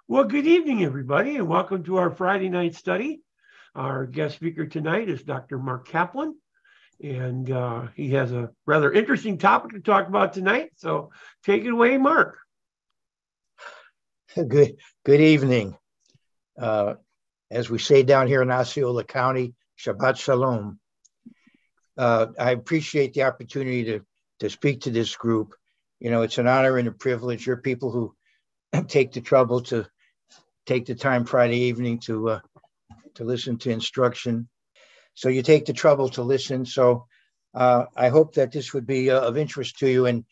Well, good evening, everybody, and welcome to our Friday night study. Our guest speaker tonight is Dr. Mark Kaplan, and he has a rather interesting topic to talk about tonight. So take it away, Mark. Good evening. As we say down here in Osceola County, Shabbat Shalom. I appreciate the opportunity to speak to this group. You know, it's an honor and a privilege. You're people who take the trouble to take the time Friday evening to listen to instruction. So you take the trouble to listen. So I hope that this would be of interest to you. And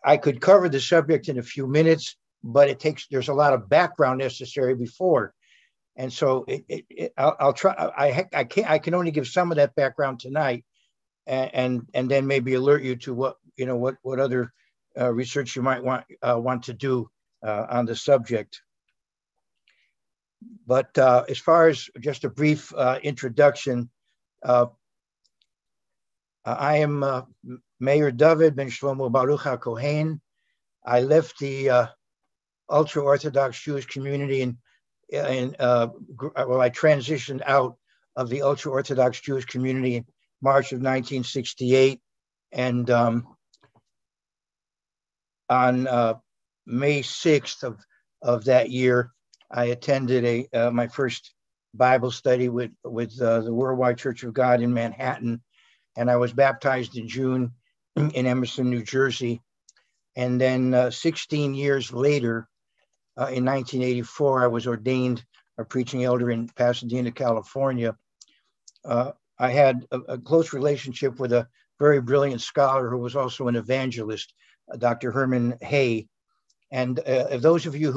I could cover the subject in a few minutes, but there's a lot of background necessary before. And so I'll try. I can only give some of that background tonight, and then maybe alert you to what other research you might want to do on the subject. But as far as just a brief introduction, I am Mayor David Ben Shlomo Baruch HaKohen. I left the ultra-Orthodox Jewish community I transitioned out of the ultra-Orthodox Jewish community in March of 1968. And on May 6th of that year, I attended my first Bible study with the Worldwide Church of God in Manhattan, and I was baptized in June in Emerson, New Jersey. And then 16 years later, in 1984, I was ordained a preaching elder in Pasadena, California. I had a close relationship with a very brilliant scholar who was also an evangelist, Dr. Herman Hay. And those of you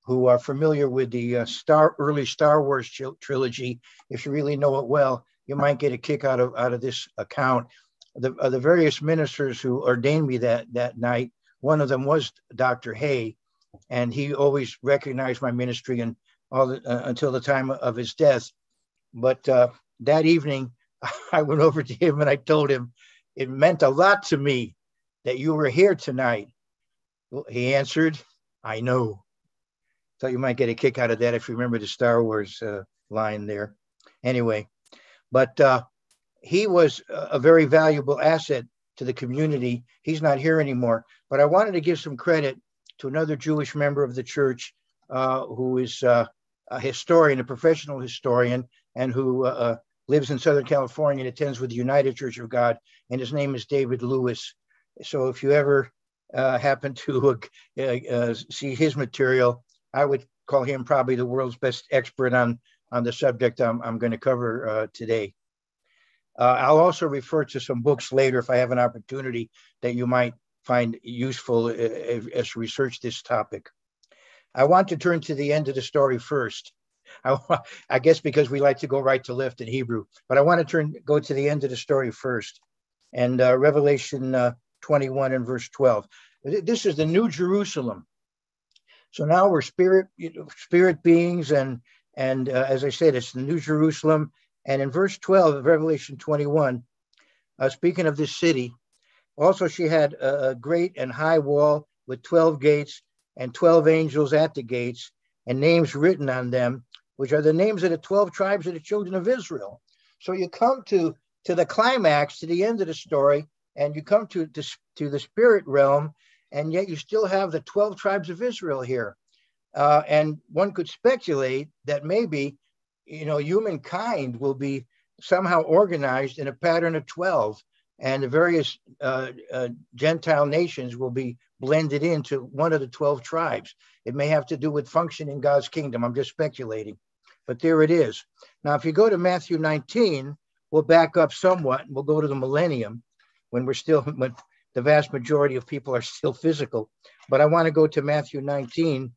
who are familiar with the early Star Wars trilogy, if you really know it well, you might get a kick out of this account. The various ministers who ordained me that night, one of them was Dr. Hay, and he always recognized my ministry and until the time of his death. But that evening, I went over to him and I told him, it meant a lot to me that you were here tonight. Well, he answered, I know. Thought you might get a kick out of that if you remember the Star Wars line there. Anyway, but he was a very valuable asset to the community. He's not here anymore, but I wanted to give some credit to another Jewish member of the church who is a historian, a professional historian, and who lives in Southern California and attends with the United Church of God, and his name is David Lewis. So if you ever happen to see his material, I would call him probably the world's best expert on the subject I'm going to cover today. I'll also refer to some books later if I have an opportunity that you might find useful as you research this topic. I want to turn to the end of the story first. I guess because we like to go right to left in Hebrew, but I want to go to the end of the story first. And Revelation 21 and verse 12. This is the New Jerusalem. So now we're spirit beings, and as I said, it's the New Jerusalem. And in verse 12 of Revelation 21, speaking of this city, also she had a great and high wall with 12 gates and 12 angels at the gates, and names written on them, which are the names of the 12 tribes of the children of Israel. So you come to the climax, to the end of the story, and you come to the spirit realm, and yet you still have the 12 tribes of Israel here. And one could speculate that maybe, humankind will be somehow organized in a pattern of 12, and the various Gentile nations will be blended into one of the 12 tribes. It may have to do with function in God's kingdom. I'm just speculating, but there it is. Now, if you go to Matthew 19, we'll back up somewhat, and we'll go to the millennium when the vast majority of people are still physical. But I want to go to Matthew 19,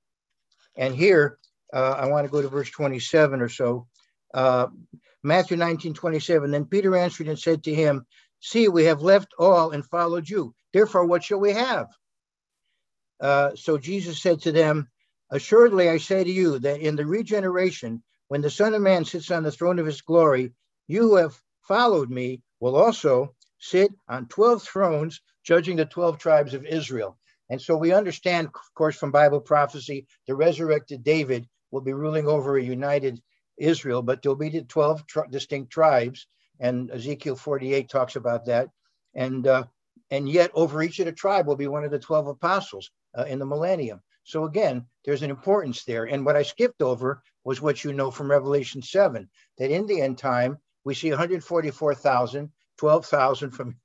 and here I want to go to verse 27 or so. Matthew 19:27. Then Peter answered and said to him, see, we have left all and followed you. Therefore, what shall we have? So Jesus said to them, assuredly, I say to you that in the regeneration, when the Son of Man sits on the throne of his glory, you who have followed me will also sit on 12 thrones, judging the 12 tribes of Israel. And so we understand, of course, from Bible prophecy, the resurrected David will be ruling over a united Israel, but there'll be the 12 distinct tribes, and Ezekiel 48 talks about that. And yet over each of the tribe will be one of the 12 apostles in the millennium. So again, there's an importance there. And what I skipped over was what you know from Revelation 7, that in the end time, we see 144,000, 12,000 from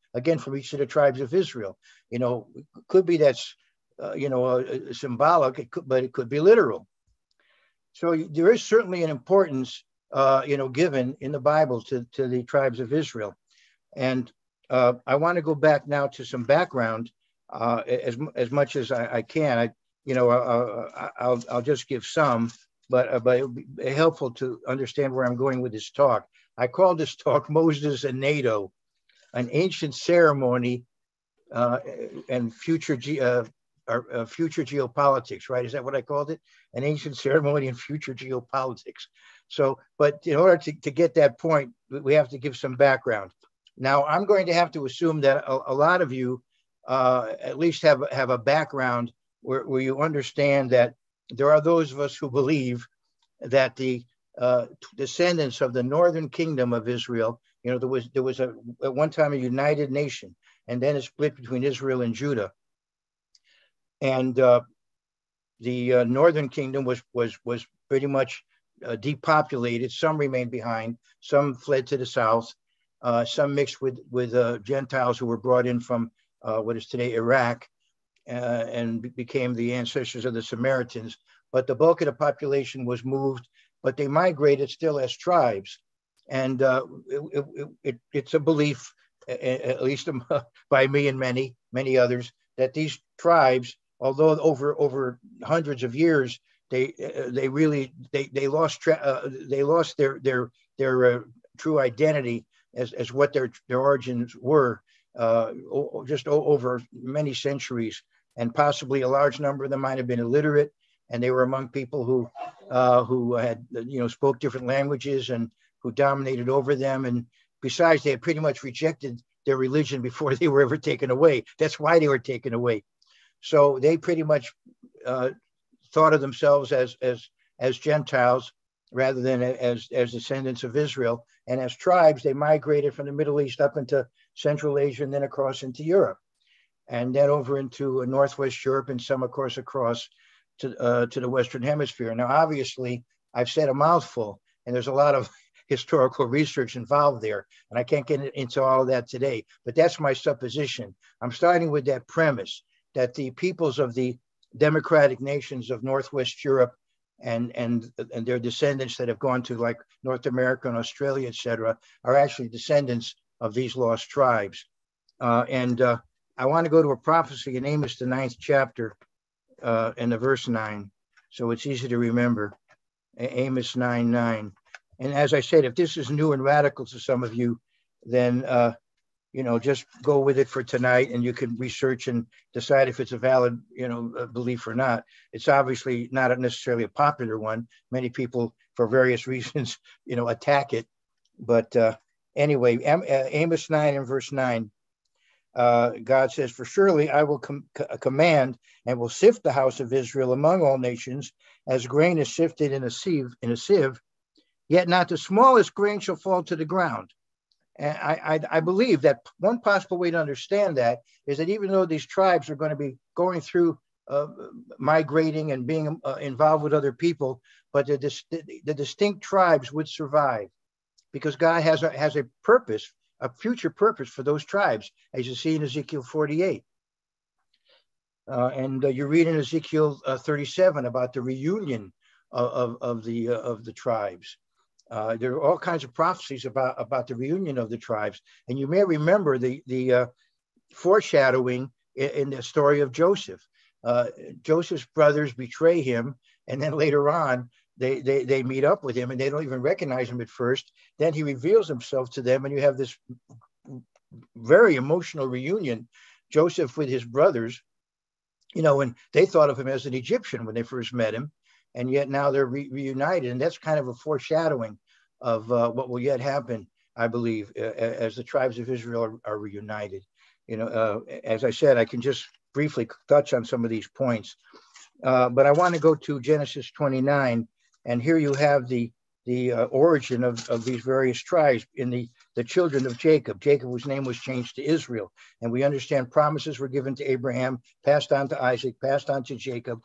each of the tribes of Israel. You know, could be that's, symbolic, but it could be literal. So there is certainly an importance, given in the Bible to the tribes of Israel. And I want to go back now to some background as much as I can. I'll just give some, but it would be helpful to understand where I'm going with this talk. I call this talk Moses and NATO, an ancient ceremony and future geopolitics, right? Is that what I called it? An ancient ceremony and future geopolitics. So, but in order to get that point, we have to give some background. Now, I'm going to have to assume that a lot of you at least have a background where you understand that there are those of us who believe that the descendants of the northern kingdom of Israel, there was at one time a united nation, and then it split between Israel and Judah. And the northern kingdom was pretty much depopulated. Some remained behind. Some fled to the south. Some mixed with Gentiles who were brought in from what is today Iraq and became the ancestors of the Samaritans. But the bulk of the population was moved, but they migrated still as tribes. And it's a belief, at least by me and many others, that these tribes, although over hundreds of years, they lost their true identity as what their origins were just over many centuries, and possibly a large number of them might have been illiterate, and they were among people who had spoke different languages and who dominated over them. And besides, they had pretty much rejected their religion before they were ever taken away. That's why they were taken away. So they pretty much thought of themselves as Gentiles rather than as descendants of Israel. And as tribes, they migrated from the Middle East up into Central Asia and then across into Europe, and then over into Northwest Europe, and some, of course, across to the Western Hemisphere. Now, obviously, I've said a mouthful, and there's a lot of historical research involved there, and I can't get into all of that today, but that's my supposition. I'm starting with that premise that the peoples of the democratic nations of Northwest Europe and their descendants that have gone to like North America and Australia, et cetera, are actually descendants of these lost tribes. And I want to go to a prophecy in Amos, the 9th chapter, and the verse 9, so it's easy to remember. Amos 9:9. And as I said, if this is new and radical to some of you, then just go with it for tonight, and you can research and decide if it's a valid, belief or not. It's obviously not necessarily a popular one. Many people, for various reasons, attack it. But anyway, Amos 9 and verse 9, God says, "For surely I will command and will sift the house of Israel among all nations, as grain is sifted in a sieve. Yet not the smallest grain shall fall to the ground." And I believe that one possible way to understand that is that even though these tribes are going to be going through migrating and being involved with other people, but the distinct tribes would survive, because God has a purpose, a future purpose for those tribes, as you see in Ezekiel 48. And you read in Ezekiel 37 about the reunion of the tribes. There are all kinds of prophecies about the reunion of the tribes. And you may remember the foreshadowing in the story of Joseph. Joseph's brothers betray him, and then later on, they meet up with him, and they don't even recognize him at first. Then he reveals himself to them, and you have this very emotional reunion, Joseph with his brothers, and they thought of him as an Egyptian when they first met him. And yet now they're reunited. And that's kind of a foreshadowing of what will yet happen, I believe, as the tribes of Israel are reunited. As I said, I can just briefly touch on some of these points. But I want to go to Genesis 29, and here you have the origin of these various tribes in the children of Jacob. Jacob, whose name was changed to Israel. And we understand promises were given to Abraham, passed on to Isaac, passed on to Jacob,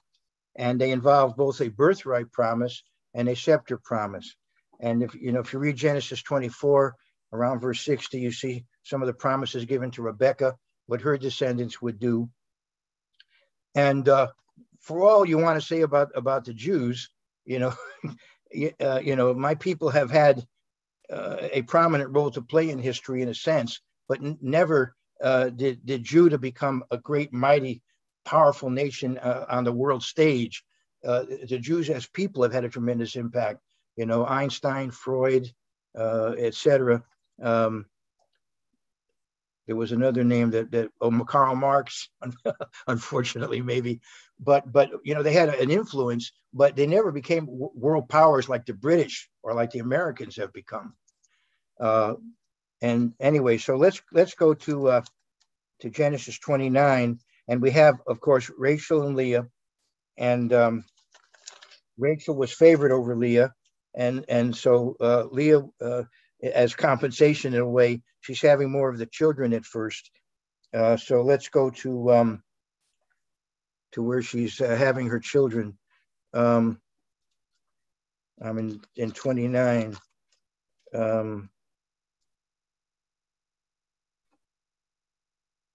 and they involve both a birthright promise and a scepter promise. And if you read Genesis 24, around verse 60, you see some of the promises given to Rebekah, what her descendants would do. And for all you want to say about the Jews, my people have had a prominent role to play in history in a sense, but never did Judah become a great, mighty, powerful nation on the world stage. The Jews as people have had a tremendous impact. Einstein, Freud, etc. There was another name that Karl Marx, unfortunately, maybe, but they had an influence, but they never became world powers like the British or like the Americans have become. And anyway, so let's go to Genesis 29, and we have, of course, Rachel and Leah, and Rachel was favored over Leah, and so Leah, as compensation in a way, she's having more of the children at first. So let's go to where she's having her children. I'm in 29.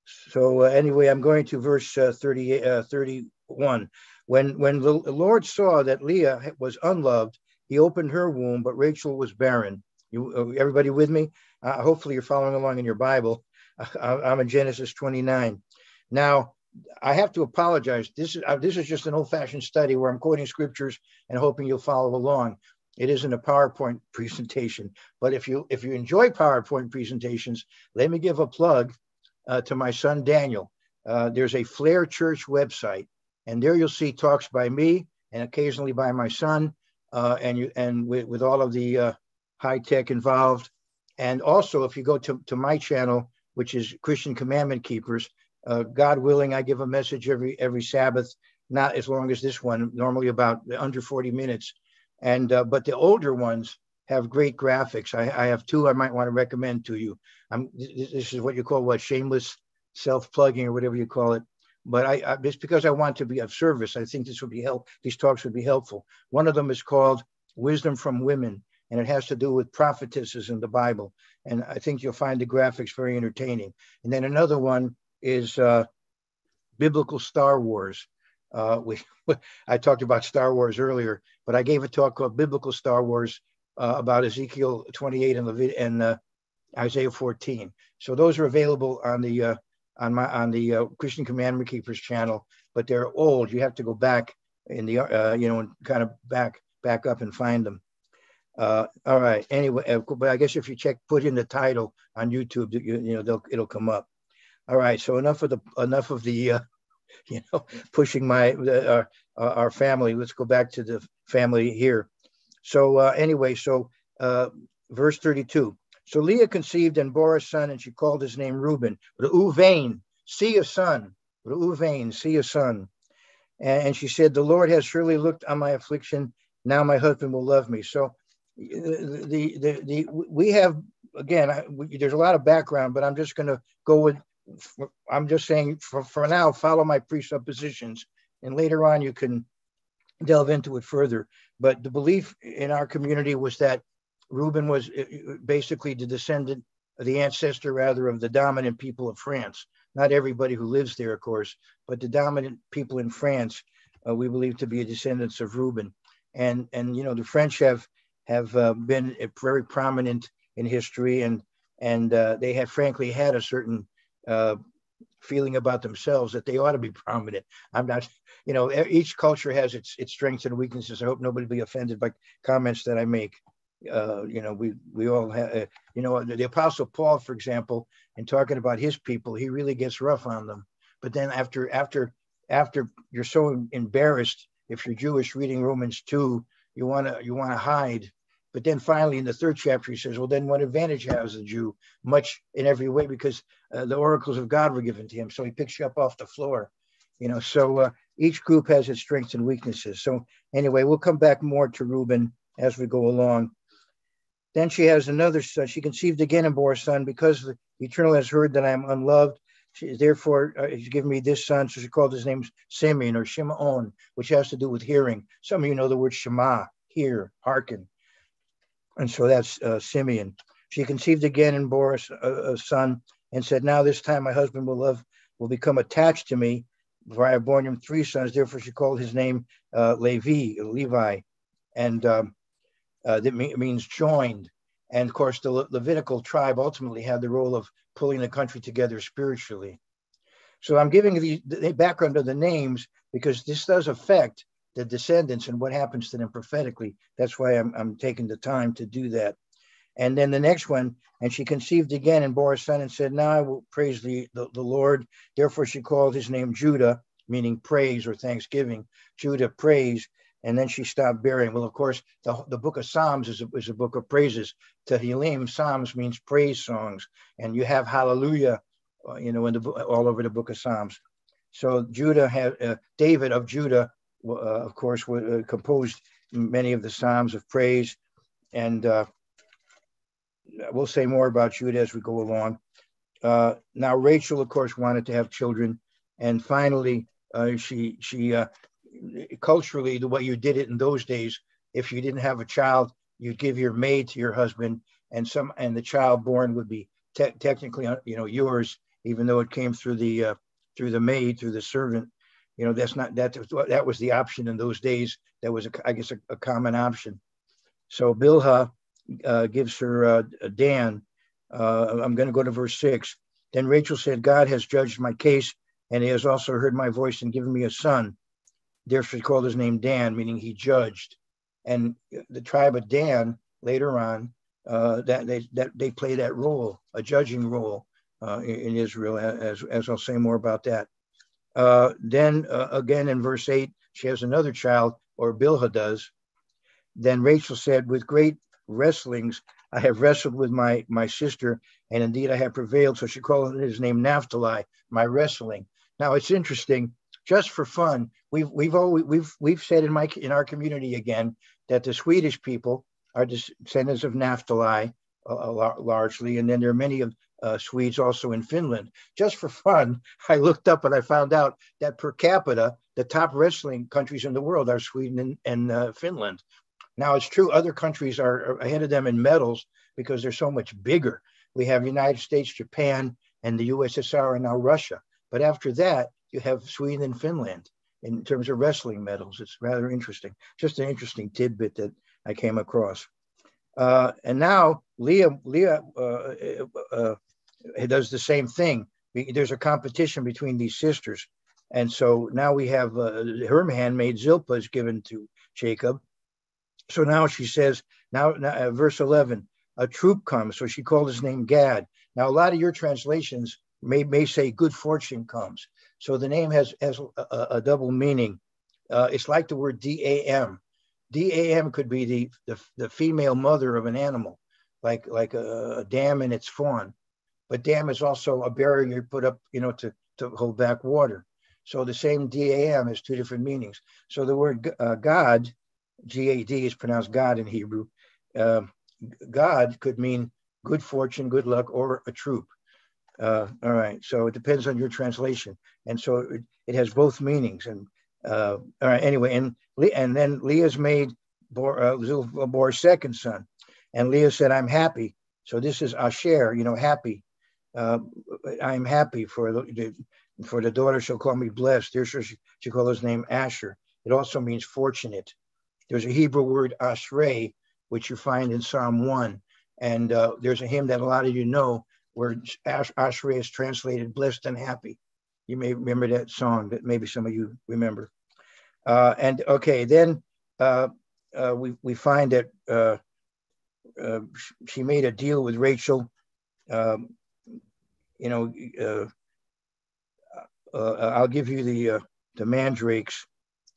So anyway, I'm going to verse 31. When the Lord saw that Leah was unloved, he opened her womb, but Rachel was barren. Everybody with me? Hopefully you're following along in your Bible. I'm in Genesis 29. Now, I have to apologize. This is just an old-fashioned study where I'm quoting scriptures and hoping you'll follow along. It isn't a PowerPoint presentation. But if you enjoy PowerPoint presentations, let me give a plug to my son Daniel. There's a Flair Church website, and there you'll see talks by me and occasionally by my son, and with all of the high tech involved. And also, if you go to my channel, which is Christian Commandment Keepers, God willing, I give a message every Sabbath, not as long as this one, normally about under 40 minutes. And but the older ones have great graphics. I have two I might want to recommend to you. This is what you call shameless self-plugging or whatever you call it. But I just because I want to be of service, I think this would be these talks would be helpful. One of them is called Wisdom from Women, and it has to do with prophetesses in the Bible. And I think you'll find the graphics very entertaining. And then another one is Biblical Star Wars. I talked about Star Wars earlier, but I gave a talk called Biblical Star Wars about Ezekiel 28 and Isaiah 14. So those are available on the Christian Commandment Keepers channel, but they're old. You have to go back in the and kind of back up and find them. All right. Anyway, but I guess if you put in the title on YouTube, it'll come up. All right. So enough of the pushing our family. Let's go back to the family here. So anyway, verse 32. So Leah conceived and bore a son, and she called his name Reuben. Reuven, see a son. Reuven, see a son. And she said, the Lord has surely looked on my affliction. Now my husband will love me. So we have, again, there's a lot of background, but I'm just going to go with, I'm just saying for now, follow my presuppositions, and later on you can delve into it further. But the belief in our community was that Reuben was basically the ancestor rather of the dominant people of France. Not everybody who lives there, of course, but the dominant people in France, we believe to be descendants of Reuben. And the French have been very prominent in history, and they have frankly had a certain feeling about themselves that they ought to be prominent. I'm not, each culture has its strengths and weaknesses. I hope nobody be offended by comments that I make. We all have, the Apostle Paul, for example, in talking about his people, he really gets rough on them. But then after you're so embarrassed, if you're Jewish, reading Romans 2, you want to hide. But then finally in the third chapter, he says, well, then what advantage has the Jew? Much in every way, because the oracles of God were given to him. So he picks you up off the floor. So each group has its strengths and weaknesses. So anyway, we'll come back more to Reuben as we go along. Then she has another son. She conceived again and bore a son, because the Eternal has heard that I am unloved. Therefore, he's given me this son. So she called his name Simeon or Shimon, which has to do with hearing. Some of you know the word Shema, hear, hearken. And so that's Simeon. She conceived again and bore a son, and said, now this time my husband will become attached to me, for I have borne him 3 sons. Therefore she called his name Levi. And that means joined. And of course, the Levitical tribe ultimately had the role of pulling the country together spiritually. So I'm giving the background of the names because this does affect the descendants and what happens to them prophetically. That's why I'm taking the time to do that. And then the next one, and she conceived again and bore a son and said, now I will praise the Lord. Therefore she called his name Judah, meaning praise or thanksgiving. Judah, praise. And then she stopped bearing. Well, of course, the book of Psalms is a book of praises. Tehillim, Psalms means praise songs. And you have hallelujah, all over the book of Psalms. So Judah had, David of Judah, of course, composed many of the Psalms of praise. And we'll say more about Judah as we go along. Now, Rachel, of course, wanted to have children. And finally, she culturally, the way you did it in those days, if you didn't have a child, you'd give your maid to your husband, and the child born would be technically, yours, even though it came through the maid, through the servant. That was the option in those days. That was, I guess, a common option. So Bilhah gives her Dan. I'm going to go to verse 6. Then Rachel said, God has judged my case, and he has also heard my voice and given me a son. Therefore he called his name Dan, meaning he judged. And the tribe of Dan later on, that they play that role, a judging role in Israel, as I'll say more about that. Then again in verse 8, she has another child, or Bilhah does. Then Rachel said, with great wrestlings I have wrestled with my sister, and indeed I have prevailed. So she called his name Naphtali, my wrestling. Now it's interesting, just for fun, we've said in our community again that the Swedish people are descendants of Naphtali largely, and then there are many of Swedes also in Finland. Just for fun, I looked up and I found out that per capita, the top wrestling countries in the world are Sweden and Finland. Now, it's true other countries are ahead of them in medals because they're so much bigger. We have United States, Japan, and the USSR, and now Russia. But after that, you have Sweden and Finland in terms of wrestling medals. It's rather interesting. Just an interesting tidbit that I came across. And now Leah does the same thing. There's a competition between these sisters. And so now we have her handmaid Zilpah is given to Jacob. So now she says, now verse 11, a troop comes. So she called his name Gad. Now, a lot of your translations may say good fortune comes. So the name has a double meaning. It's like the word dam. Dam could be the female mother of an animal, like a dam and its fawn. But dam is also a barrier you put up, to hold back water. So the same dam has 2 different meanings. So the word God, G-A-D is pronounced God in Hebrew. God could mean good fortune, good luck, or a troop. All right, so it depends on your translation. And so it has both meanings. And all right, anyway, and then Leah's maid bore a second son. And Leah said, I'm happy. So this is Asher, happy. I'm happy for the daughter shall call me blessed. Therefore she called his name Asher. It also means fortunate. There's a Hebrew word ashrei, which you find in Psalm 1. And there's a hymn that a lot of you know where ashrei is translated blessed and happy. You may remember that song that maybe some of you remember. And okay, then we find that she made a deal with Rachel. I'll give you the mandrakes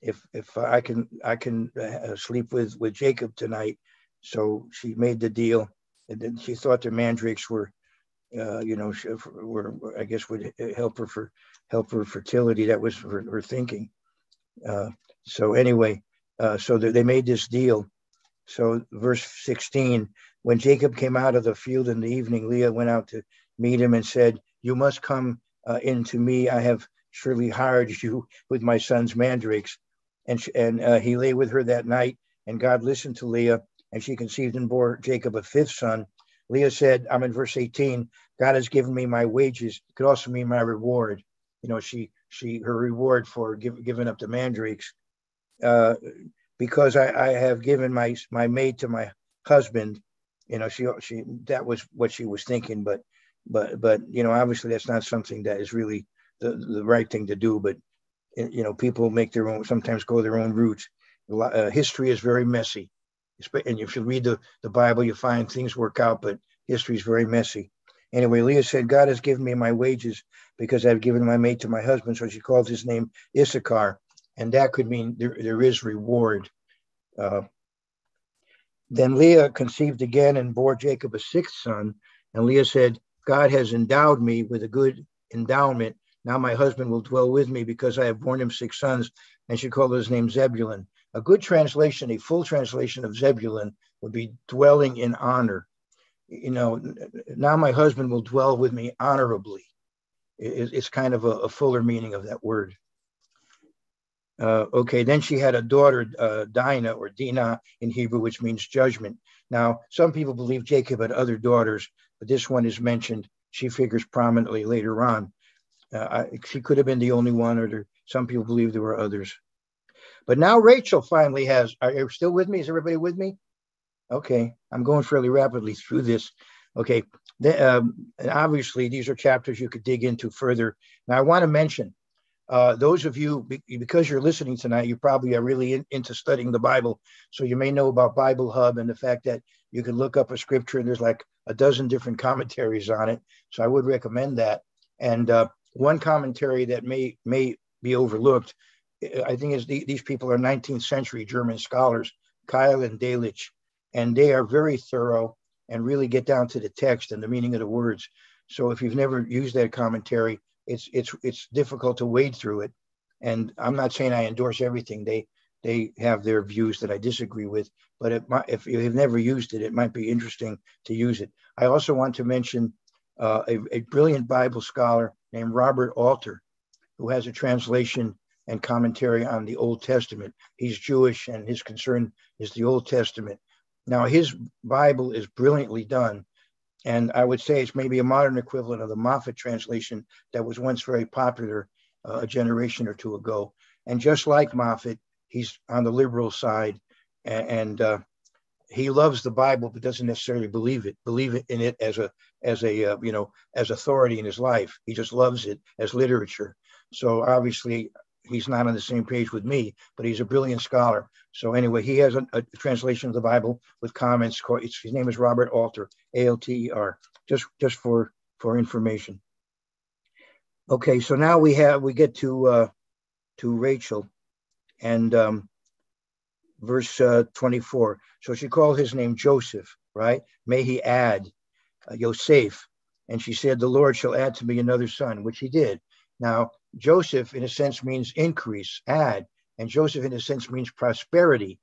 if I can sleep with Jacob tonight. So she made the deal, and then she thought the mandrakes were I guess would help her fertility. That was her thinking. So anyway, so they made this deal. So verse 16, when Jacob came out of the field in the evening, Leah went out to meet him and said, "You must come in to me. I have surely hired you with my son's mandrakes." And he lay with her that night, and God listened to Leah, and she conceived and bore Jacob a fifth son. Leah said, I'm in verse 18, God has given me my wages. It could also mean my reward. Her reward for giving up the mandrakes. Because I have given my maid to my husband. She that was what she was thinking, but obviously that's not something that is really the right thing to do. But people sometimes go their own routes. History is very messy, and if you read the Bible, you find things work out, but history is very messy. Anyway, Leah said, God has given me my wages because I've given my maid to my husband. So she called his name Issachar, and that could mean there is reward. Then Leah conceived again and bore Jacob a sixth son. And Leah said, God has endowed me with a good endowment. Now my husband will dwell with me because I have borne him six sons. And she called his name Zebulun. A good translation, a full translation of Zebulun would be dwelling in honor. Now my husband will dwell with me honorably. It's kind of a fuller meaning of that word. Okay, then she had a daughter, Dinah, or Dinah in Hebrew, which means judgment. Now, some people believe Jacob had other daughters, but this one is mentioned. She figures prominently later on. She could have been the only one, or some people believe there were others. But now Rachel finally has, are you still with me? Is everybody with me? Okay, I'm going fairly rapidly through this. Okay, and obviously these are chapters you could dig into further. Now I want to mention, those of you, because you're listening tonight, you probably are really into studying the Bible. So you may know about Bible Hub and the fact that you can look up a scripture and there's like a dozen different commentaries on it. So I would recommend that. And one commentary that may be overlooked, I think, is these people are 19th century German scholars, Keil and Delitzsch, and they are very thorough and really get down to the text and the meaning of the words. So if you've never used that commentary, it's difficult to wade through it. And I'm not saying I endorse everything. They have their views that I disagree with, but if you have never used it, it might be interesting to use it. I also want to mention a brilliant Bible scholar named Robert Alter, who has a translation and commentary on the Old Testament. He's Jewish, and his concern is the Old Testament. Now, his Bible is brilliantly done, and I would say it's maybe a modern equivalent of the Moffat translation that was once very popular a generation or two ago. And just like Moffat, he's on the liberal side, and he loves the Bible, but doesn't necessarily believe in it as authority in his life. He just loves it as literature. So obviously, he's not on the same page with me, but he's a brilliant scholar. So anyway, he has a translation of the Bible with comments. His name is Robert Alter, Alter, just for information. Okay, so now we get to Rachel, and verse 24. So she called his name Joseph, right? May he add, Yosef. And she said, the Lord shall add to me another son, which he did. Now, Joseph, in a sense, means increase, add, and Joseph, in a sense, means prosperity.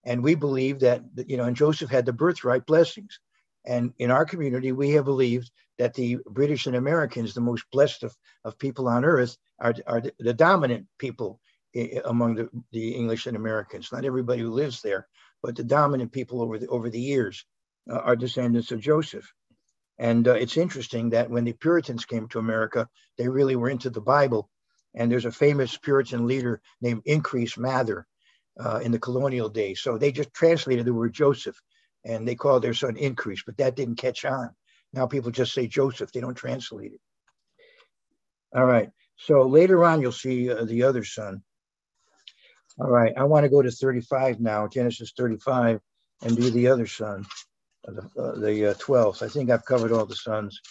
And we believe that, and Joseph had the birthright blessings. And in our community, we have believed that the British and Americans, the most blessed of people on earth, are the dominant people among the English and Americans. Not everybody who lives there, but the dominant people over the years are descendants of Joseph. And it's interesting that when the Puritans came to America, they really were into the Bible. And there's a famous Puritan leader named Increase Mather in the colonial days. So they just translated the word Joseph, and they called their son Increase, but that didn't catch on. Now people just say Joseph. They don't translate it. All right. So later on, you'll see the other son. All right. I want to go to 35 now, Genesis 35, and do the other son. The 12th. I think I've covered all the sons.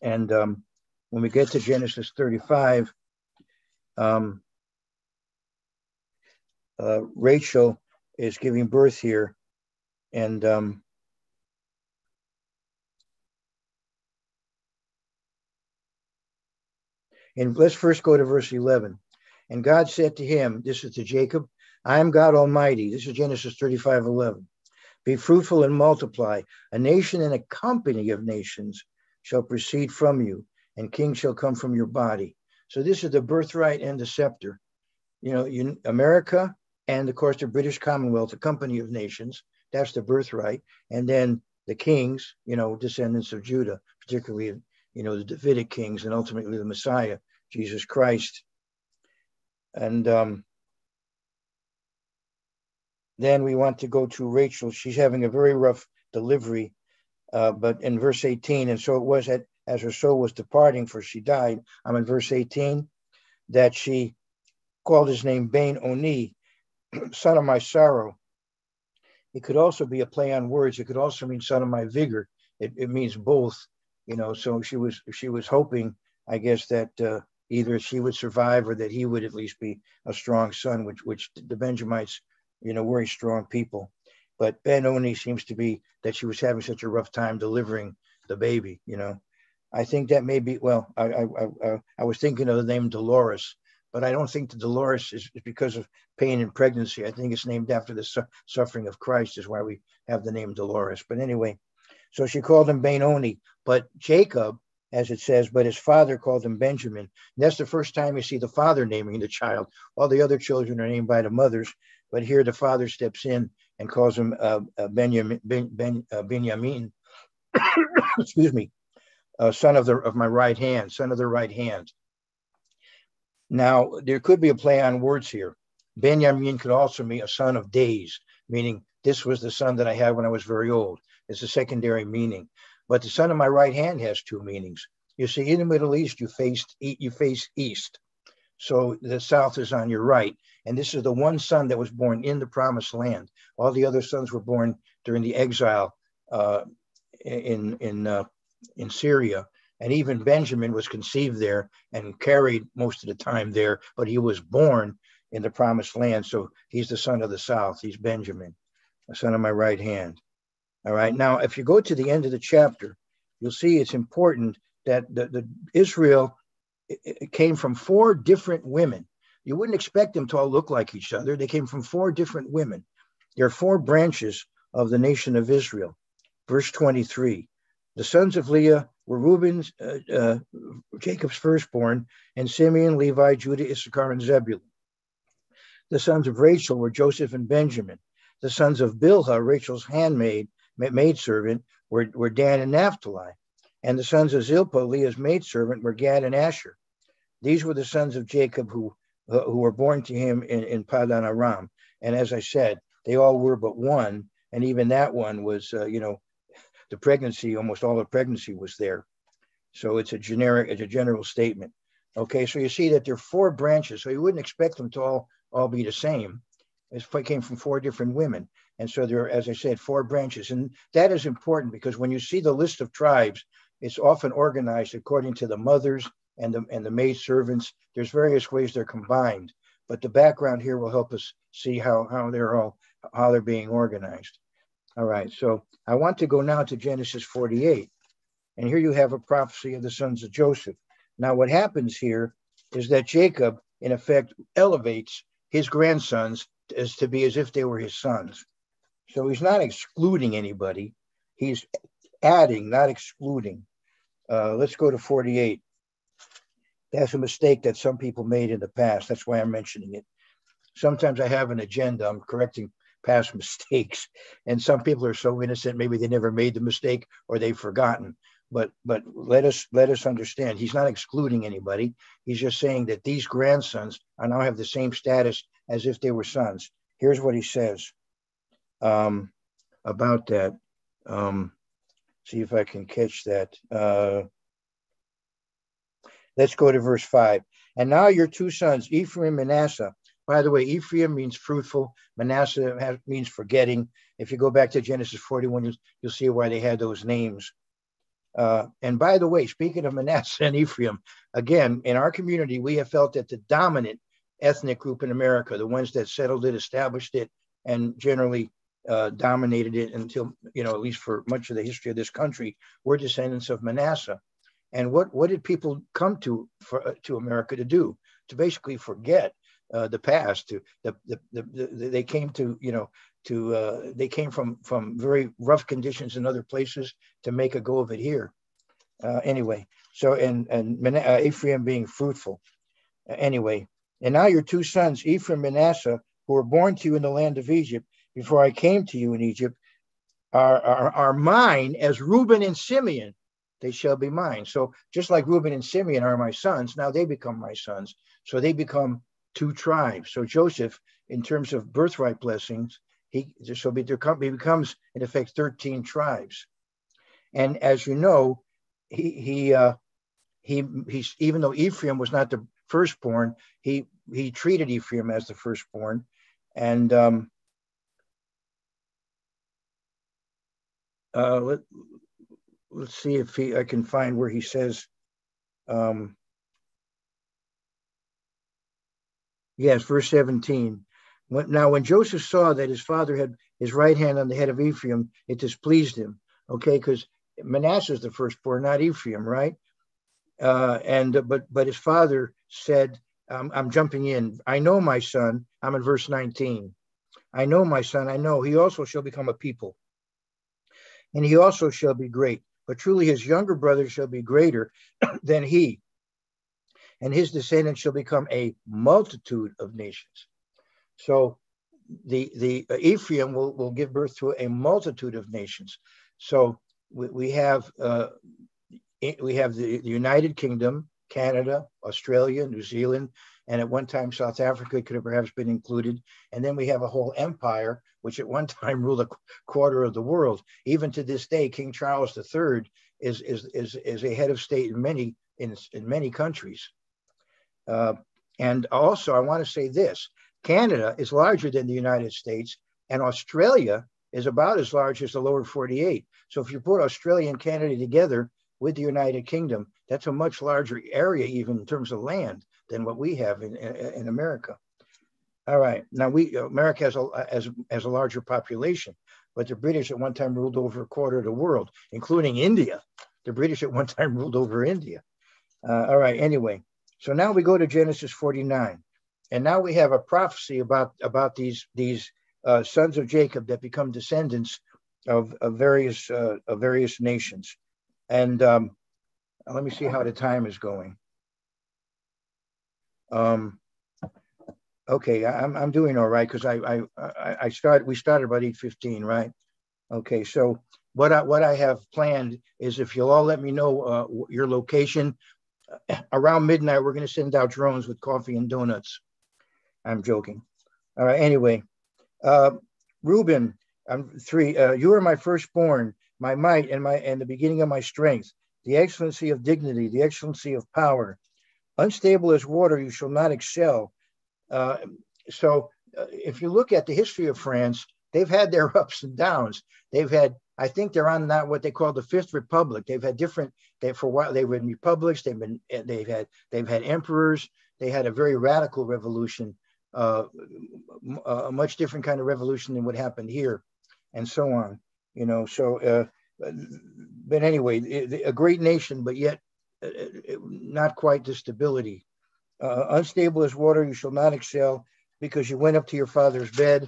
And when we get to Genesis 35, Rachel is giving birth here. And And let's first go to verse 11. And God said to him, this is to Jacob, I am God Almighty. This is Genesis 35:11. Be fruitful and multiply. A nation and a company of nations shall proceed from you, and kings shall come from your body. So this is the birthright and the scepter. America and, of course, the British Commonwealth, a company of nations, that's the birthright. And then the kings, descendants of Judah, particularly, the Davidic kings, and ultimately the Messiah, Jesus Christ. And then we want to go to Rachel. She's having a very rough delivery, but in verse 18, and so it was as her soul was departing, for she died. I'm in verse 18, that she called his name Ben Oni, son of my sorrow. It could also be a play on words. It could also mean son of my vigor. It means both, so she was hoping, I guess, that either she would survive or that he would at least be a strong son, which the Benjamites, very strong people. But Ben Oni seems to be that she was having such a rough time delivering the baby, I think that may be, well, I was thinking of the name Dolores, but I don't think the Dolores is because of pain in pregnancy. I think it's named after the suffering of Christ is why we have the name Dolores. But anyway, so she called him Benoni, but Jacob, as it says, but his father called him Benjamin. And that's the first time you see the father naming the child. All the other children are named by the mothers, but here the father steps in and calls him Benjamin. Excuse me, son of my right hand, son of the right hand. Now, there could be a play on words here. Benjamin could also mean a son of days, meaning this was the son that I had when I was very old. It's a secondary meaning. But the son of my right hand has two meanings. You see, in the Middle East, you face east. So the south is on your right. And this is the one son that was born in the promised land. All the other sons were born during the exile in Syria. And even Benjamin was conceived there and carried most of the time there, but he was born in the promised land. So he's the son of the south. He's Benjamin, the son of my right hand. All right. Now, if you go to the end of the chapter, you'll see it's important that the Israel it came from 4 different women. You wouldn't expect them to all look like each other. They came from 4 different women. There are 4 branches of the nation of Israel. Verse 23, the sons of Leah were Reuben's, Jacob's firstborn, and Simeon, Levi, Judah, Issachar, and Zebulun. The sons of Rachel were Joseph and Benjamin. The sons of Bilhah, Rachel's maidservant, were Dan and Naphtali. And the sons of Zilpah, Leah's maidservant, were Gad and Asher. These were the sons of Jacob who were born to him in Padan Aram. And as I said, they all were but one. And even that one was, the pregnancy, almost all the pregnancy was there. So it's a general statement. Okay, so you see that there are 4 branches. So you wouldn't expect them to all be the same. It came from 4 different women. And so there are, as I said, 4 branches. And that is important because when you see the list of tribes, it's often organized according to the mothers and the maid servants. There's various ways they're combined, but the background here will help us see how they're being organized. All right, so I want to go now to Genesis 48, and here you have a prophecy of the sons of Joseph. Now, what happens here is that Jacob, in effect, elevates his grandsons as if they were his sons. So he's not excluding anybody; he's adding, not excluding. Let's go to 48. That's a mistake that some people made in the past. That's why I'm mentioning it. Sometimes I have an agenda. I'm correcting past mistakes. And some people are so innocent, maybe they never made the mistake or they've forgotten. But let us understand, he's not excluding anybody. He's just saying that these grandsons now have the same status as if they were sons. Here's what he says about that. See if I can catch that. Let's go to verse 5. And now your 2 sons, Ephraim and Manasseh. By the way, Ephraim means fruitful. Manasseh means forgetting. If you go back to Genesis 41, you'll see why they had those names. And by the way, speaking of Manasseh and Ephraim, again, in our community, we have felt that the dominant ethnic group in America, the ones that settled it, established it, and generally dominated it until, at least for much of the history of this country, were descendants of Manasseh. And what did people come to America to do? To basically forget the past. They came to, they came from very rough conditions in other places to make a go of it here. Anyway, so and Ephraim being fruitful. Anyway, and now your two sons, Ephraim and Manasseh, who were born to you in the land of Egypt, before I came to you in Egypt, are mine as Reuben and Simeon. They shall be mine. So just like Reuben and Simeon are my sons, now they become my sons. So they become two tribes. So Joseph, in terms of birthright blessings, he becomes in effect 13 tribes. And as you know, he even though Ephraim was not the firstborn, he treated Ephraim as the firstborn. And let's see if I can find where he says, yes, verse 17. Now, when Joseph saw that his father had his right hand on the head of Ephraim, it displeased him. Okay, because Manasseh is the firstborn, not Ephraim, right? But his father said, I'm jumping in. I know my son. I'm in verse 19. I know my son. I know he also shall become a people, and he also shall be great. But truly his younger brother shall be greater than he, and his descendants shall become a multitude of nations. So the Ephraim will give birth to a multitude of nations. So we have the United Kingdom, Canada, Australia, New Zealand, and at one time South Africa could have perhaps been included. And then we have a whole empire, which at one time ruled a quarter of the world. Even to this day, King Charles III is a head of state in many countries. And also, I want to say this: Canada is larger than the United States, and Australia is about as large as the lower 48. So if you put Australia and Canada together with the United Kingdom, that's a much larger area, even in terms of land, than what we have in America. All right, now America has a larger population, but the British at one time ruled over a quarter of the world, including India. The British at one time ruled over India. All right, anyway, so now we go to Genesis 49, and now we have a prophecy about these sons of Jacob that become descendants of various nations. And let me see how the time is going. Okay, I'm doing all right because we started about 8:15, right? Okay, so what I have planned is, if you'll all let me know your location around midnight, we're going to send out drones with coffee and donuts. I'm joking. All right. Anyway, Reuben, I'm 3. You are my firstborn, my might, and the beginning of my strength, the excellency of dignity, the excellency of power. Unstable as water, you shall not excel. So if you look at the history of France, they've had their ups and downs. I think they're on that what they call the Fifth Republic. They've had for a while they were in republics. They've had emperors. They had a very radical revolution, a much different kind of revolution than what happened here, and so on. But anyway, a great nation, but yet not quite the stability. Unstable as water, you shall not excel, because you went up to your father's bed.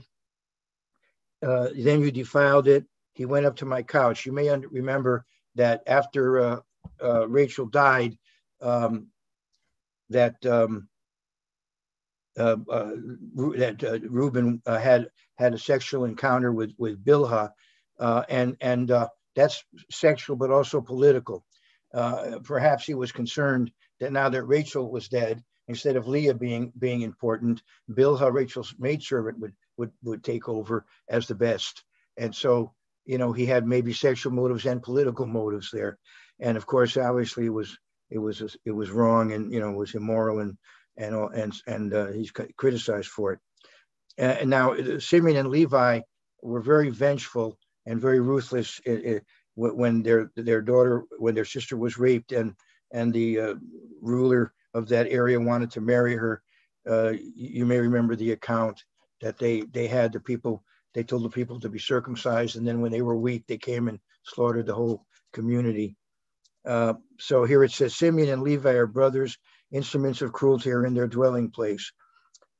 Then you defiled it. He went up to my couch. You may remember that after Rachel died, that Reuben had a sexual encounter with Bilhah, and that's sexual, but also political. Perhaps he was concerned that now that Rachel was dead, instead of Leah being important, Bilhah, Rachel's maidservant, would take over as the best. And so, he had maybe sexual motives and political motives there. And of course, obviously it was wrong, and it was immoral, and he's criticized for it. And now Simeon and Levi were very vengeful and very ruthless when their sister was raped, and the ruler of that area wanted to marry her. You may remember the account that they had the people. They told the people to be circumcised, and then when they were weak, they came and slaughtered the whole community. So here it says, Simeon and Levi are brothers, instruments of cruelty are in their dwelling place.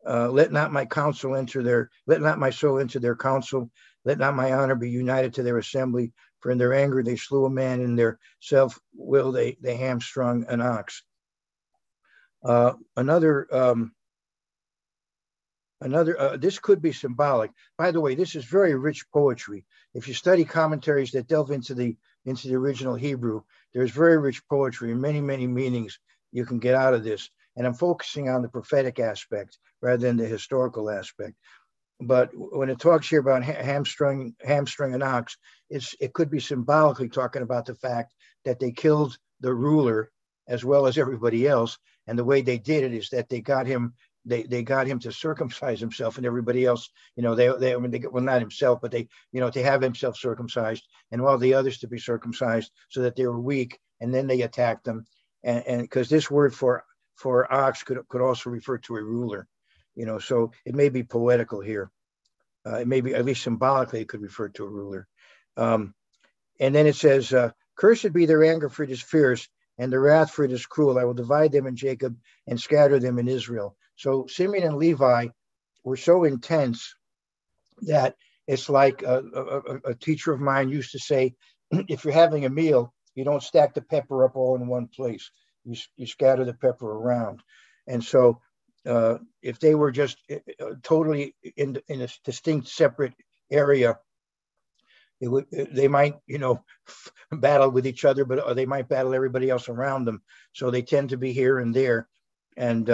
Let not my soul enter their council. Let not my honor be united to their assembly. For in their anger they slew a man, in their self-will they hamstrung an ox. This could be symbolic. By the way, this is very rich poetry. If you study commentaries that delve into the original Hebrew, there's very rich poetry and many, many meanings you can get out of this. And I'm focusing on the prophetic aspect rather than the historical aspect. But when it talks here about hamstring an ox, it could be symbolically talking about the fact that they killed the ruler as well as everybody else. And the way they did it is that they got him to circumcise himself, and everybody else, well, not himself, but to have himself circumcised and all the others to be circumcised so that they were weak. And then they attacked them. And because this word for ox could also refer to a ruler, so it may be poetical here. It may be, at least symbolically, it could refer to a ruler. And then it says, cursed be their anger, for it is fierce, and their wrath, for it is cruel. I will divide them in Jacob and scatter them in Israel. So Simeon and Levi were so intense that it's like a teacher of mine used to say, if you're having a meal, you don't stack the pepper up all in one place. You scatter the pepper around. And so if they were just totally in a distinct separate area, they might, battle with each other, but they might battle everybody else around them. So they tend to be here and there. And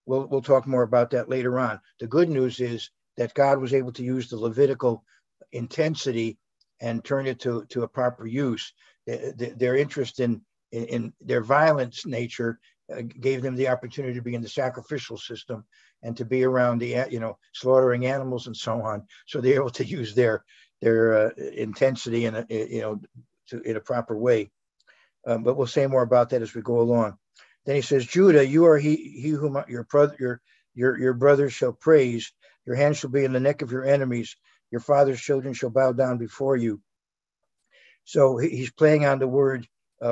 we'll talk more about that later on. The good news is that God was able to use the Levitical intensity and turn it to a proper use. Their interest in their violence nature gave them the opportunity to be in the sacrificial system and to be around the, slaughtering animals and so on. So they're able to use their intensity in a proper way. But we'll say more about that as we go along. Then he says, Judah, you are he whom your brothers shall praise. Your hand shall be in the neck of your enemies. Your father's children shall bow down before you. So he's playing on the word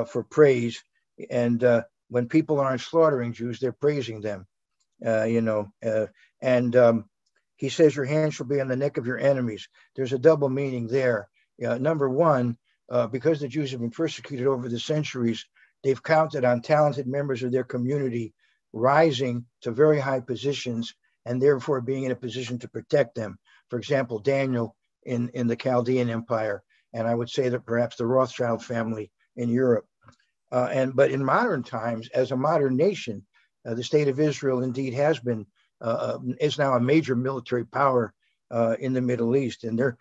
for praise. And when people aren't slaughtering Jews, they're praising them, he says, your hand shall be on the neck of your enemies. There's a double meaning there. Number one, because the Jews have been persecuted over the centuries, they've counted on talented members of their community rising to very high positions and therefore being in a position to protect them. For example, Daniel in the Chaldean Empire, and I would say that perhaps the Rothschild family in Europe. But in modern times, as a modern nation, the state of Israel indeed has been, is now a major military power in the Middle East. And they're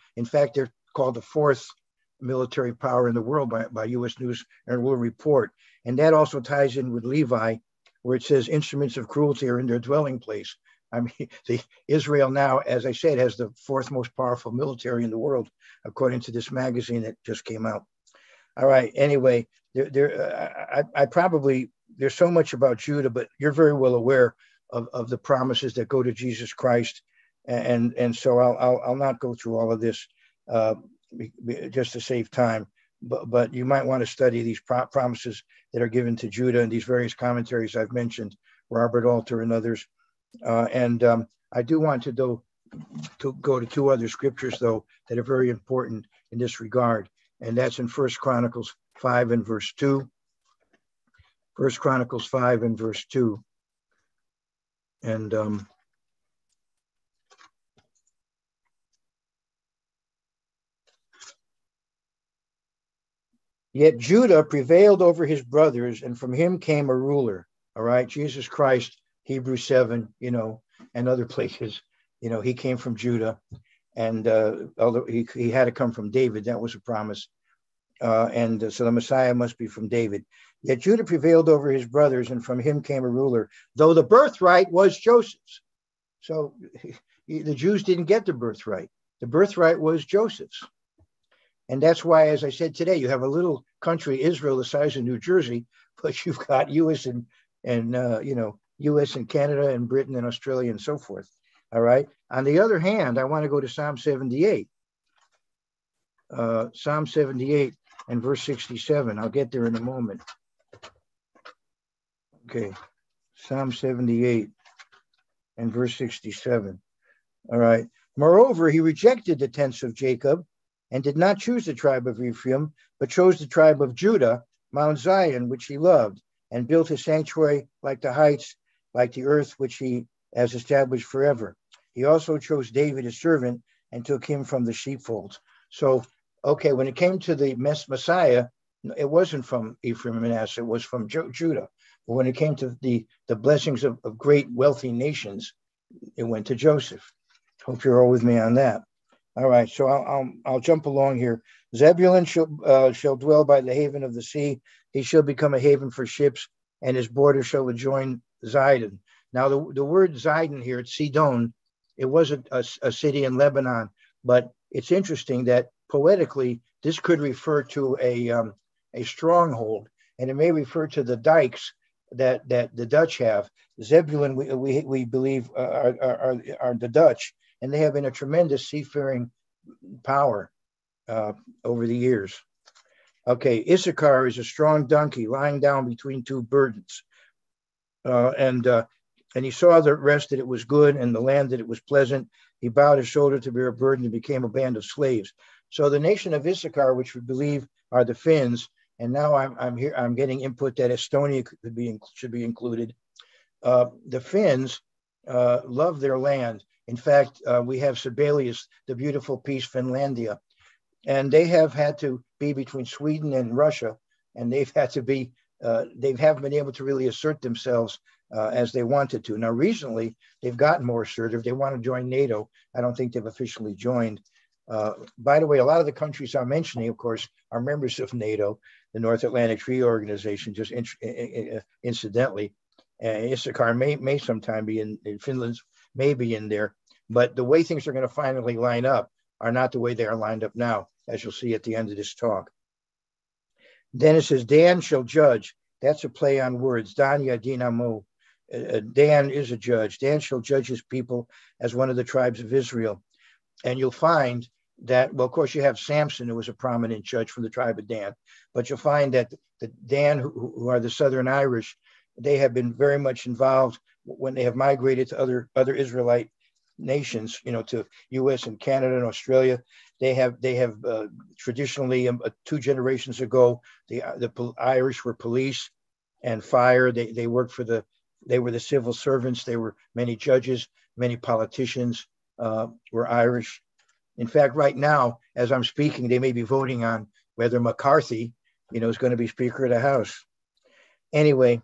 called the fourth military power in the world by U.S. News and World Report. And that also ties in with Levi, where it says instruments of cruelty are in their dwelling place. I mean, Israel now, as I said, has the fourth most powerful military in the world, according to this magazine that just came out. All right. Anyway, there's so much about Judah, but you're very well aware of the promises that go to Jesus Christ. And so I'll not go through all of this just to save time. But you might want to study these promises that are given to Judah in these various commentaries I've mentioned, Robert Alter and others. I do want to go to two other scriptures, though, that are very important in this regard. And that's in 1 Chronicles 5 and verse 2. 1 Chronicles 5 and verse 2. And yet Judah prevailed over his brothers, and from him came a ruler. All right, Jesus Christ, Hebrews 7, and other places, he came from Judah. And although he had to come from David, that was a promise. So the Messiah must be from David. Yet Judah prevailed over his brothers, and from him came a ruler, though the birthright was Joseph's. So the Jews didn't get the birthright. The birthright was Joseph's. And that's why, as I said today, you have a little country, Israel, the size of New Jersey, but you've got U.S. and U.S. and Canada and Britain and Australia and so forth. All right. On the other hand, I want to go to Psalm 78. Psalm 78 and verse 67. I'll get there in a moment. Okay, Psalm 78 and verse 67. All right. Moreover, he rejected the tents of Jacob and did not choose the tribe of Ephraim, but chose the tribe of Judah, Mount Zion, which he loved, and built his sanctuary like the heights, like the earth, which he has established forever. He also chose David, his servant, and took him from the sheepfolds. So, okay, when it came to the Messiah, it wasn't from Ephraim and Manasseh, it was from Judah. But when it came to the blessings of great wealthy nations, it went to Joseph. Hope you're all with me on that. All right, so I'll jump along here. Zebulun shall dwell by the haven of the sea. He shall become a haven for ships, and his border shall adjoin Zidon. Now, the word Zidon here, it's Sidon. It was a city in Lebanon, but it's interesting that poetically, this could refer to a stronghold, and it may refer to the dikes that the Dutch have. Zebulun, we believe, are the Dutch, and they have been a tremendous seafaring power over the years. Okay, Issachar is a strong donkey lying down between two burdens, and he saw the rest that it was good, and the land that it was pleasant. He bowed his shoulder to bear a burden and became a band of slaves. So the nation of Issachar, which we believe are the Finns, and now I'm getting input that Estonia should be included. The Finns love their land. In fact, we have Sibelius, the beautiful piece Finlandia, and they have had to be between Sweden and Russia, and they haven't been able to really assert themselves as they wanted to. Now, recently, they've gotten more assertive. They want to join NATO. I don't think they've officially joined. By the way, a lot of the countries I'm mentioning, of course, are members of NATO, the North Atlantic Treaty Organization, just incidentally. Issachar may sometime be in Finland, may be in there, but the way things are going to finally line up are not the way they are lined up now, as you'll see at the end of this talk. Then it says, Dan shall judge. That's a play on words. Dan Yadinamo. Dan is a judge. Dan shall judge his people as one of the tribes of Israel. And you'll find that, well, of course, you have Samson, who was a prominent judge from the tribe of Dan, but you'll find that the Dan, who are the Southern Irish, they have been very much involved when they have migrated to other Israelite nations, to U.S. and Canada and Australia. They have traditionally, 2 generations ago, the Irish were police and fire. They worked they were the civil servants. There were many judges, many politicians were Irish. In fact, right now, as I'm speaking, they may be voting on whether McCarthy, is going to be Speaker of the House. Anyway,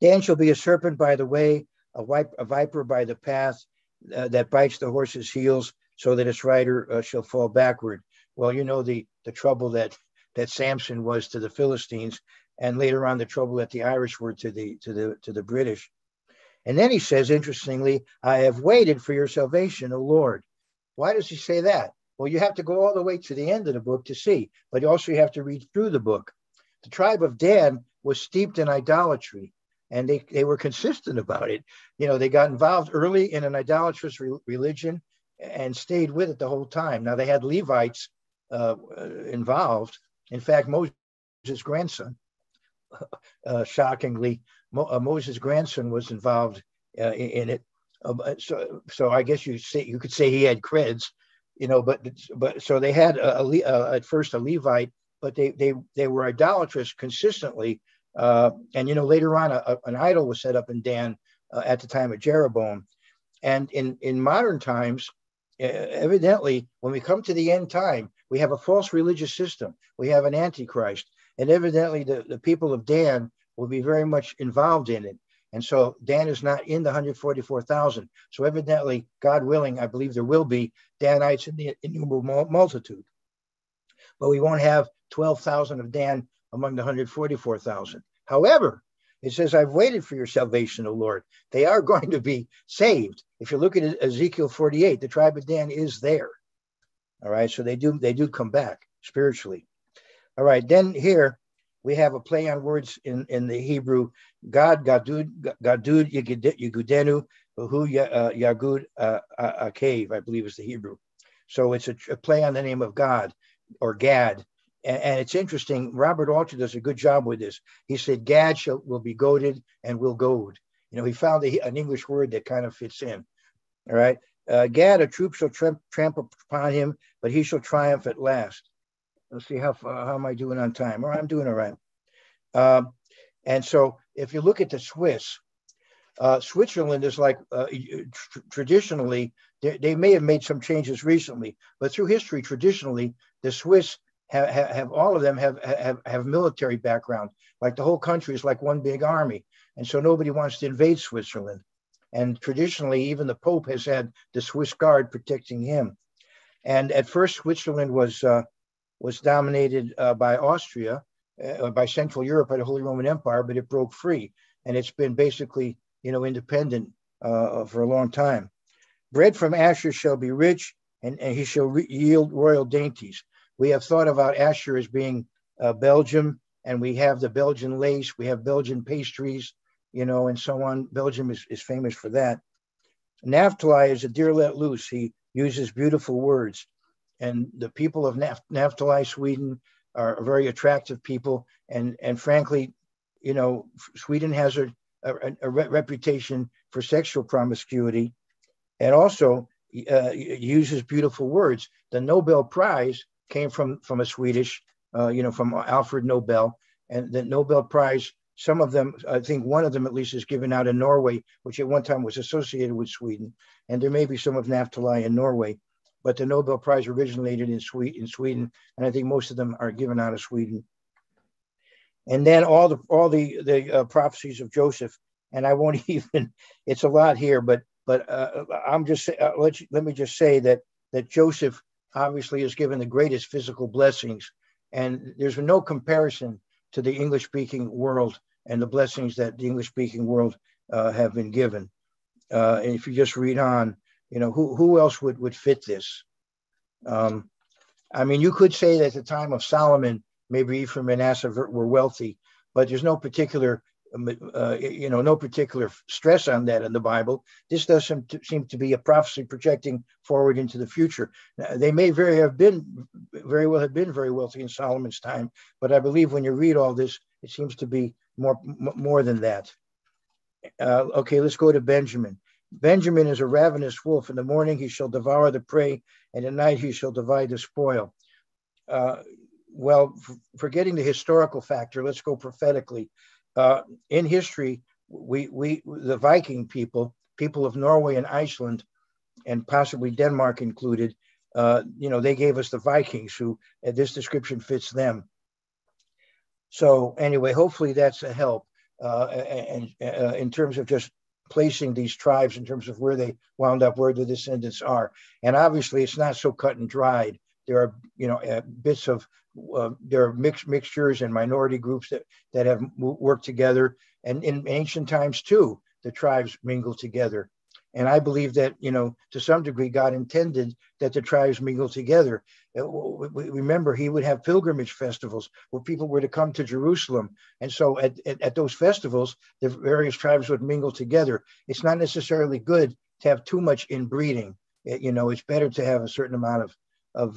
Dan shall be a serpent by the way, a viper by the path that bites the horse's heels, so that its rider shall fall backward. Well, the trouble that Samson was to the Philistines, and later on the trouble that the Irish were to the British. And then he says, interestingly, I have waited for your salvation, O Lord. Why does he say that? Well, you have to go all the way to the end of the book to see, but also you have to read through the book. The tribe of Dan was steeped in idolatry, and they were consistent about it. They got involved early in an idolatrous religion and stayed with it the whole time. Now, they had Levites involved. In fact, Moses' grandson, shockingly, Moses' grandson was involved in it. So I guess you could say he had creds, but so they had at first a Levite, but they were idolatrous consistently. And later on, an idol was set up in Dan at the time of Jeroboam. And in modern times, evidently, when we come to the end time, we have a false religious system. We have an antichrist, and evidently the people of Dan will be very much involved in it. And so Dan is not in the 144,000. So evidently, God willing, I believe there will be Danites in the innumerable multitude. But we won't have 12,000 of Dan among the 144,000. However, it says, I've waited for your salvation, O Lord. They are going to be saved. If you look at Ezekiel 48, the tribe of Dan is there. All right, so they do come back spiritually. All right, then here we have a play on words in the Hebrew. God, Gadud, Yegudenu, Hu Yagud Akev, I believe is the Hebrew. So it's a play on the name of God, or Gad. and it's interesting. Robert Alter does a good job with this. He said, Gad will be goaded and will goad. He found an English word that kind of fits in. All right. Gad, a troop shall trample upon him, but he shall triumph at last. Let's see how am I doing on time? I'm doing all right. And so if you look at the Swiss, Switzerland is like traditionally, they may have made some changes recently, but through history, traditionally, the Swiss have all of them have military background. Like the whole country is like one big army. And so nobody wants to invade Switzerland. And traditionally, even the Pope has had the Swiss Guard protecting him. And at first, Switzerland was dominated by Austria, by Central Europe, by the Holy Roman Empire, but it broke free. And it's been basically, independent for a long time. Bread from Asher shall be rich, and he shall yield royal dainties. We have thought about Asher as being Belgium, and we have the Belgian lace, we have Belgian pastries, and so on. Belgium is famous for that. Naphtali is a deer let loose. He uses beautiful words. And the people of Naphtali, Sweden, are a very attractive people. And frankly, Sweden has a reputation for sexual promiscuity, and also uses beautiful words. The Nobel Prize came from a Swedish, from Alfred Nobel, and the Nobel Prize, some of them, I think one of them at least, is given out in Norway, which at one time was associated with Sweden, and there may be some of Naphtali in Norway, but the Nobel Prize originated in Sweden, and I think most of them are given out of Sweden. And then all the prophecies of Joseph, and I won't even. It's a lot here, but I'm just let me just say that Joseph obviously is given the greatest physical blessings, and there's no comparison to the English-speaking world and the blessings that the English-speaking world have been given. And if you just read on, who else would fit this? I mean, you could say that at the time of Solomon, maybe Ephraim and Manasseh were wealthy, but there's no particular, no particular stress on that in the Bible. This doesn't seem to be a prophecy projecting forward into the future. They may very well have been very wealthy in Solomon's time, but I believe when you read all this, it seems to be more than that. Okay, let's go to Benjamin. Benjamin is a ravenous wolf. In the morning he shall devour the prey, and at night he shall divide the spoil. Well, forgetting the historical factor, let's go prophetically. In history, the Viking people of Norway and Iceland, and possibly Denmark included, they gave us the Vikings, who this description fits them. So anyway, hopefully that's a help, and in terms of just placing these tribes in terms of where they wound up, where the descendants are. And obviously it's not so cut and dried. There are, bits of, there are mixtures and minority groups that have worked together. And in ancient times too, the tribes mingled together. And I believe that, to some degree, God intended that the tribes mingle together. Remember, he would have pilgrimage festivals where people were to come to Jerusalem. And so at those festivals, the various tribes would mingle together. It's not necessarily good to have too much inbreeding. It's better to have a certain amount of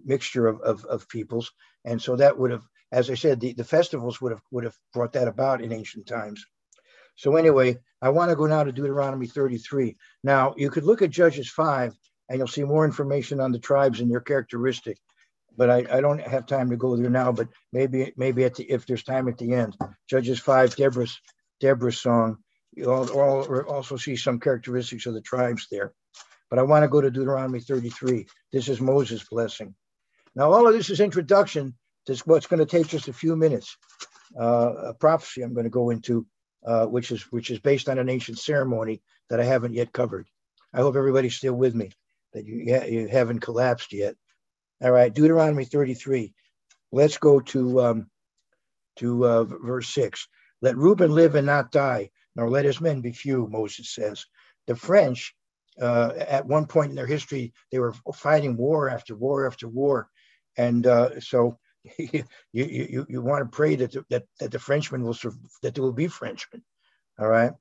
mixture of peoples. And so that would have, as I said, the festivals would have brought that about in ancient times. So anyway, I want to go now to Deuteronomy 33. Now, you could look at Judges 5, and you'll see more information on the tribes and their characteristic. But I don't have time to go there now, but maybe if there's time at the end. Judges 5, Deborah's song. You'll also see some characteristics of the tribes there. But I want to go to Deuteronomy 33. This is Moses' blessing. Now, all of this is introduction to what's going to take just a few minutes. A prophecy I'm going to go into, which is based on an ancient ceremony that I haven't yet covered. I hope everybody's still with me, that you haven't collapsed yet. All right, Deuteronomy 33. Let's go to verse 6. Let Reuben live and not die, nor let his men be few, Moses says. The French, at one point in their history, they were fighting war after war after war. And so you want to pray that the Frenchmen will survive, that there will be Frenchmen. All right.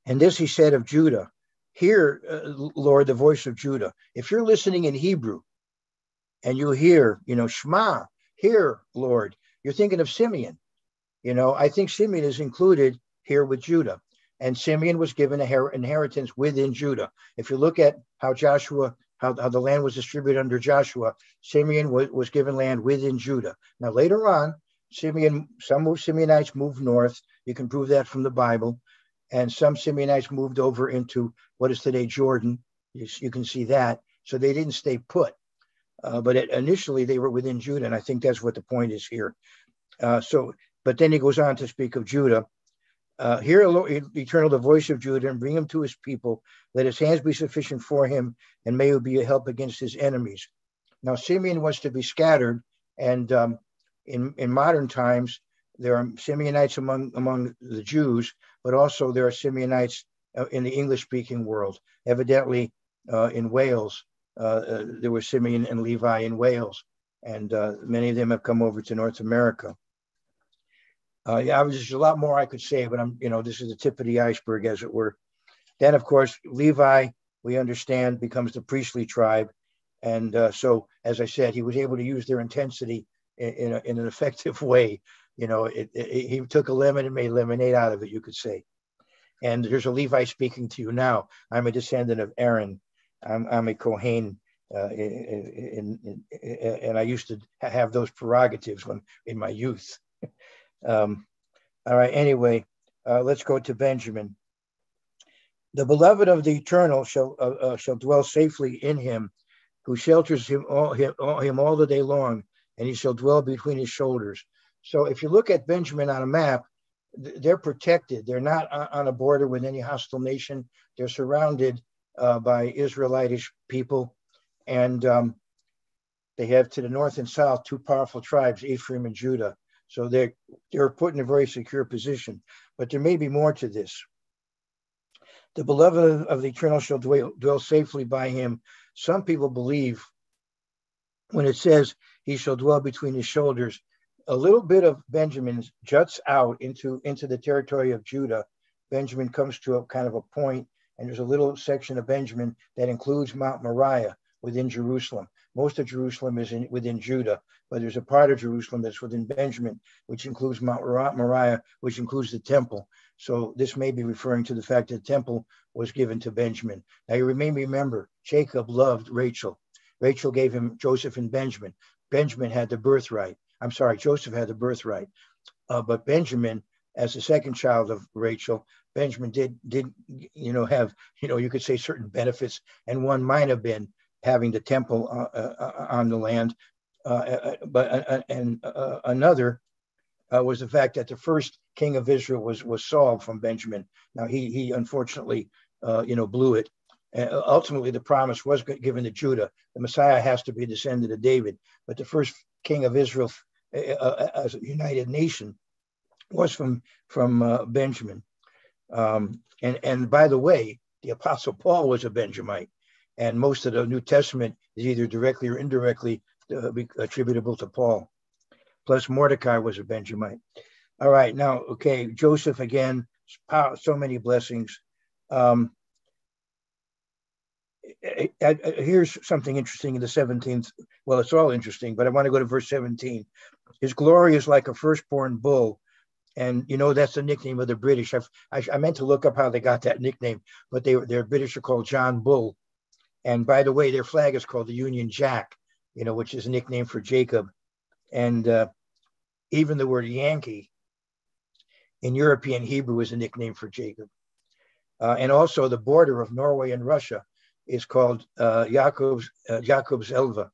And this he said of Judah. Hear, Lord, the voice of Judah. If you're listening in Hebrew, and you hear, Shema, hear, Lord. You're thinking of Simeon. I think Simeon is included here with Judah. And Simeon was given an inheritance within Judah. If you look at how the land was distributed under Joshua, Simeon was given land within Judah. Now, later on, some Simeonites moved north. You can prove that from the Bible. And some Simeonites moved over into what is today Jordan. You can see that. So they didn't stay put. But initially, they were within Judah. And I think that's what the point is here. But then he goes on to speak of Judah. Hear, Eternal, the voice of Judah, and bring him to his people. Let his hands be sufficient for him, and may he be a help against his enemies. Now, Simeon was to be scattered, and in modern times, there are Simeonites among the Jews, but also there are Simeonites in the English-speaking world. Evidently, in Wales, there were Simeon and Levi in Wales, and many of them have come over to North America. There's a lot more I could say, but this is the tip of the iceberg, as it were. Then, of course, Levi, we understand, becomes the priestly tribe. And so, as I said, he was able to use their intensity in an effective way. He took a lemon and made lemonade out of it, you could say. And there's a Levi speaking to you now. I'm a descendant of Aaron. I'm a Kohen, and I used to have those prerogatives in my youth. All right, anyway, let's go to Benjamin. The beloved of the Eternal shall dwell safely in him, who shelters him all the day long, and he shall dwell between his shoulders. So if you look at Benjamin on a map, they're protected. They're not on a border with any hostile nation. They're surrounded by Israelitish people, and they have to the north and south two powerful tribes, Ephraim and Judah. So they're put in a very secure position. But there may be more to this. The beloved of the Eternal shall dwell safely by him. Some people believe when it says he shall dwell between his shoulders, a little bit of Benjamin juts out into the territory of Judah. Benjamin comes to a kind of a point, and there's a little section of Benjamin that includes Mount Moriah within Jerusalem. Most of Jerusalem is within Judah, but there's a part of Jerusalem that's within Benjamin, which includes Mount Moriah, which includes the temple. So this may be referring to the fact that the temple was given to Benjamin. Now you may remember, Jacob loved Rachel. Rachel gave him Joseph and Benjamin. Benjamin had the birthright. Joseph had the birthright. But Benjamin, as the second child of Rachel, Benjamin did have, you could say certain benefits, and one might have been having the temple on the land. Another was the fact that the first king of Israel was Saul from Benjamin. Now he unfortunately, blew it. Ultimately, the promise was given to Judah. The Messiah has to be a descendant of David, but the first king of Israel as a united nation was from Benjamin. And by the way, the Apostle Paul was a Benjamite, and most of the New Testament is either directly or indirectly attributable to Paul. Plus Mordecai was a Benjamite. All right, now, okay, Joseph again, so many blessings. Here's something interesting in the 17th. Well, it's all interesting, but I want to go to verse 17. His glory is like a firstborn bull. And, that's the nickname of the British. I meant to look up how they got that nickname, but their British are called John Bull. And by the way, their flag is called the Union Jack, which is a nickname for Jacob. And even the word Yankee in European Hebrew is a nickname for Jacob. And also the border of Norway and Russia is called Jakob's Elva,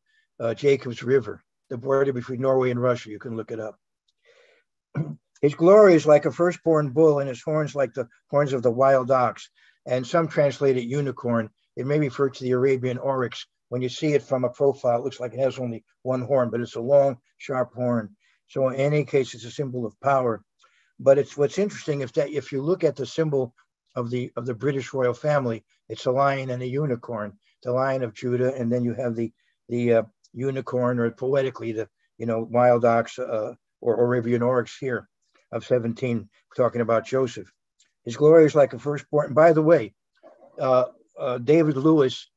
Jacob's River, the border between Norway and Russia. You can look it up. His glory is like a firstborn bull, and his horns like the horns of the wild ox. And some translate it unicorn. It may refer to the Arabian oryx. When you see it from a profile, it looks like it has only one horn, but it's a long, sharp horn. So in any case, it's a symbol of power. But what's interesting is that if you look at the symbol of the British royal family, it's a lion and a unicorn, the Lion of Judah, and then you have the unicorn, or poetically the wild ox or Arabian oryx here of 17, talking about Joseph. His glory is like a firstborn. And by the way, David Lewis,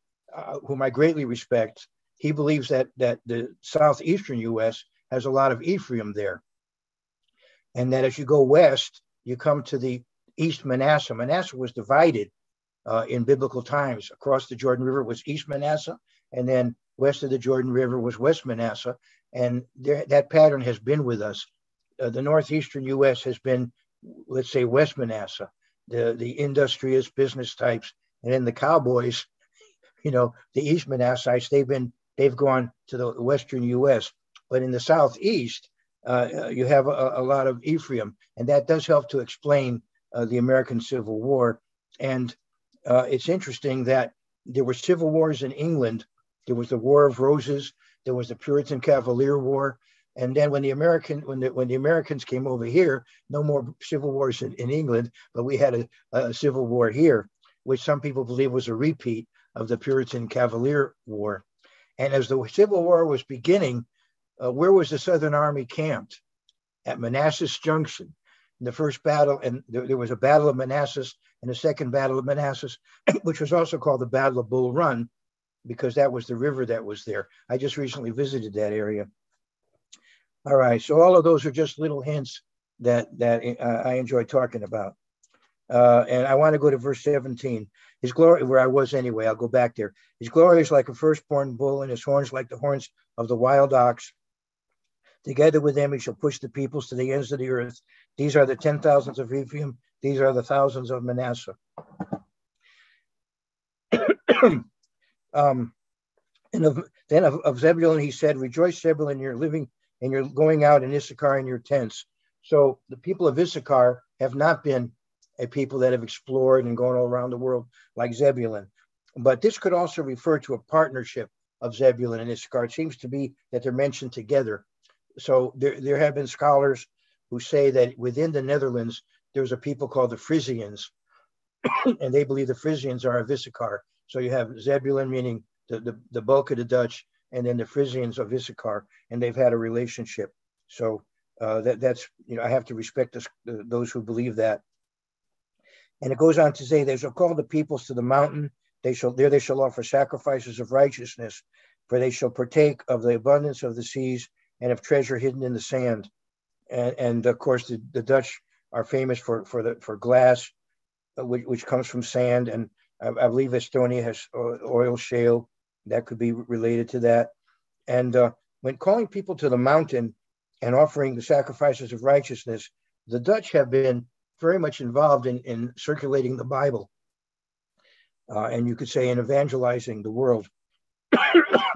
whom I greatly respect, he believes that the southeastern U.S. has a lot of Ephraim there, and that as you go west, you come to the East Manasseh. Manasseh was divided in biblical times. Across the Jordan River was East Manasseh, and then west of the Jordan River was West Manasseh, and that pattern has been with us. The northeastern U.S. has been, let's say, West Manasseh, the industrious business types, and then the cowboys, the East Manassites, they've gone to the western U.S. But in the southeast, you have a lot of Ephraim, and that does help to explain the American Civil War. And it's interesting that there were civil wars in England. There was the War of Roses. There was the Puritan Cavalier War. And then when the Americans came over here, no more civil wars in England, but we had a civil war here, which some people believe was a repeat of the Puritan Cavalier War. And as the Civil War was beginning, where was the Southern Army camped? At Manassas Junction. In the first battle, and there was a Battle of Manassas and a second Battle of Manassas, which was also called the Battle of Bull Run, because that was the river that was there. I just recently visited that area. All right, so all of those are just little hints that I enjoy talking about. And I want to go to verse 17. His glory, where I was anyway, I'll go back there. His glory is like a firstborn bull, and his horns like the horns of the wild ox. Together with them, he shall push the peoples to the ends of the earth. These are the 10,000s of Ephraim. These are the thousands of Manasseh. Then of Zebulun, he said, rejoice, Zebulun, you're living and you're going out, in Issachar in your tents. So the people of Issachar have not been a people that have explored and gone all around the world like Zebulun. But this could also refer to a partnership of Zebulun and Issachar. It seems to be that they're mentioned together. So there have been scholars who say that within the Netherlands, there's a people called the Frisians, and they believe the Frisians are of Issachar. So you have Zebulun, meaning the bulk of the Dutch, and then the Frisians of Issachar, and they've had a relationship. So that's, I have to respect those who believe that. And it goes on to say, they shall call the peoples to the mountain. They shall offer sacrifices of righteousness, for they shall partake of the abundance of the seas and of treasure hidden in the sand. And of course, the Dutch are famous for glass, which comes from sand. And I believe Estonia has oil shale. That could be related to that. And when calling people to the mountain and offering the sacrifices of righteousness, the Dutch have been very much involved in circulating the Bible. And you could say in evangelizing the world.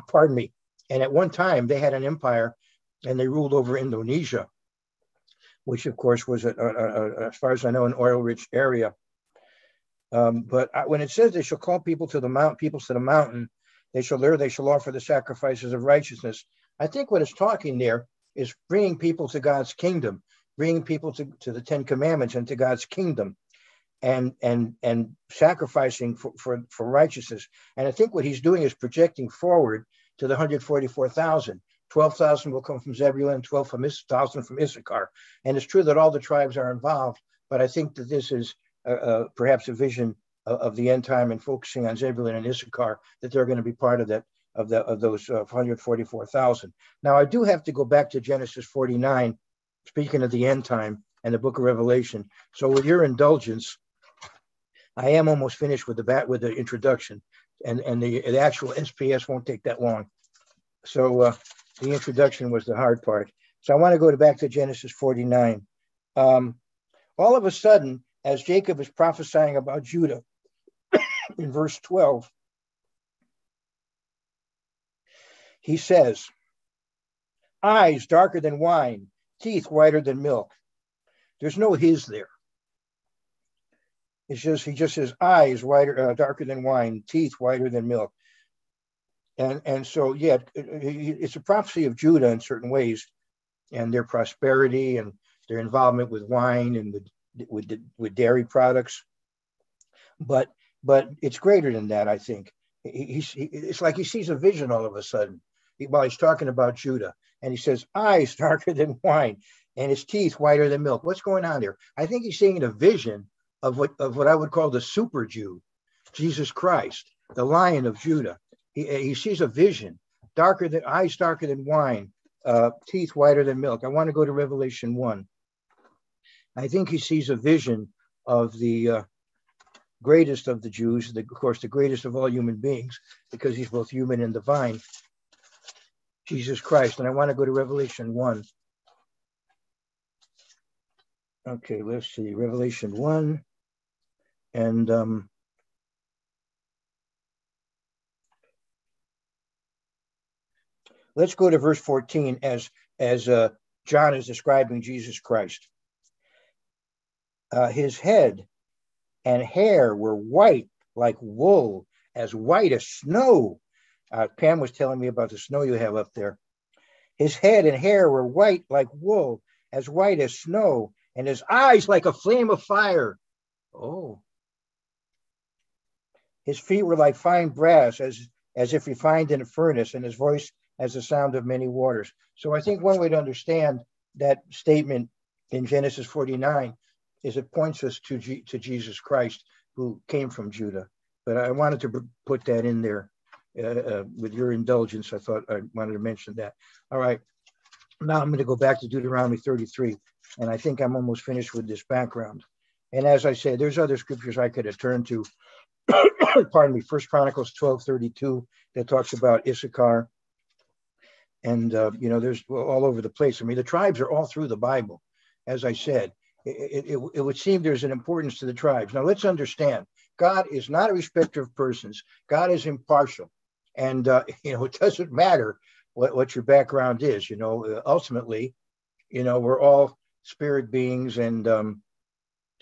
Pardon me. And at one time, they had an empire and they ruled over Indonesia, which of course was, as far as I know, an oil-rich area. But when it says they shall call peoples to the mountain, they shall offer the sacrifices of righteousness. I think what it's talking there is bringing people to God's kingdom, bringing people to the 10 Commandments and to God's kingdom, and sacrificing for righteousness. And I think what he's doing is projecting forward to the 144,000. 12,000 will come from Zebulun, 12,000 from Issachar. And it's true that all the tribes are involved, but I think that this is perhaps a vision of the end time, and focusing on Zebulun and Issachar, that they're going to be part of that, of those 144,000. Now, I do have to go back to Genesis 49, speaking of the end time and the book of Revelation. So with your indulgence, I am almost finished with the introduction, and the actual SPS won't take that long. So the introduction was the hard part. So I want to go back to Genesis 49. All of a sudden, as Jacob is prophesying about Judah in verse 12, he says, eyes darker than wine, teeth whiter than milk. There's no his there. He just says eyes darker than wine, teeth whiter than milk. And so, yeah, it's a prophecy of Judah in certain ways, and their prosperity and their involvement with wine and with dairy products. But it's greater than that, I think. It's like he sees a vision all of a sudden while he's talking about Judah. And he says, eyes darker than wine, and his teeth whiter than milk. What's going on there? I think he's seeing a vision of what I would call the super Jew, Jesus Christ, the Lion of Judah. He sees a vision, eyes darker than wine, teeth whiter than milk. I want to go to Revelation 1. I think he sees a vision of the greatest of the Jews, of course, the greatest of all human beings, because he's both human and divine, Jesus Christ. And I want to go to Revelation 1. Okay, let's see, Revelation 1. And let's go to verse 14 as John is describing Jesus Christ. His head and hair were white like wool, as white as snow. Pam was telling me about the snow you have up there. His head and hair were white like wool, as white as snow, and his eyes like a flame of fire. Oh. His feet were like fine brass, as if refined in a furnace, and his voice as the sound of many waters. So I think one way to understand that statement in Genesis 49 is it points us to Jesus Christ, who came from Judah. But I wanted to put that in there with your indulgence. I thought I wanted to mention that. All right. Now I'm going to go back to Deuteronomy 33, and I think I'm almost finished with this background. And as I said, there's other scriptures I could have turned to. Pardon me, 1 Chronicles 12:32 that talks about Issachar. And, there's all over the place. I mean, the tribes are all through the Bible. As I said, it would seem there's an importance to the tribes. Now, let's understand, God is not a respecter of persons. God is impartial. And, it doesn't matter what your background is. Ultimately, we're all spirit beings and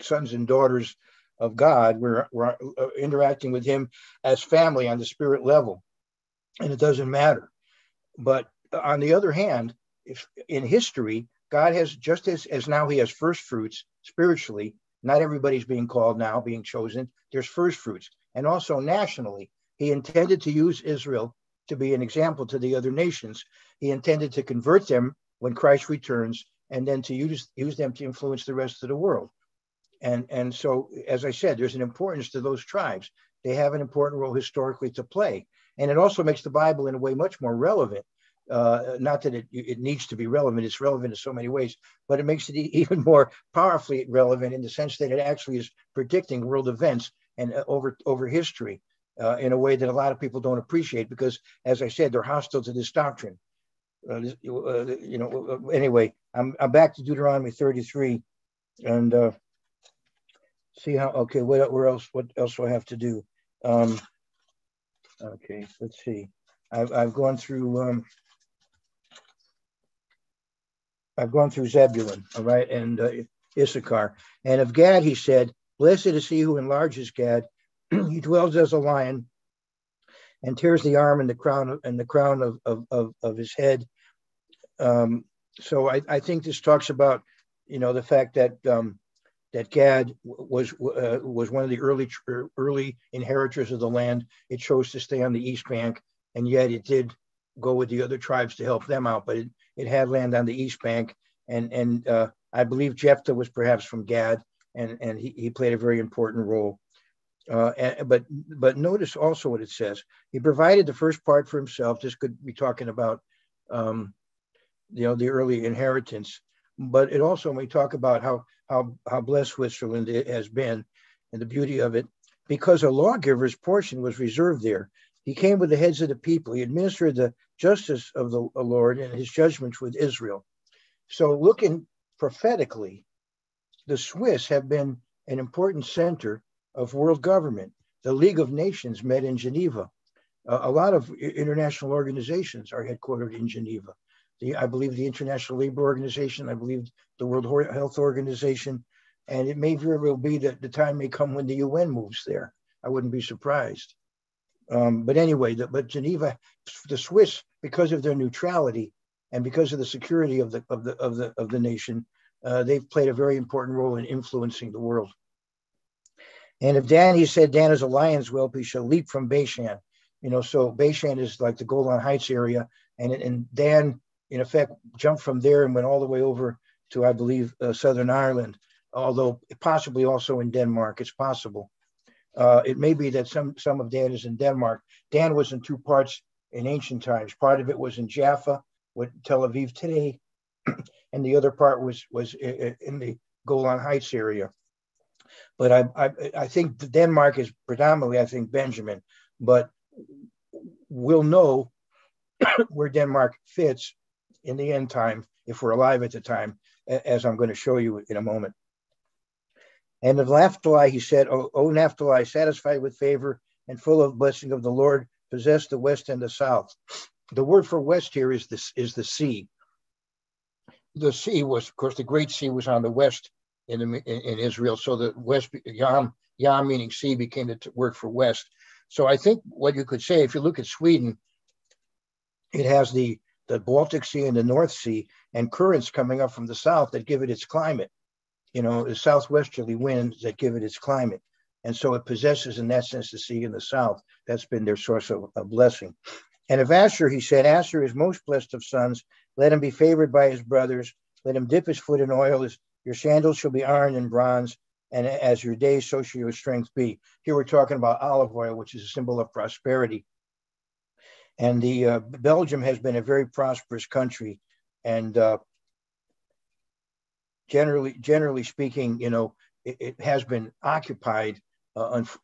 sons and daughters of God. We're interacting with him as family on the spirit level. And it doesn't matter. But on the other hand, if in history, God has, just as now he has first fruits spiritually, not everybody's being called now, being chosen. There's first fruits. And also nationally, he intended to use Israel to be an example to the other nations. He intended to convert them when Christ returns, and then to use them to influence the rest of the world. And so, as I said, there's an importance to those tribes. They have an important role historically to play. And it also makes the Bible in a way much more relevant. Not that it needs to be relevant, it's relevant in so many ways, but it makes it even more powerfully relevant in the sense that it actually is predicting world events and over history in a way that a lot of people don't appreciate because, as I said, they're hostile to this doctrine. Anyway, I'm back to Deuteronomy 33 and see how, okay, what else do I have to do? Okay, let's see. I've gone through Zebulun, all right, and Issachar. And of Gad, he said, "Blessed is he who enlarges Gad. He dwells as a lion, and tears the arm and the crown of his head." So I think this talks about, the fact that that Gad was one of the early inheritors of the land. It chose to stay on the east bank, and yet it did go with the other tribes to help them out. But it had land on the east bank, and I believe Jephthah was perhaps from Gad, and he played a very important role. But notice also what it says. He provided the first part for himself. This could be talking about the early inheritance. But it also, when we talk about how blessed Switzerland has been and the beauty of it, because a lawgiver's portion was reserved there. He came with the heads of the people. He administered the justice of the Lord and his judgments with Israel. So looking prophetically, the Swiss have been an important center of world government. The League of Nations met in Geneva. A lot of international organizations are headquartered in Geneva. I believe the International Labor Organization, I believe the World Health Organization, and it may very well be that the time may come when the UN moves there. I wouldn't be surprised. But anyway, but Geneva, the Swiss, because of their neutrality and because of the security of the nation, they've played a very important role in influencing the world. And of Dan, he said, Dan is a lion's whelp, he shall leap from Bashan. So Bashan is like the Golan Heights area, and Dan, in effect, jumped from there and went all the way over to, I believe, Southern Ireland, although possibly also in Denmark. It's possible. It may be that some of Dan is in Denmark. Dan was in two parts in ancient times. Part of it was in Jaffa, with Tel Aviv today, and the other part was in the Golan Heights area. But I think Denmark is predominantly, I think, Benjamin. But we'll know where Denmark fits in the end time, if we're alive at the time, as I'm going to show you in a moment. And of Naphtali, he said, O Naphtali, satisfied with favor and full of blessing of the Lord, possess the west and the south. The word for west here is the sea. The sea was, of course, the Great Sea was on the west in Israel. So the west, Yam meaning sea, became the word for west. So I think what you could say, if you look at Sweden, it has the Baltic Sea and the North Sea and currents coming up from the south that give it its climate. You know, the southwesterly winds that give it its climate. And so it possesses, in that sense, the sea in the south. That's been their source of blessing. And of Asher, he said, Asher is most blessed of sons. Let him be favored by his brothers. Let him dip his foot in oil. Your sandals shall be iron and bronze. And as your days, so shall your strength be. Here we're talking about olive oil, which is a symbol of prosperity. And the Belgium has been a very prosperous country. And generally speaking, you know, it has been occupied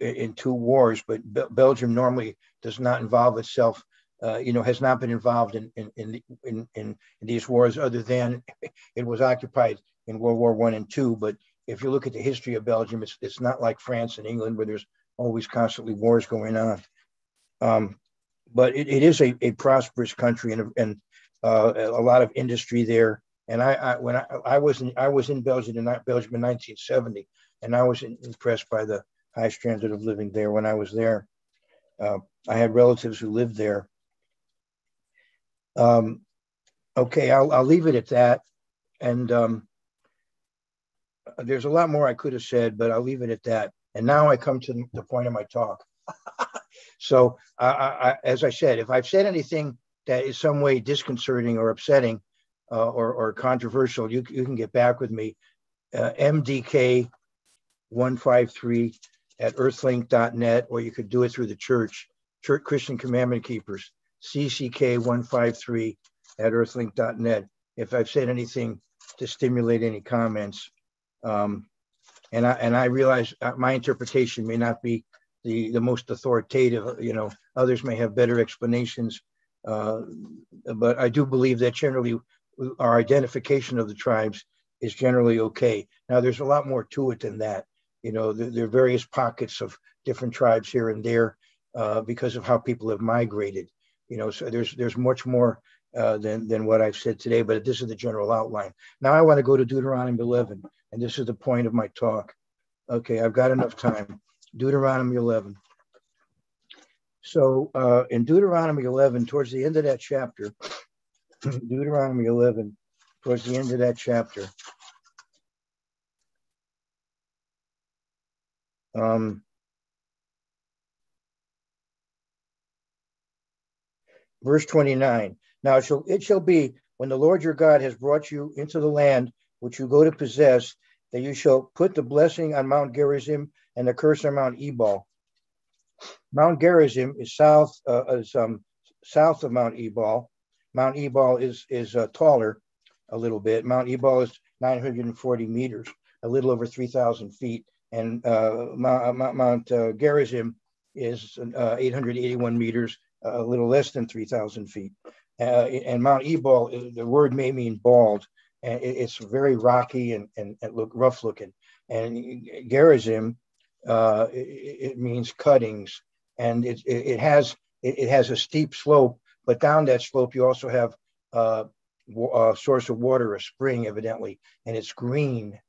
in 2 wars, but Belgium normally does not involve itself, has not been involved in these wars, other than it was occupied in World War I and II. But if you look at the history of Belgium, it's not like France and England, where there's always constantly wars going on. But it is a prosperous country, and a lot of industry there. And when I was in Belgium in 1970, and I was impressed by the high standard of living there when I was there. I had relatives who lived there. Okay, I'll leave it at that. And there's a lot more I could have said, but I'll leave it at that. And now I come to the point of my talk. So as I said, if I've said anything that is some way disconcerting or upsetting or controversial, you can get back with me. MDK153@earthlink.net, or you could do it through the church Christian Commandment Keepers, CCK153@earthlink.net. If I've said anything to stimulate any comments, and I realize my interpretation may not be the most authoritative. You know, others may have better explanations, but I do believe that generally our identification of the tribes is generally okay. Now, there's a lot more to it than that. You know, there are various pockets of different tribes here and there because of how people have migrated. You know, so there's much more than what I've said today, but this is the general outline. Now I want to go to Deuteronomy 11, and this is the point of my talk. Okay, I've got enough time. Deuteronomy 11. So in Deuteronomy 11, towards the end of that chapter, Deuteronomy 11, towards the end of that chapter, verse 29. Now it shall be, when the Lord your God has brought you into the land which you go to possess, that you shall put the blessing on Mount Gerizim and the curse on Mount Ebal. Mount Gerizim is south of Mount Ebal. Mount Ebal is taller a little bit. Mount Ebal is 940 meters, a little over 3,000 feet. And Mount Gerizim is 881 meters, a little less than 3,000 feet. And Mount Ebal, the word may mean bald, and it's very rocky and look rough looking. And Gerizim, it means cuttings, and it has a steep slope, but down that slope you also have a source of water, a spring, evidently, and it's green.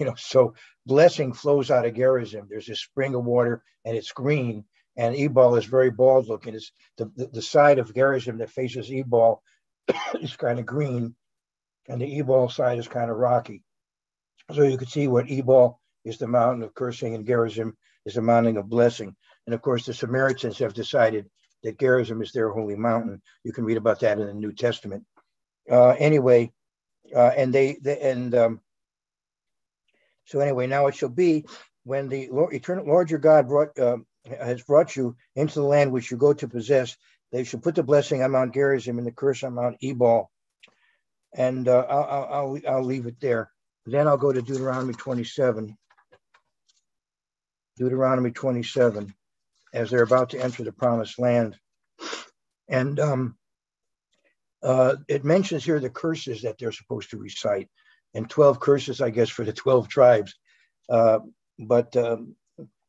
You know, so blessing flows out of Gerizim. There's a spring of water, and it's green. And Ebal is very bald looking. It's the side of Gerizim that faces Ebal is kind of green, and the Ebal side is kind of rocky. So you can see what Ebal is the mountain of cursing, and Gerizim is the mountain of blessing. And of course, the Samaritans have decided that Gerizim is their holy mountain. You can read about that in the New Testament. Anyway, so anyway, now it shall be, when the eternal Lord your God has brought you into the land which you go to possess, They shall put the blessing on Mount Gerizim and the curse on Mount Ebal. And I'll leave it there. Then I'll go to Deuteronomy 27. Deuteronomy 27, as they're about to enter the promised land. And it mentions here the curses that they're supposed to recite, and 12 curses, I guess, for the 12 tribes. But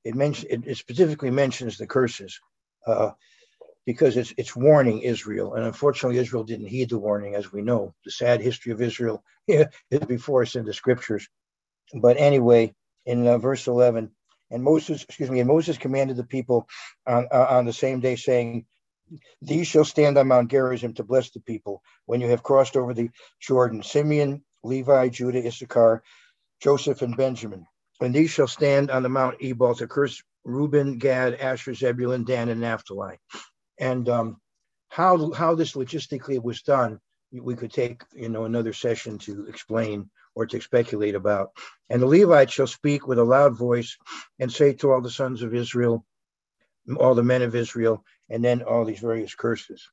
it specifically mentions the curses because it's warning Israel. And unfortunately, Israel didn't heed the warning, as we know. The sad history of Israel is before us in the scriptures. But anyway, in verse 11, and Moses commanded the people on the same day, saying, these shall stand on Mount Gerizim to bless the people when you have crossed over the Jordan: Simeon, Levi, Judah, Issachar, Joseph, and Benjamin. And these shall stand on the Mount Ebal to curse Reuben, Gad, Asher, Zebulun, Dan, and Naphtali. And how this logistically was done, we could take another session to explain or to speculate about. And the Levites shall speak with a loud voice and say to all the sons of Israel, all the men of Israel, and then all these various curses.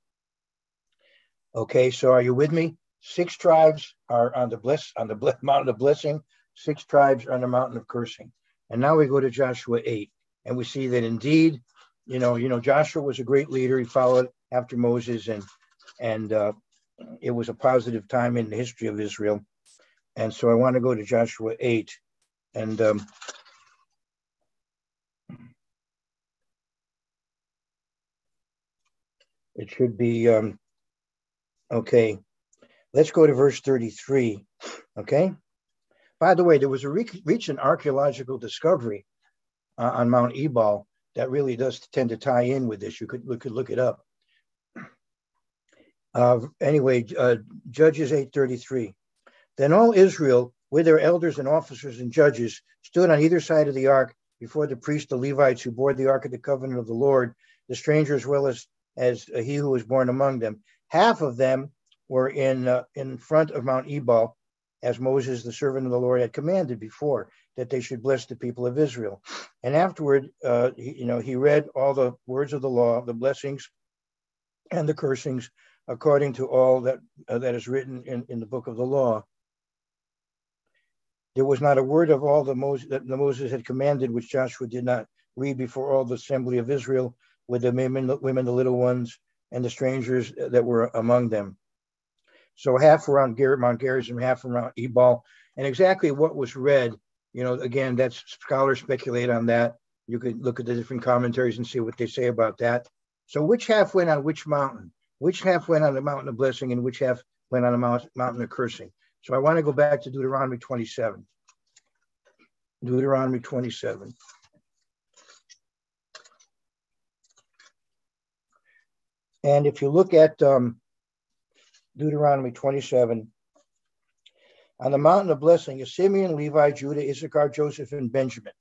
Okay, so are you with me? 6 tribes are on the mountain of blessing. 6 tribes are on the mountain of cursing. And now we go to Joshua 8, and we see that indeed, Joshua was a great leader. He followed after Moses, and it was a positive time in the history of Israel. And so I want to go to Joshua 8, and it should be, okay, let's go to verse 33, okay? By the way, there was a recent archaeological discovery on Mount Ebal that really does tend to tie in with this. We could look it up. Anyway, Judges 8:33. Then all Israel, with their elders and officers and judges, stood on either side of the ark before the priests, the Levites, who bore the ark of the covenant of the Lord, the stranger as well as he who was born among them. Half of them were in front of Mount Ebal, as Moses, the servant of the Lord, had commanded before, that they should bless the people of Israel. And afterward, he read all the words of the law, the blessings and the cursings, according to all that is written in the book of the law. There was not a word of all that Moses had commanded, which Joshua did not read before all the assembly of Israel, with the women, the little ones, and the strangers that were among them. So half around Mount Gerizim, half around Ebal. And exactly what was read, again, that's scholars speculate on that. You could look at the different commentaries and see what they say about that. So which half went on which mountain? Which half went on the mountain of blessing and which half went on the mountain of cursing? So I want to go back to Deuteronomy 27. Deuteronomy 27. And if you look at Deuteronomy 27, on the mountain of blessing is Simeon, Levi, Judah, Issachar, Joseph, and Benjamin.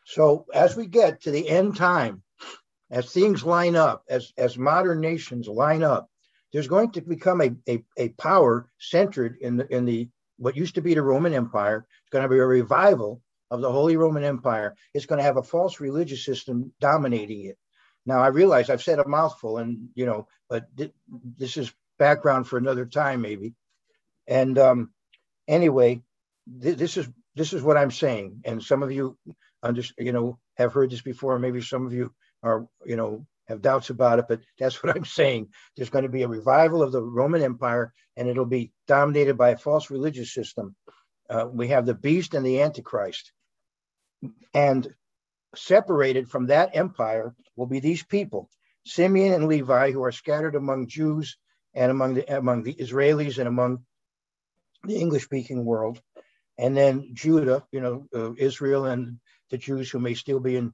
So as we get to the end time, as things line up, as modern nations line up, there's going to become a power centered in the what used to be the Roman Empire. It's going to be a revival of the Holy Roman Empire. It's going to have a false religious system dominating it. Now, I realize I've said a mouthful, and but this is background for another time, maybe. And anyway, this is what I'm saying. And some of you have heard this before. Maybe some of you are have doubts about it, but that's what I'm saying. There's going to be a revival of the Roman Empire, and it'll be dominated by a false religious system. We have the beast and the Antichrist, and separated from that empire will be these people, Simeon and Levi, who are scattered among Jews and among the Israelis and among the English-speaking world, and then Judah, Israel and the Jews who may still be in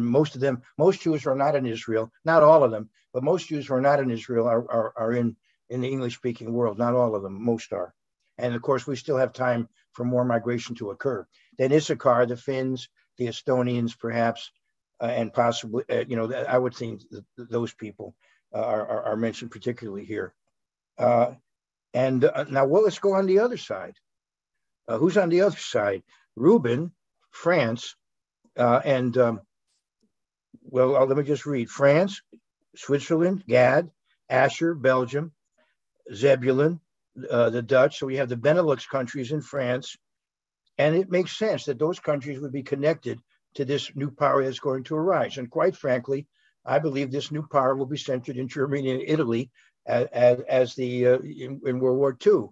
most of them. Most Jews are not in Israel, not all of them, but most Jews who are not in Israel are in the English-speaking world. Not all of them, most are. And of course, we still have time for more migration to occur. Then Issachar, the Finns, the Estonians, perhaps, and possibly, I would think those people are mentioned particularly here. Now, let's go on the other side. Who's on the other side? Reuben, France, and well, let me just read. France, Switzerland, Gad, Asher, Belgium, Zebulun, the Dutch. So we have the Benelux countries in France. And it makes sense that those countries would be connected to this new power that's going to arise. And quite frankly, I believe this new power will be centered in Germany and Italy as in World War II.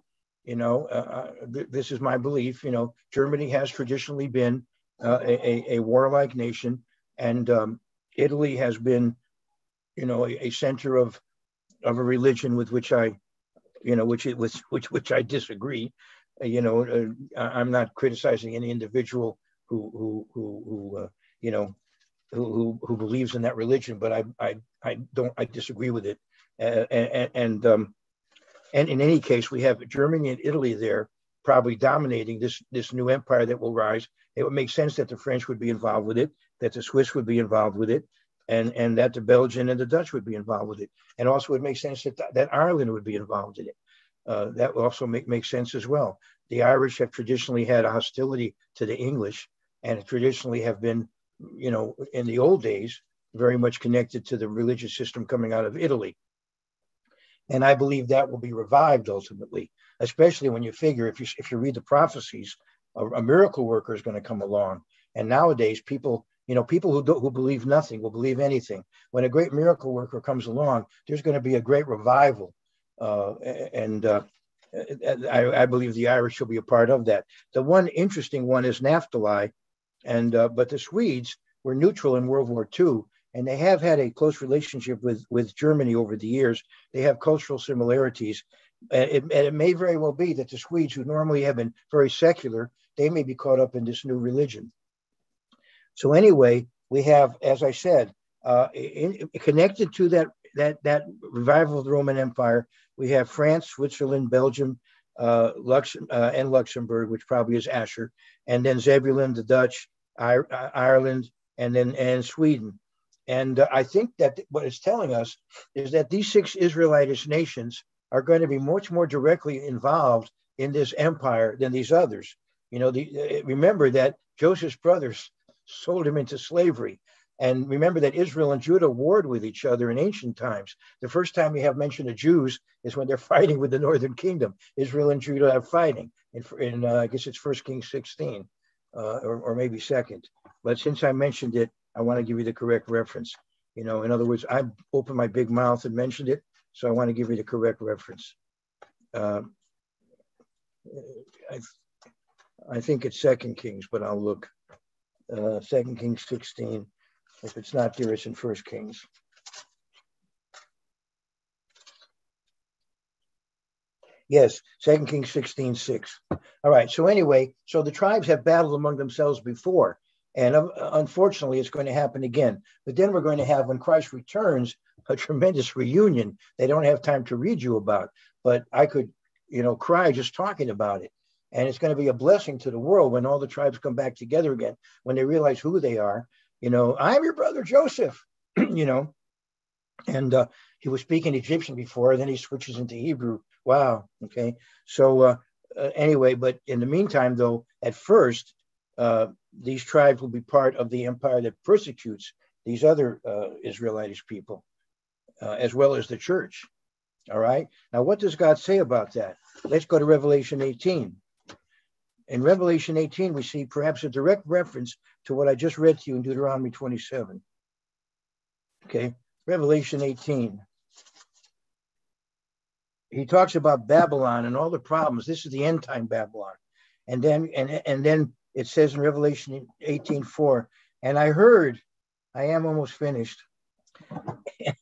This is my belief. Germany has traditionally been a warlike nation, and Italy has been, a center of a religion with which I, which I disagree. I'm not criticizing any individual who believes in that religion, but I disagree with it. And in any case, we have Germany and Italy there probably dominating this new empire that will rise. It would make sense that the French would be involved with it, that the Swiss would be involved with it, and that the Belgian and the Dutch would be involved with it. And also it makes sense that Ireland would be involved in it. That will also make sense as well. The Irish have traditionally had a hostility to the English, and traditionally have been, in the old days, very much connected to the religious system coming out of Italy. And I believe that will be revived ultimately, especially when you figure, if you read the prophecies, a miracle worker is going to come along. And nowadays, people who believe nothing will believe anything. When a great miracle worker comes along, there's going to be a great revival. I believe the Irish will be a part of that. The one interesting one is Naphtali, but the Swedes were neutral in World War II, and they have had a close relationship with Germany over the years. They have cultural similarities. And it may very well be that the Swedes, who normally have been very secular, they may be caught up in this new religion. So anyway, we have, as I said, connected to that revival of the Roman Empire, we have France, Switzerland, Belgium, and Luxembourg, which probably is Asher, and then Zebulun, the Dutch, Ireland, and Sweden. And I think that what it's telling us is that these 6 Israelitish nations are going to be much more directly involved in this empire than these others. Remember that Joseph's brothers sold him into slavery. And remember that Israel and Judah warred with each other in ancient times. The first time we have mention of Jews is when they're fighting with the northern kingdom. Israel and Judah are fighting in I guess it's 1 Kings 16, or maybe 2nd. But since I mentioned it, I want to give you the correct reference. In other words, I opened my big mouth and mentioned it, so I want to give you the correct reference. I think it's 2 Kings, but I'll look. 2 Kings 16. If it's not here, it's in 1 Kings. Yes, 2 Kings 16:6. All right. So anyway, so the tribes have battled among themselves before, and unfortunately, it's going to happen again. But then we're going to have, when Christ returns, a tremendous reunion. They don't have time to read you about, but I could, cry just talking about it. And it's going to be a blessing to the world when all the tribes come back together again, when they realize who they are. I'm your brother Joseph, and he was speaking Egyptian before, then he switches into Hebrew. Wow. Okay. So anyway, but in the meantime, though, at first, these tribes will be part of the empire that persecutes these other Israelitish people, as well as the church. All right. Now, what does God say about that? Let's go to Revelation 18. In Revelation 18, we see perhaps a direct reference to what I just read to you in Deuteronomy 27. Okay, Revelation 18. He talks about Babylon and all the problems. This is the end time Babylon. And then it says in Revelation 18:4, and I am almost finished.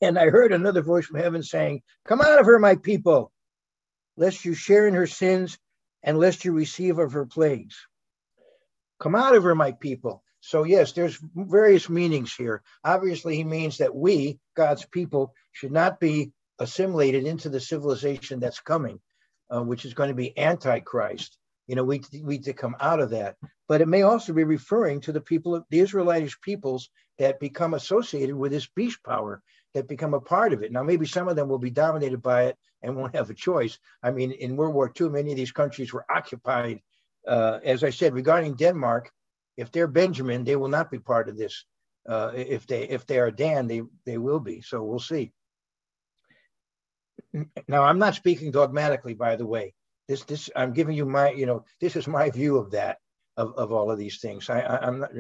And I heard another voice from heaven saying, come out of her, my people, lest you share in her sins and lest you receive of her plagues. Come out of her, my people. So yes, there's various meanings here. Obviously, he means that we, God's people, should not be assimilated into the civilization that's coming, which is going to be Antichrist. We need to come out of that. But it may also be referring to the people, the Israelitish peoples that become associated with this beast power, that become a part of it. Now, maybe some of them will be dominated by it and won't have a choice. I mean, in World War II, many of these countries were occupied. As I said, regarding Denmark, if they're Benjamin, they will not be part of this If they are Dan, they will be. So we'll see. Now, I'm not speaking dogmatically, by the way. This I'm giving you my, this is my view of that, of all of these things. I'm not.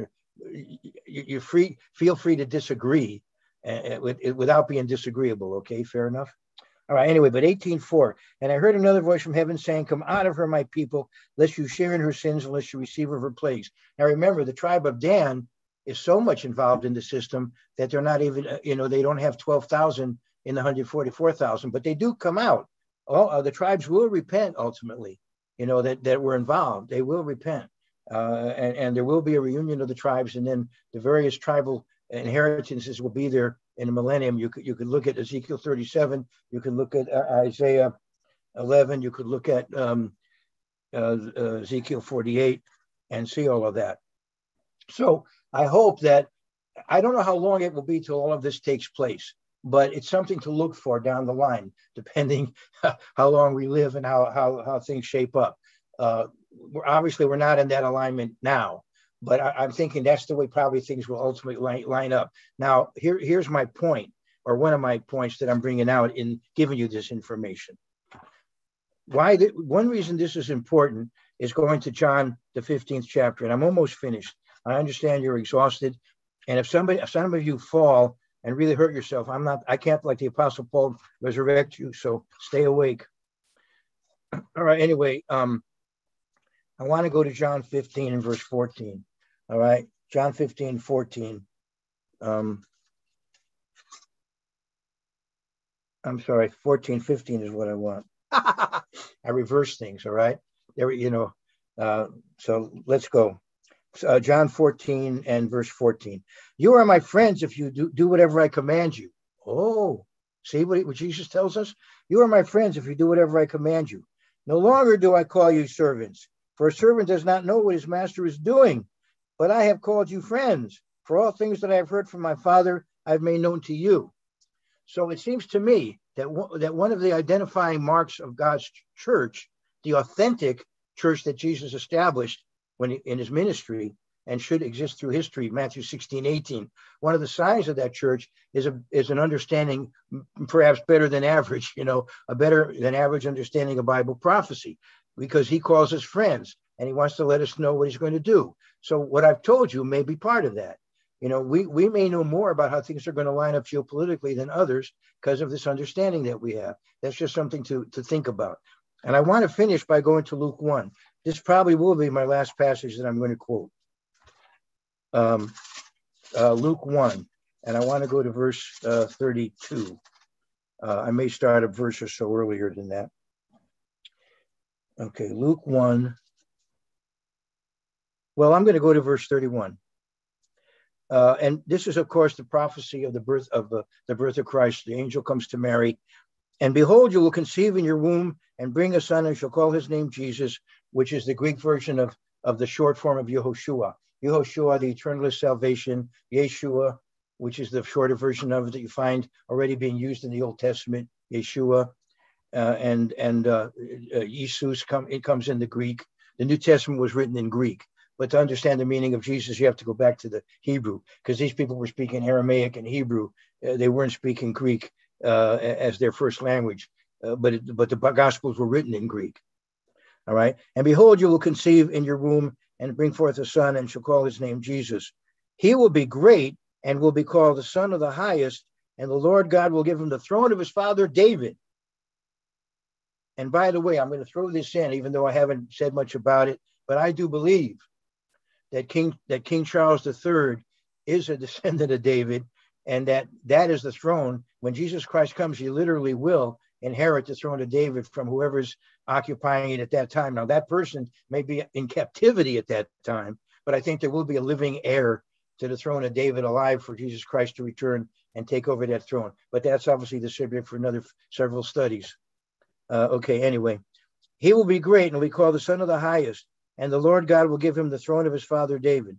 You feel free to disagree without being disagreeable. Okay, fair enough. All right, anyway, but 18:4, and I heard another voice from heaven saying, "Come out of her, my people, lest you share in her sins, unless you receive of her plagues." Now remember, the tribe of Dan is so much involved in the system that they're not even, they don't have 12,000 in the 144,000, but they do come out. All the tribes will repent ultimately, that were involved. They will repent, and there will be a reunion of the tribes, and then the various tribal inheritances will be there in the millennium. You could look at Ezekiel 37. You could look at Isaiah 11. You could look at Ezekiel 48 and see all of that. So I hope that, I don't know how long it will be till all of this takes place, but it's something to look for down the line, depending how long we live and how things shape up. We're not in that alignment now, but I'm thinking that's the way probably things will ultimately line up. Now, here's my point, or one of my points that I'm bringing out in giving you this information. One reason this is important is going to John, the 15th chapter, and I'm almost finished. I understand you're exhausted, and if some of you fall and really hurt yourself, I can't, like the Apostle Paul, resurrect you, so stay awake. All right, anyway, I want to go to John 15 and verse 14. All right, John 15, 14. I'm sorry, 14, 15 is what I want. I reverse things, all right? So let's go. John 14 and verse 14. You are my friends if you do whatever I command you. Oh, see what Jesus tells us? You are my friends if you do whatever I command you. No longer do I call you servants, for a servant does not know what his master is doing, but I have called you friends. For all things that I have heard from my Father, I've made known to you. So it seems to me that one of the identifying marks of God's church, the authentic church that Jesus established in his ministry and should exist through history, Matthew 16, 18. One of the signs of that church is an understanding, perhaps better than average, a better than average understanding of Bible prophecy, because he calls us friends and he wants to let us know what he's going to do. So what I've told you may be part of that. We may know more about how things are going to line up geopolitically than others because of this understanding that we have. That's just something to think about. And I want to finish by going to Luke 1. This probably will be my last passage that I'm going to quote. Luke 1, and I want to go to verse 32. I may start a verse or so earlier than that. Okay, Luke 1. Well, I'm going to go to verse 31. And this is, of course, the prophecy of the birth of Christ. The angel comes to Mary, and behold, you will conceive in your womb and bring a son, and shall call his name Jesus, which is the Greek version of the short form of Yehoshua. Yehoshua, the eternalist salvation. Yeshua, which is the shorter version of it that you find already being used in the Old Testament. Yeshua, and Jesus comes in the Greek. The New Testament was written in Greek. But to understand the meaning of Jesus, you have to go back to the Hebrew, because these people were speaking Aramaic and Hebrew. They weren't speaking Greek as their first language, but the Gospels were written in Greek. All right. And behold, you will conceive in your womb and bring forth a son, and shall call his name Jesus. He will be great and will be called the Son of the Highest, and the Lord God will give him the throne of his father David. And by the way, I'm going to throw this in, even though I haven't said much about it, but I do believe that King Charles III is a descendant of David, and that is the throne. When Jesus Christ comes, he literally will inherit the throne of David from whoever's occupying it at that time. Now, that person may be in captivity at that time, but I think there will be a living heir to the throne of David alive for Jesus Christ to return and take over that throne. But that's obviously the subject for another several studies. Okay, anyway, he will be great and will be called the Son of the Highest. And the Lord God will give him the throne of his father David.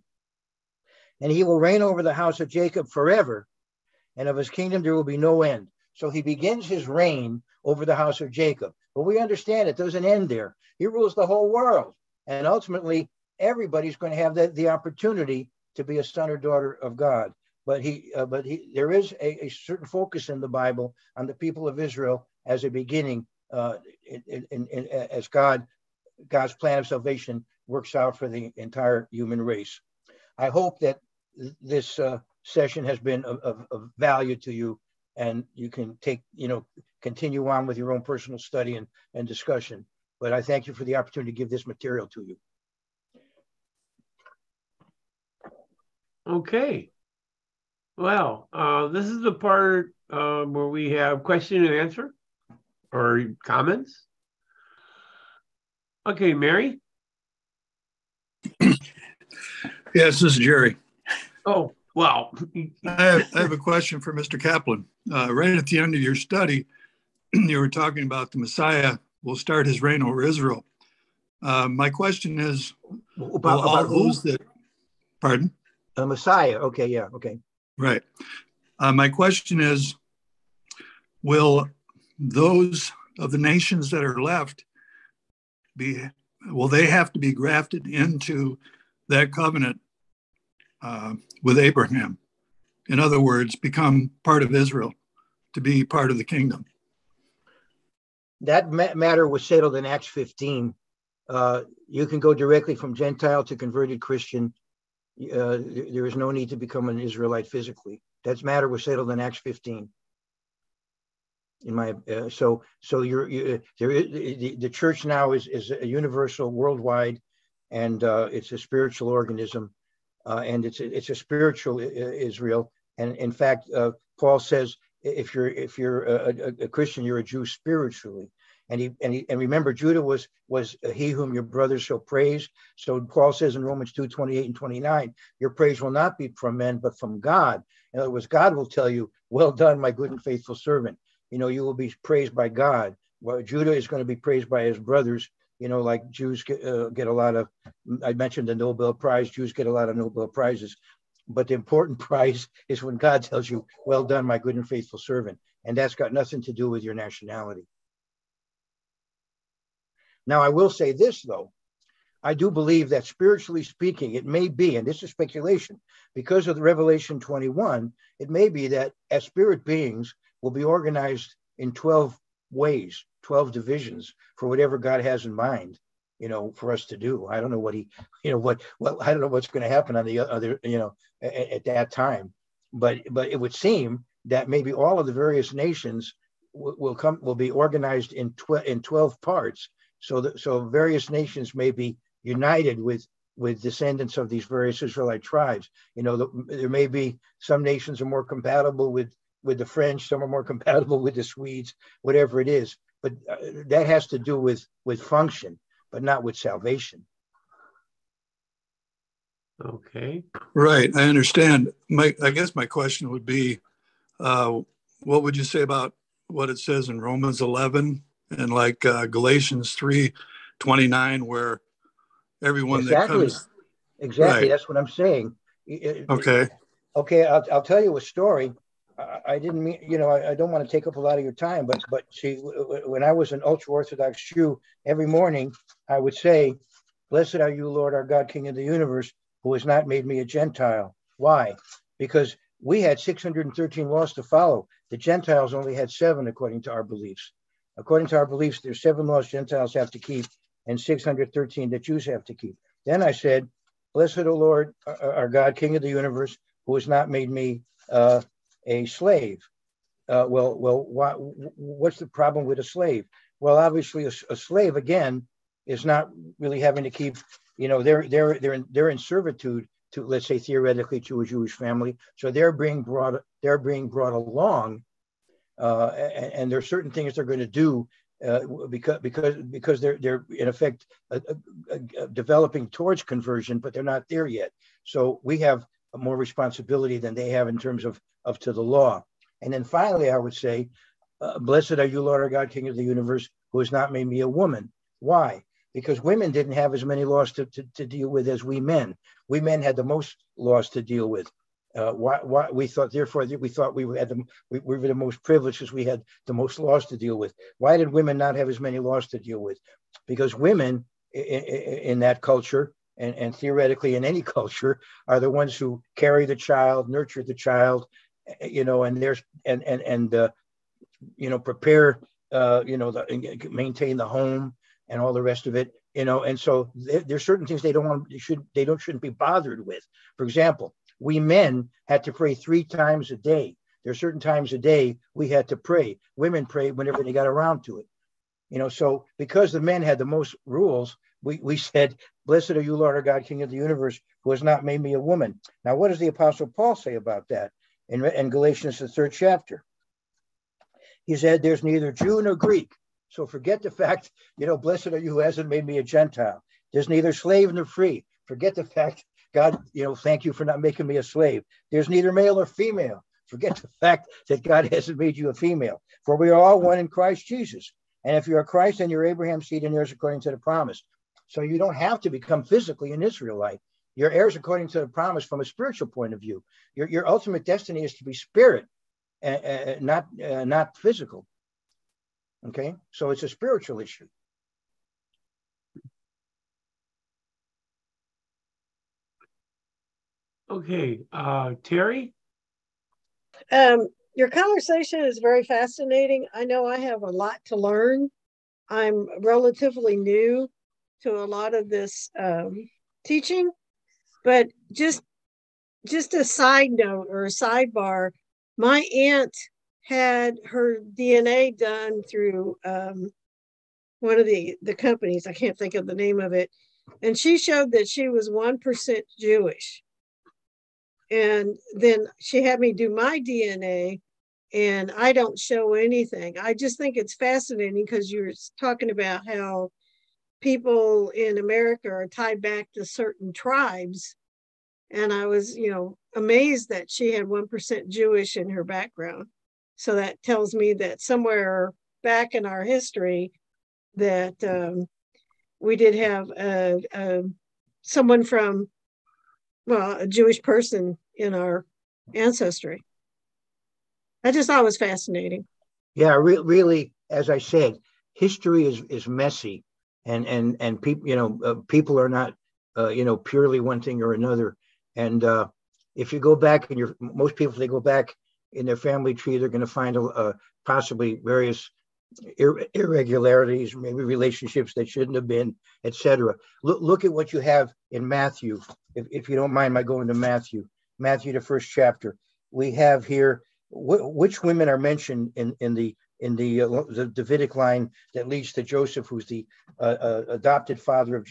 And he will reign over the house of Jacob forever, and of his kingdom there will be no end. So he begins his reign over the house of Jacob. But we understand it doesn't end there. He rules the whole world. And ultimately, everybody's going to have the opportunity to be a son or daughter of God. there is a certain focus in the Bible on the people of Israel as a beginning, as God's plan of salvation works out for the entire human race. I hope that this session has been of value to you, and you can continue on with your own personal study and discussion. But I thank you for the opportunity to give this material to you. Okay. Well, this is the part where we have question and answer or comments. Okay, Mary? Yes, this is Jerry. Oh, well. I have a question for Mr. Kaplan. Right at the end of your study, you were talking about the Messiah will start his reign over Israel. My question is, about who? Pardon? The Messiah. Okay, yeah, okay. Right. My question is, will those of the nations that are left will they have to be grafted into that covenant with Abraham? In other words, become part of Israel, to be part of the kingdom. That matter was settled in Acts 15. You can go directly from Gentile to converted Christian. There is no need to become an Israelite physically. That matter was settled in Acts 15. In my the church now is a universal, worldwide, and it's a spiritual organism, and it's a spiritual Israel. And in fact, Paul says if you're a Christian, you're a Jew spiritually. And remember, Judah was he whom your brothers shall praise. So Paul says in Romans 2:28 and 29, your praise will not be from men, but from God. In other words, God will tell you, well done, my good and faithful servant. You will be praised by God. Well, Judah is going to be praised by his brothers. Like Jews get a lot of, I mentioned the Nobel Prize, Jews get a lot of Nobel Prizes. But the important prize is when God tells you, well done, my good and faithful servant. And that's got nothing to do with your nationality. Now, I will say this, though. I do believe that spiritually speaking, it may be, and this is speculation, because of the Revelation 21, it may be that as spirit beings will be organized in 12 ways, 12 divisions for whatever God has in mind, for us to do. I don't know what I don't know what's going to happen on the other, at that time. But it would seem that maybe all of the various nations will be organized in 12 parts. So various nations may be united with descendants of these various Israelite tribes. There may be some nations are more compatible with the French, some are more compatible with the Swedes, whatever it is. But that has to do with function, but not with salvation. Okay. Right, I understand. I guess my question would be, what would you say about what it says in Romans 11 and like Galatians 3:29, where everyone that comes. Exactly. Right. That's what I'm saying. Okay. Okay. I'll tell you a story. I didn't mean, I don't want to take up a lot of your time, but see, when I was an ultra-Orthodox Jew, every morning I would say, blessed are you, Lord, our God, King of the universe, who has not made me a Gentile. Why? Because we had 613 laws to follow. The Gentiles only had 7, according to our beliefs. According to our beliefs, there's 7 laws Gentiles have to keep and 613 that Jews have to keep. Then I said, blessed, O Lord, our God, King of the universe, who has not made me a slave. What's the problem with a slave? Well, obviously, a slave, again, is not really having to keep, they're in servitude to, let's say, theoretically, to a Jewish family. So they're being brought along, and there are certain things they're going to do because they're in effect developing towards conversion, but they're not there yet. So we have more responsibility than they have in terms of to the law. And then finally, I would say, blessed are you, Lord our God, King of the universe, who has not made me a woman. Why? Because women didn't have as many laws to deal with as we men. We men had the most laws to deal with. Why we thought we were the most privileged because we had the most laws to deal with. Why did women not have as many laws to deal with? Because women in that culture and theoretically in any culture, are the ones who carry the child, nurture the child, and there's and prepare, maintain the home and all the rest of it, and so there's certain things shouldn't be bothered with. For example, we men had to pray 3 times a day. There are certain times a day we had to pray. Women prayed whenever they got around to it. So because the men had the most rules, we said, "Blessed are you, Lord our God, King of the universe, who has not made me a woman." Now, what does the Apostle Paul say about that in Galatians, the 3rd chapter? He said, "There's neither Jew nor Greek." So forget the fact, blessed are you who hasn't made me a Gentile. There's neither slave nor free. Forget the fact, God, thank you for not making me a slave. There's neither male or female. Forget the fact that God hasn't made you a female. For we are all one in Christ Jesus. And if you're Christ, then you're Abraham's seed and heirs according to the promise. So you don't have to become physically an Israelite. You're heirs according to the promise from a spiritual point of view. Your ultimate destiny is to be spirit, not physical. Okay, so it's a spiritual issue. Okay, Terry? Your conversation is very fascinating. I know I have a lot to learn. I'm relatively new to a lot of this teaching, but just a side note or a sidebar, my aunt had her DNA done through one of the companies. I can't think of the name of it. And she showed that she was 1% Jewish. And then she had me do my DNA, and I don't show anything. I just think it's fascinating because you're talking about how people in America are tied back to certain tribes. And I was, amazed that she had 1% Jewish in her background. So that tells me that somewhere back in our history that we did have someone from, a Jewish person in our ancestry. I just thought it was fascinating. Yeah, really, as I said, history is messy, and people, people are not, purely one thing or another. And if you go back, most people, if they go back in their family tree, they're going to find possibly various irregularities, maybe relationships that shouldn't have been, etc. Look at what you have in Matthew. If you don't mind my going to Matthew, the 1st chapter. We have here which women are mentioned in the Davidic line that leads to Joseph, who's the adoptive father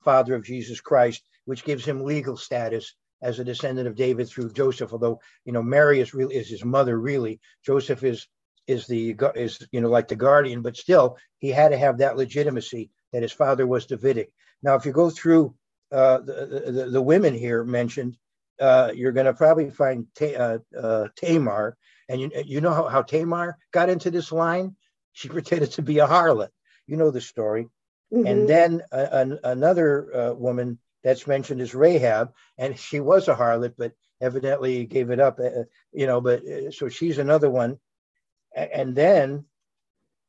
of Jesus Christ, which gives him legal status as a descendant of David through Joseph. Although Mary is his mother. Really, Joseph is like the guardian, but still he had to have that legitimacy that his father was Davidic. Now, if you go through the women here mentioned, you're going to probably find Tamar, and you know how Tamar got into this line. She pretended to be a harlot. You know the story. Mm-hmm. And then another woman that's mentioned is Rahab, and she was a harlot, but evidently gave it up. So she's another one. And then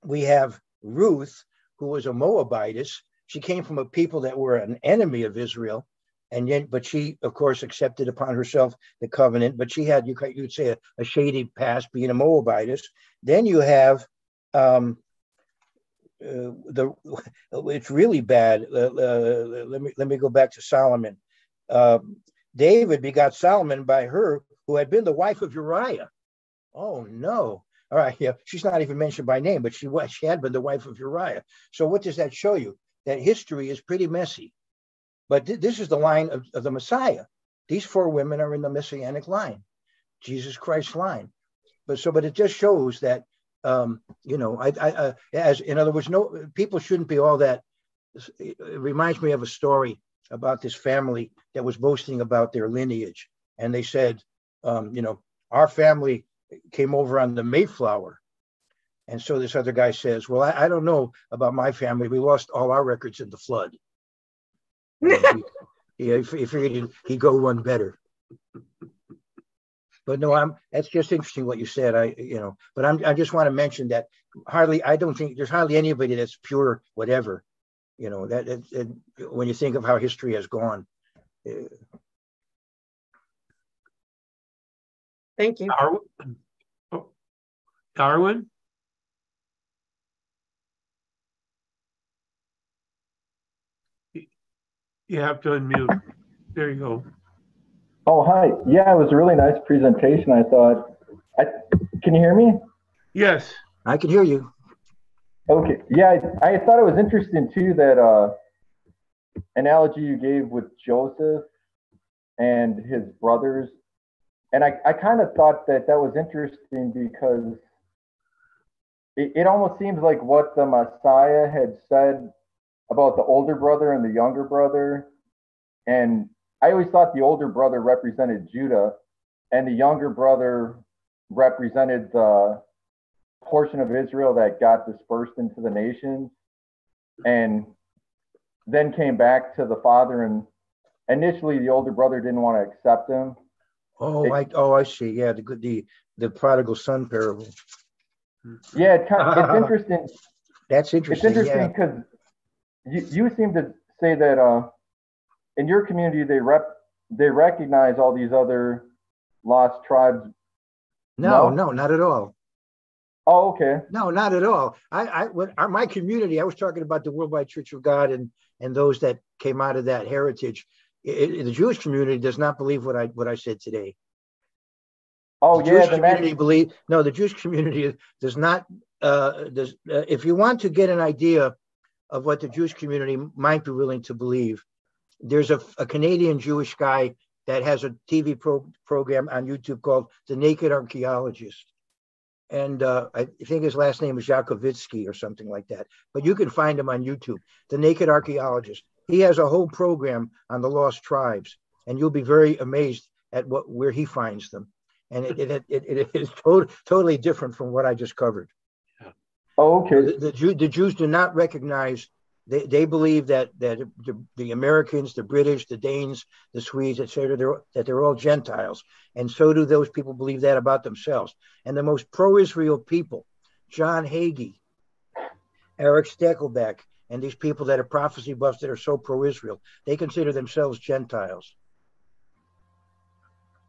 we have Ruth, who was a Moabitess. She came from a people that were an enemy of Israel, but she, of course, accepted upon herself the covenant. But she had, you'd say, a shady past, being a Moabitess. Then you have it's really bad. Let me go back to Solomon. David begot Solomon by her who had been the wife of Uriah. Oh no. All right, yeah, she's not even mentioned by name, but she had been the wife of Uriah. So what does that show you? That history is pretty messy. But this is the line of the Messiah. These 4 women are in the Messianic line, Jesus Christ's line. But it just shows that as in other words, people shouldn't be all that. It reminds me of a story about this family that was boasting about their lineage, and they said, our family came over on the Mayflower. And so this other guy says, well, I don't know about my family. We lost all our records in the flood. He figured he'd go one better. But no, that's just interesting what you said. I just want to mention that I don't think there's hardly anybody that's pure whatever. You know, when you think of how history has gone. Thank you. Darwin? You have to unmute. There you go. Oh, hi. Yeah, it was a really nice presentation, I thought. Can you hear me? Yes. I can hear you. Okay. Yeah, I thought it was interesting, too, that analogy you gave with Joseph and his brothers. And I kind of thought that was interesting because it almost seems like what the Messiah had said about the older brother and the younger brother. And I always thought the older brother represented Judah and the younger brother represented the portion of Israel that got dispersed into the nations and then came back to the father. And initially the older brother didn't want to accept him. I see. Yeah, the prodigal son parable. Yeah, it's interesting. That's interesting. It's interesting because you seem to say that in your community they recognize all these other lost tribes. No, not at all. Oh, okay. No, not at all. My community, I was talking about the Worldwide Church of God and those that came out of that heritage. The Jewish community does not believe what I said today. Oh, the Jewish community the Jewish community does not. If you want to get an idea of what the Jewish community might be willing to believe, there's a Canadian Jewish guy that has a TV program on YouTube called The Naked Archaeologist. And I think his last name is Yakovitsky or something like that. But you can find him on YouTube, The Naked Archaeologist. He has a whole program on the lost tribes, and you'll be very amazed at where he finds them. And it is totally different from what I just covered. Oh, okay. The Jews do not recognize. They believe that the Americans, the British, the Danes, the Swedes, etc., that they're all Gentiles, and so do those people believe that about themselves. And the most pro-Israel people, John Hagee, Eric Steckelbeck, and these people that are prophecy buffs that are so pro-Israel, they consider themselves Gentiles.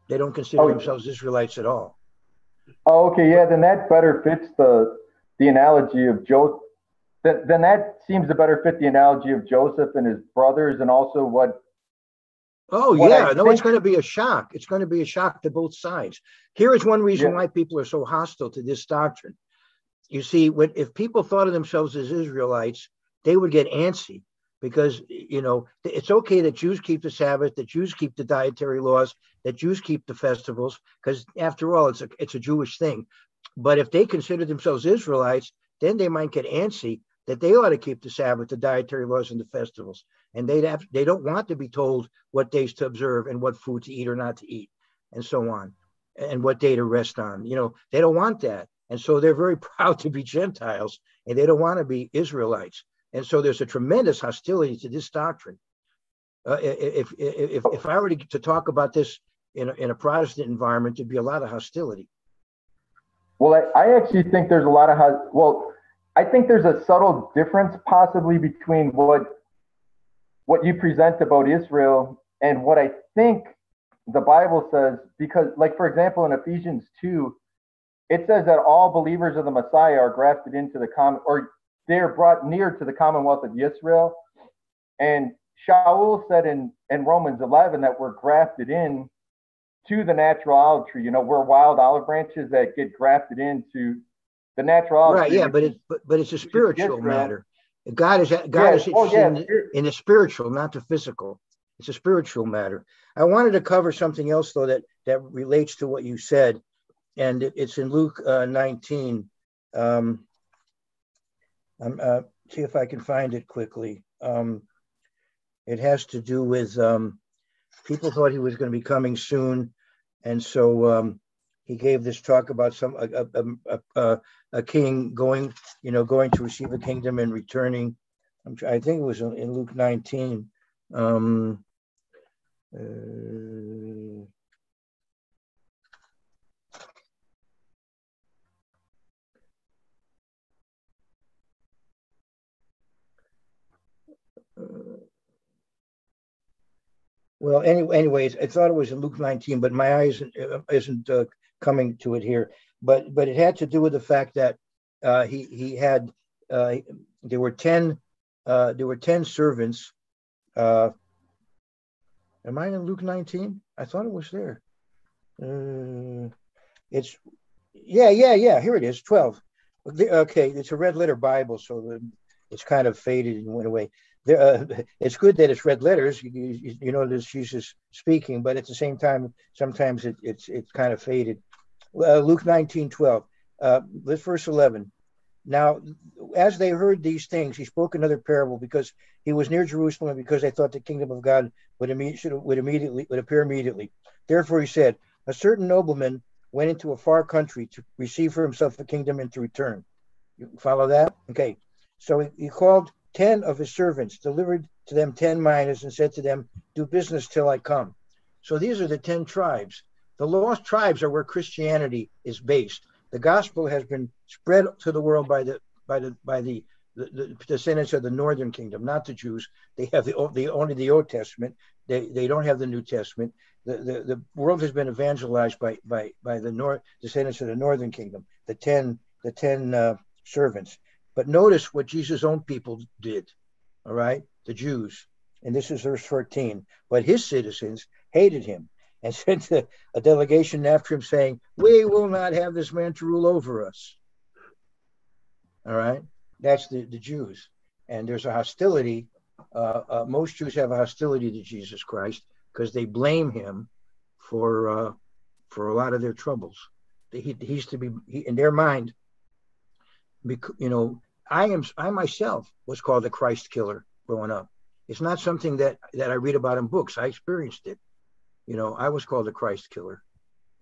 They don't consider themselves Israelites at all. Oh, okay. Yeah, then that better fits the analogy of Joseph. Then that seems to better fit the analogy of Joseph and his brothers, and also what. It's going to be a shock. It's going to be a shock to both sides. Here is one reason why people are so hostile to this doctrine. You see, if people thought of themselves as Israelites, they would get antsy because, it's okay that Jews keep the Sabbath, that Jews keep the dietary laws, that Jews keep the festivals, because after all, it's a Jewish thing. But if they consider themselves Israelites, then they might get antsy that they ought to keep the Sabbath, the dietary laws, and the festivals. And they don't want to be told what days to observe and what food to eat or not to eat, and so on, and what day to rest on. They don't want that. And so they're very proud to be Gentiles, and they don't want to be Israelites. And so there's a tremendous hostility to this doctrine. If I were to talk about this in a Protestant environment, there'd be a lot of hostility. Well, I actually think there's a lot of I think there's a subtle difference possibly between what you present about Israel and what I think the Bible says, because, like, for example, in Ephesians 2, it says that all believers of the Messiah are grafted into or they're brought near to the commonwealth of Israel. And Shaul said in Romans 11 that we're grafted in to the natural olive tree. We're wild olive branches that get grafted into the natural olive tree. Right, yeah, but it's a spiritual matter. God is interested in the spiritual, not the physical. It's a spiritual matter. I wanted to cover something else, though, that relates to what you said, and it's in Luke 19. See if I can find it quickly. It has to do with people thought he was going to be coming soon, and so he gave this talk about a king going to receive a kingdom and returning. I think it was in Luke 19. Well, anyways, I thought it was in Luke 19, but my eye isn't coming to it here. But it had to do with the fact that he had there were 10 servants. Am I in Luke 19? I thought it was there. It's yeah. Here it is, 12. Okay, it's a red letter Bible, so it's kind of faded and went away. It's good that it's red letters. You know that Jesus speaking, but at the same time, sometimes it's kind of faded. Luke 19:12. Let's verse 11. Now, as they heard these things, he spoke another parable because he was near Jerusalem and because they thought the kingdom of God would appear immediately. Therefore, he said, a certain nobleman went into a far country to receive for himself a kingdom and to return. You follow that? Okay. So he called 10 of his servants, delivered to them 10 minas, and said to them, do business till I come. So these are the 10 tribes. The lost tribes are where Christianity is based. The gospel has been spread to the world by the descendants of the northern kingdom, not the Jews. They have only the Old Testament. They don't have the New Testament. The world has been evangelized by the descendants of the northern kingdom, the 10 servants. But notice what Jesus' own people did. All right, the Jews, and this is verse 14. But his citizens hated him and sent a delegation after him, saying, we will not have this man to rule over us. All right, that's the Jews. And there's a hostility. Most Jews have a hostility to Jesus Christ because they blame him for a lot of their troubles. He's to be in their mind. You know, I myself was called the Christ killer growing up. It's not something that I read about in books. I experienced it. You know, I was called the Christ killer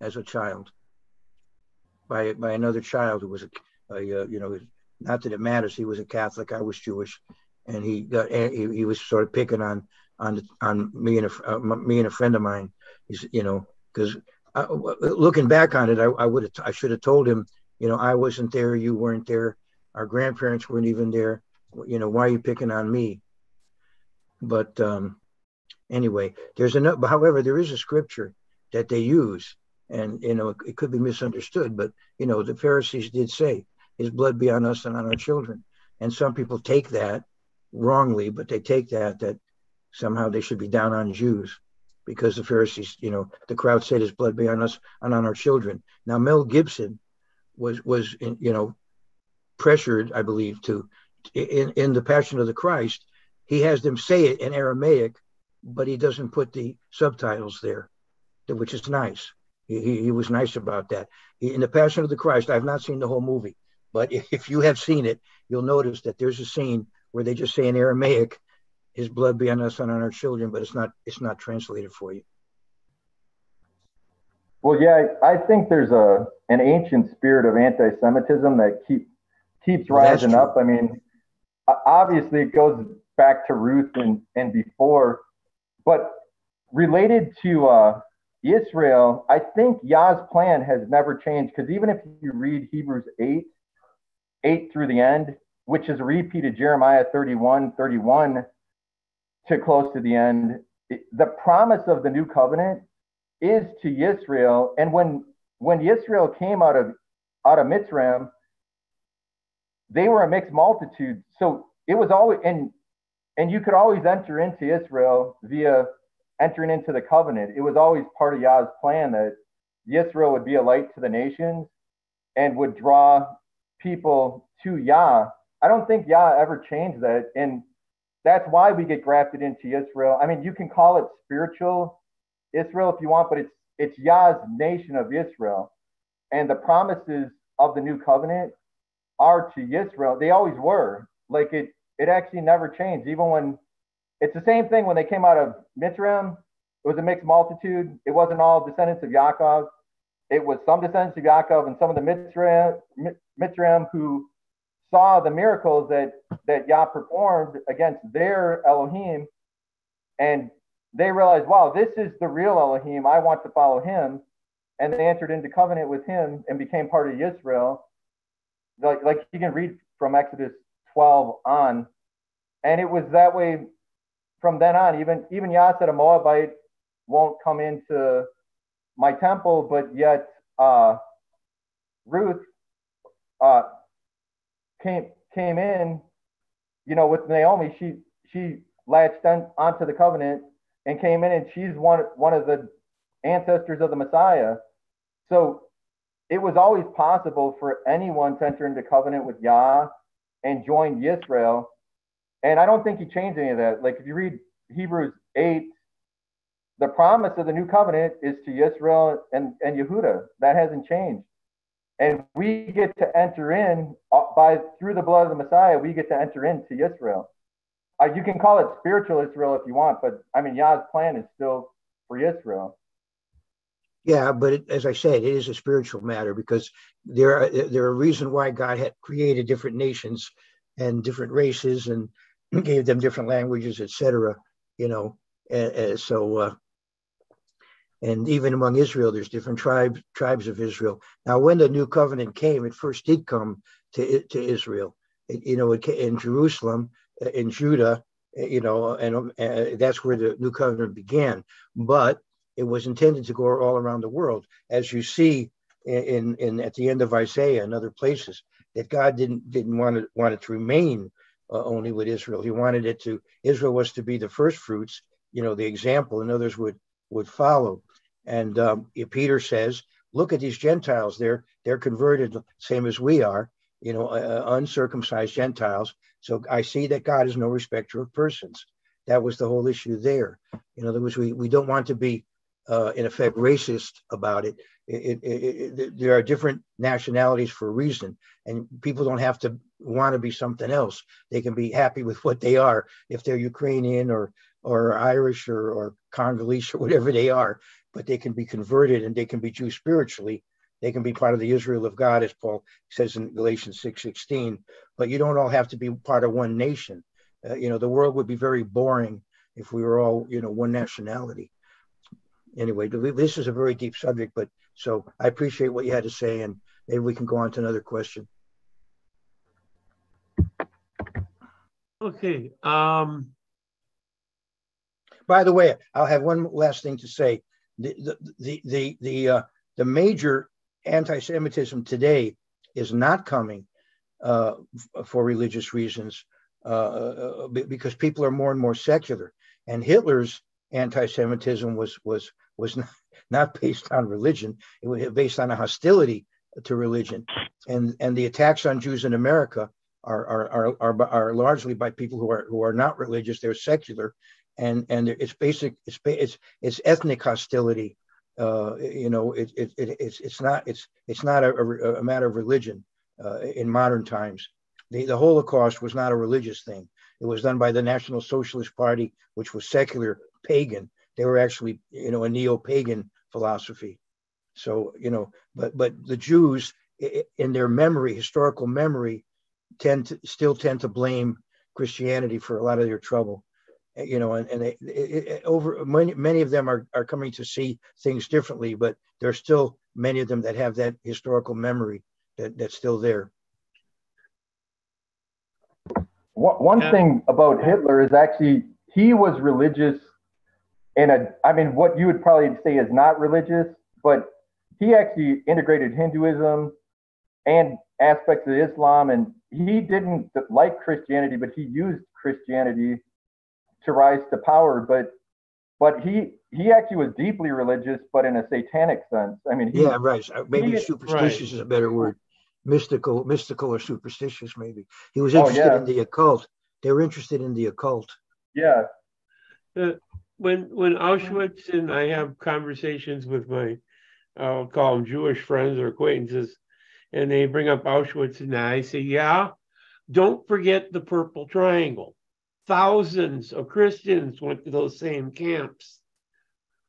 as a child by another child who was not that it matters. He was a Catholic. I was Jewish, and he was sort of picking on me and a friend of mine. He's, you know, because looking back on it, I should have told him, you know, I wasn't there, you weren't there, our grandparents weren't even there. You know, why are you picking on me? But anyway, however, there is a scripture that they use, and you know, it could be misunderstood, but you know, the Pharisees did say, his blood be on us and on our children. And some people take that wrongly, but they take that somehow they should be down on Jews because the Pharisees, you know, the crowd said his blood be on us and on our children. Now, Mel Gibson was you know, pressured, I believe, in the Passion of the Christ. He has them say it in Aramaic, but he doesn't put the subtitles there, which is nice. He was nice about that. In the Passion of the Christ, I've not seen the whole movie, but if you have seen it, you'll notice that there's a scene where they just say in Aramaic, his blood be on us and on our children, but it's not translated for you. Well, yeah, I think there's an ancient spirit of anti-Semitism that keeps rising up. I mean, obviously it goes back to Ruth and before, but related to Israel, I think Yah's plan has never changed, because even if you read Hebrews 8 through the end, which is a repeat of Jeremiah 31 to close to the end, the promise of the new covenant is to Israel. And when Israel came out of Mitzrayim, they were a mixed multitude. So it was always, and you could always enter into Israel via entering into the covenant. It was always part of Yah's plan that Israel would be a light to the nations and would draw people to Yah. I don't think Yah ever changed that. And that's why we get grafted into Israel. I mean, you can call it spiritual Israel if you want, but it's Yah's nation of Israel. And the promises of the new covenant are to Israel. They always were. Like it actually never changed. Even when it's the same thing when they came out of Mitzrayim, it was a mixed multitude. It wasn't all descendants of Yaakov. It was some descendants of Yaakov and some of the Mitzrayim who saw the miracles that Yah performed against their Elohim, and they realized, wow, this is the real Elohim. I want to follow him. And they entered into covenant with him and became part of Israel. Like you can read from Exodus 12 on. And it was that way from then on. Even Yah said a Moabite won't come into my temple, but yet Ruth came in, with Naomi. She latched onto the covenant and came in, and she's one of the ancestors of the Messiah. So it was always possible for anyone to enter into covenant with Yah and join Yisrael. And I don't think he changed any of that. Like if you read Hebrews 8, the promise of the new covenant is to Yisrael and Yehuda. That hasn't changed. And we get to enter in through the blood of the Messiah, we get to enter into Yisrael. You can call it spiritual Israel if you want, but I mean, Yah's plan is still for Israel. Yeah, but as I said, it is a spiritual matter because there are reasons why God had created different nations and different races and gave them different languages, etc. And even among Israel, there's different tribes of Israel. Now, when the new covenant came, it first did come to Israel. It came in Jerusalem, in Judah, and that's where the new covenant began. But it was intended to go all around the world, as you see in at the end of Isaiah and other places, that God didn't want it to remain only with Israel. He wanted it to. Israel was to be the first fruits, the example, and others would follow. And Peter says, look at these Gentiles. They're converted, same as we are, uncircumcised Gentiles. So I see that God is no respecter of persons. That was the whole issue there. In other words, we don't want to be, in effect, racist about it. There are different nationalities for a reason, and people don't have to want to be something else. They can be happy with what they are, if they're Ukrainian or Irish or Congolese or whatever they are, but they can be converted and they can be Jew spiritually. They can be part of the Israel of God, as Paul says in Galatians 6:16. But you don't all have to be part of one nation. The world would be very boring if we were all, one nationality. Anyway, this is a very deep subject, but so I appreciate what you had to say, and maybe we can go on to another question. Okay. By the way, I'll have one last thing to say. The major anti-Semitism today is not coming for religious reasons, because people are more and more secular. And Hitler's anti-Semitism was not based on religion; it was based on a hostility to religion. And the attacks on Jews in America are largely by people who are not religious; they're secular. And it's ethnic hostility. It's not a matter of religion in modern times. The Holocaust was not a religious thing. It was done by the National Socialist Party, which was secular, pagan. They were actually, a neo-pagan philosophy. So, but the Jews, in their memory, historical memory, still tend to blame Christianity for a lot of their trouble. Many of them are coming to see things differently, but there's still many of them that have that historical memory that's still there. One thing about Hitler is actually he was religious what you would probably say is not religious, but he actually integrated Hinduism and aspects of Islam, and he didn't like Christianity, but he used Christianity to rise to power. But he actually was deeply religious, but in a satanic sense. Right. Maybe superstitious is a better word. Mystical or superstitious, maybe. He was interested in the occult. They were interested in the occult. Yeah. When Auschwitz, and I have conversations with my, I'll call them Jewish friends or acquaintances, and they bring up Auschwitz, and I say, don't forget the Purple Triangle. Thousands of Christians went to those same camps.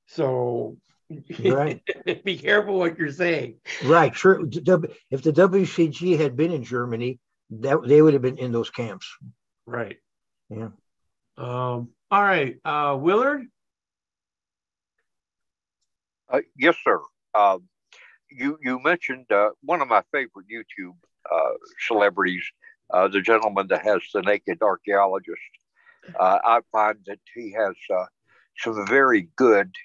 So right. Be careful what you're saying. Right, sure. If the WCG had been in Germany, they would have been in those camps. Right. Yeah. All right, Willard. Yes, sir. You mentioned one of my favorite YouTube celebrities, the gentleman that has the Naked Archaeologist. I find that he has some very good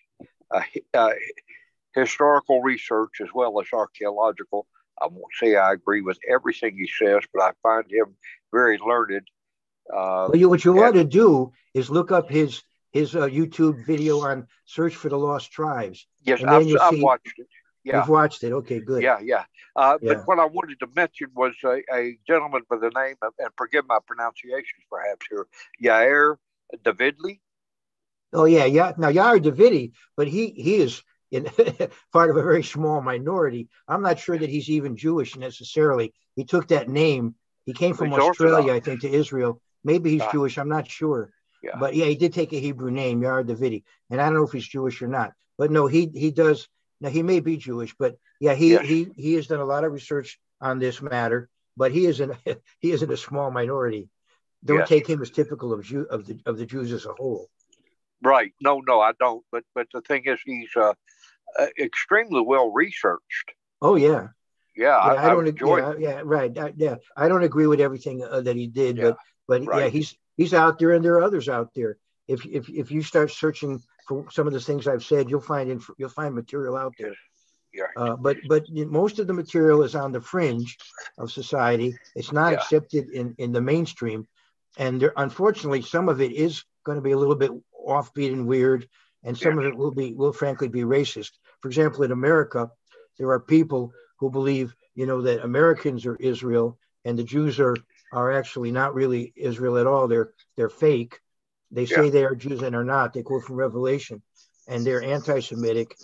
historical research as well as archaeological. I won't say I agree with everything he says, but I find him very learned. What you ought to do is look up his YouTube video on Search for the Lost Tribes. Yes, I've watched it. Yeah. You've watched it. Okay, good. Yeah. But what I wanted to mention was a gentleman by the name of, and forgive my pronunciations perhaps here, Yair Davidli. Oh, yeah. Now, Yair Davidli, but he is in part of a very small minority. I'm not sure that he's even Jewish necessarily. He took that name. He came from Australia, I think, to Israel. Maybe he's Jewish. I'm not sure. Yeah. But yeah, he did take a Hebrew name, Yair Davidli. And I don't know if he's Jewish or not. But no, he does. Now, he may be Jewish, but yeah, he has done a lot of research on this matter. But he is in a small minority. Don't take him as typical of the Jews as a whole. Right. No, I don't. But the thing is, he's extremely well researched. Oh yeah. Yeah, I don't enjoy. Yeah, right. I don't agree with everything that he did, but right. Yeah, he's out there, and there are others out there. If you start searching for some of the things I've said, you'll find material out there. Yeah. But most of the material is on the fringe of society. It's not accepted in the mainstream, and unfortunately, some of it is going to be a little bit offbeat and weird, and some of it will frankly be racist. For example, in America, there are people who believe, that Americans are Israel and the Jews are actually not really Israel at all. They're fake. They say they are Jews and are not. They quote from Revelation, and they're anti-Semitic,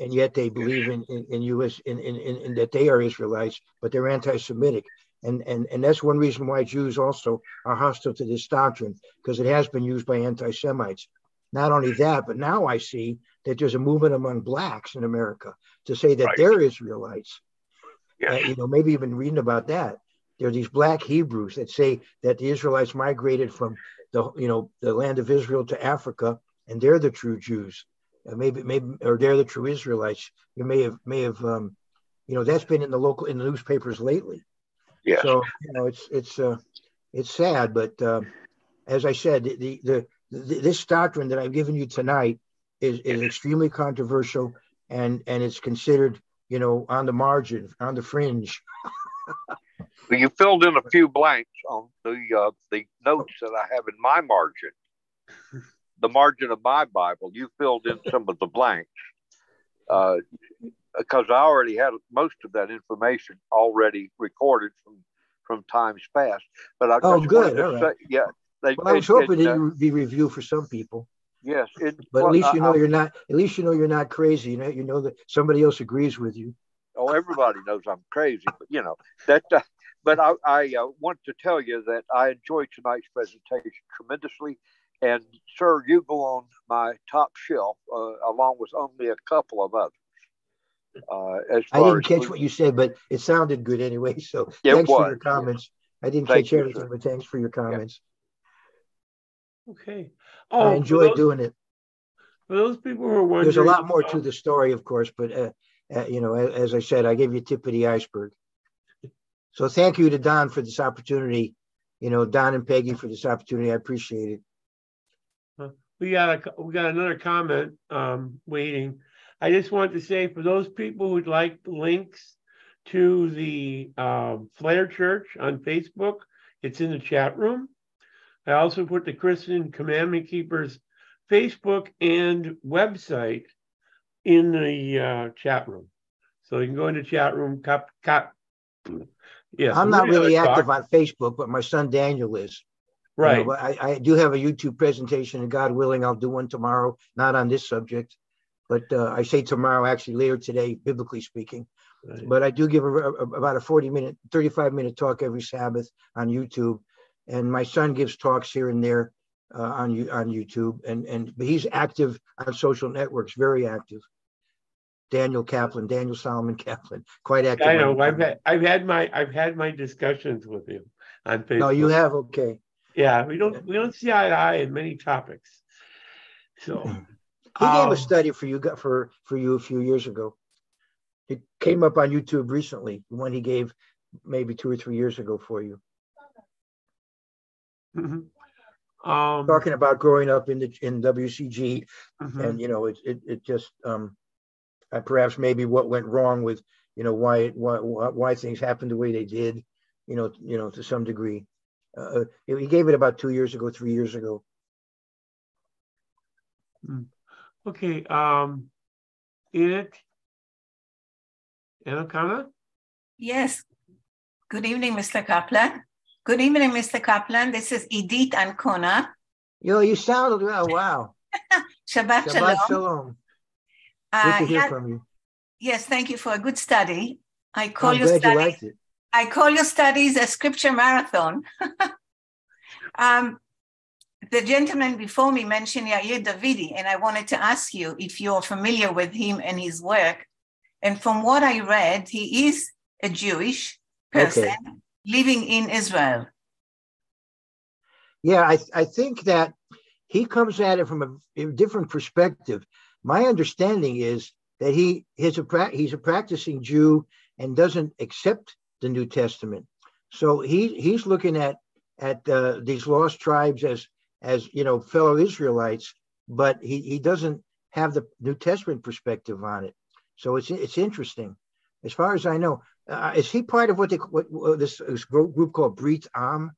and yet they believe in that they are Israelites, but they're anti-Semitic. And that's one reason why Jews also are hostile to this doctrine, because it has been used by anti-Semites. Not only that, but now I see that there's a movement among blacks in America to say that they're Israelites. Maybe you've been reading about that. There are these black Hebrews that say that the Israelites migrated from the land of Israel to Africa, and they're the true Jews. Maybe, or they're the true Israelites. You may have, that's been in the newspapers lately. Yes. So it's sad, but as I said, this doctrine that I've given you tonight is extremely controversial, and it's considered, on the margin, on the fringe. Well, you filled in a few blanks on the notes that I have in my margin, the margin of my Bible. You filled in some of the blanks because I already had most of that information already recorded from times past. But I just good. All right. Say, I was hoping it would be review for some people. Yes, but at least you're not. At least you're not crazy. You know that somebody else agrees with you. Oh, everybody knows I'm crazy, but that. But I want to tell you that I enjoyed tonight's presentation tremendously, and sir, you go on my top shelf along with only a couple of others. I didn't catch what you said, but it sounded good anyway. So thanks for your comments. I didn't catch everything, but thanks for your comments. Yeah. Okay. I enjoyed doing it. For those people who are wondering, there's a lot more to the story, of course, but as I said, I gave you a tip of the iceberg. So thank you to Don for this opportunity. Don and Peggy for this opportunity. I appreciate it. We got another comment waiting. I just want to say, for those people who'd like links to the Flare Church on Facebook, it's in the chat room. I also put the Christian Commandment Keepers Facebook and website in the chat room. So you can go into chat room. Yes, I'm not really active on Facebook, but my son Daniel is. Right. But I do have a YouTube presentation, and God willing, I'll do one tomorrow, not on this subject. But I say tomorrow, actually later today, biblically speaking. Right. But I do give about a 35-minute talk every Sabbath on YouTube. And my son gives talks here and there on YouTube. But he's active on social networks, very active. Daniel Solomon Kaplan, quite active. I know. I've had my discussions with him on Facebook. No, you have. Okay. Yeah, we don't see eye to eye in many topics. So he gave a study for you a few years ago. It came up on YouTube recently. The one he gave maybe 2 or 3 years ago for you. Mm-hmm. talking about growing up in WCG, mhm. and it just perhaps maybe what went wrong with why things happened the way they did, to some degree. He gave it about 3 years ago. Okay. Enid and Okana? Yes. Good evening, Mr. Kaplan. Good evening, Mr. Kaplan. This is Edith Ancona. You sounded well. Wow. Shabbat Shalom. Shalom. Good to hear from you. Yes, thank you for a good study. I'm glad you liked it. I call your studies a scripture marathon. The gentleman before me mentioned Yair Davidi, and I wanted to ask you if you're familiar with him and his work. And from what I read, he is a Jewish person living in Israel. Yeah, I think that he comes at it from a different perspective. My understanding is that he's a practicing Jew and doesn't accept the New Testament. So he's looking at these lost tribes as fellow Israelites, but he doesn't have the New Testament perspective on it. So it's interesting. As far as I know, is he part of what this group called Brit Am?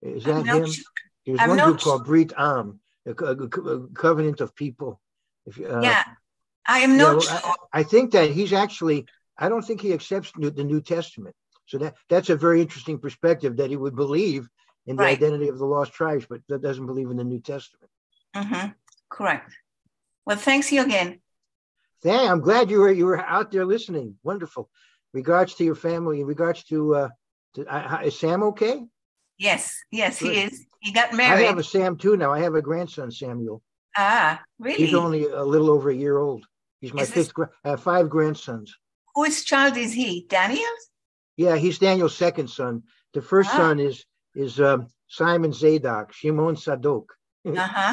Is that him? Sure. There's one group called Brit Am, a covenant of people. I am not sure. I think that he's actually, I don't think he accepts the New Testament. So that's a very interesting perspective, that he would believe in the identity of the lost tribes, but that doesn't believe in the New Testament. Mm-hmm. Correct. Well, thanks you again. I'm glad you were out there listening. Wonderful. Regards to your family. In regards to is Sam okay? Yes, Good. He is. He got married. I have a Sam too now. I have a grandson, Samuel. Ah, really? He's only a little over a year old. He's my fifth. I have 5 grandsons. Whose child is he? Daniel's? Yeah, he's Daniel's second son. The first son is Simon Zadok, Shimon Sadok.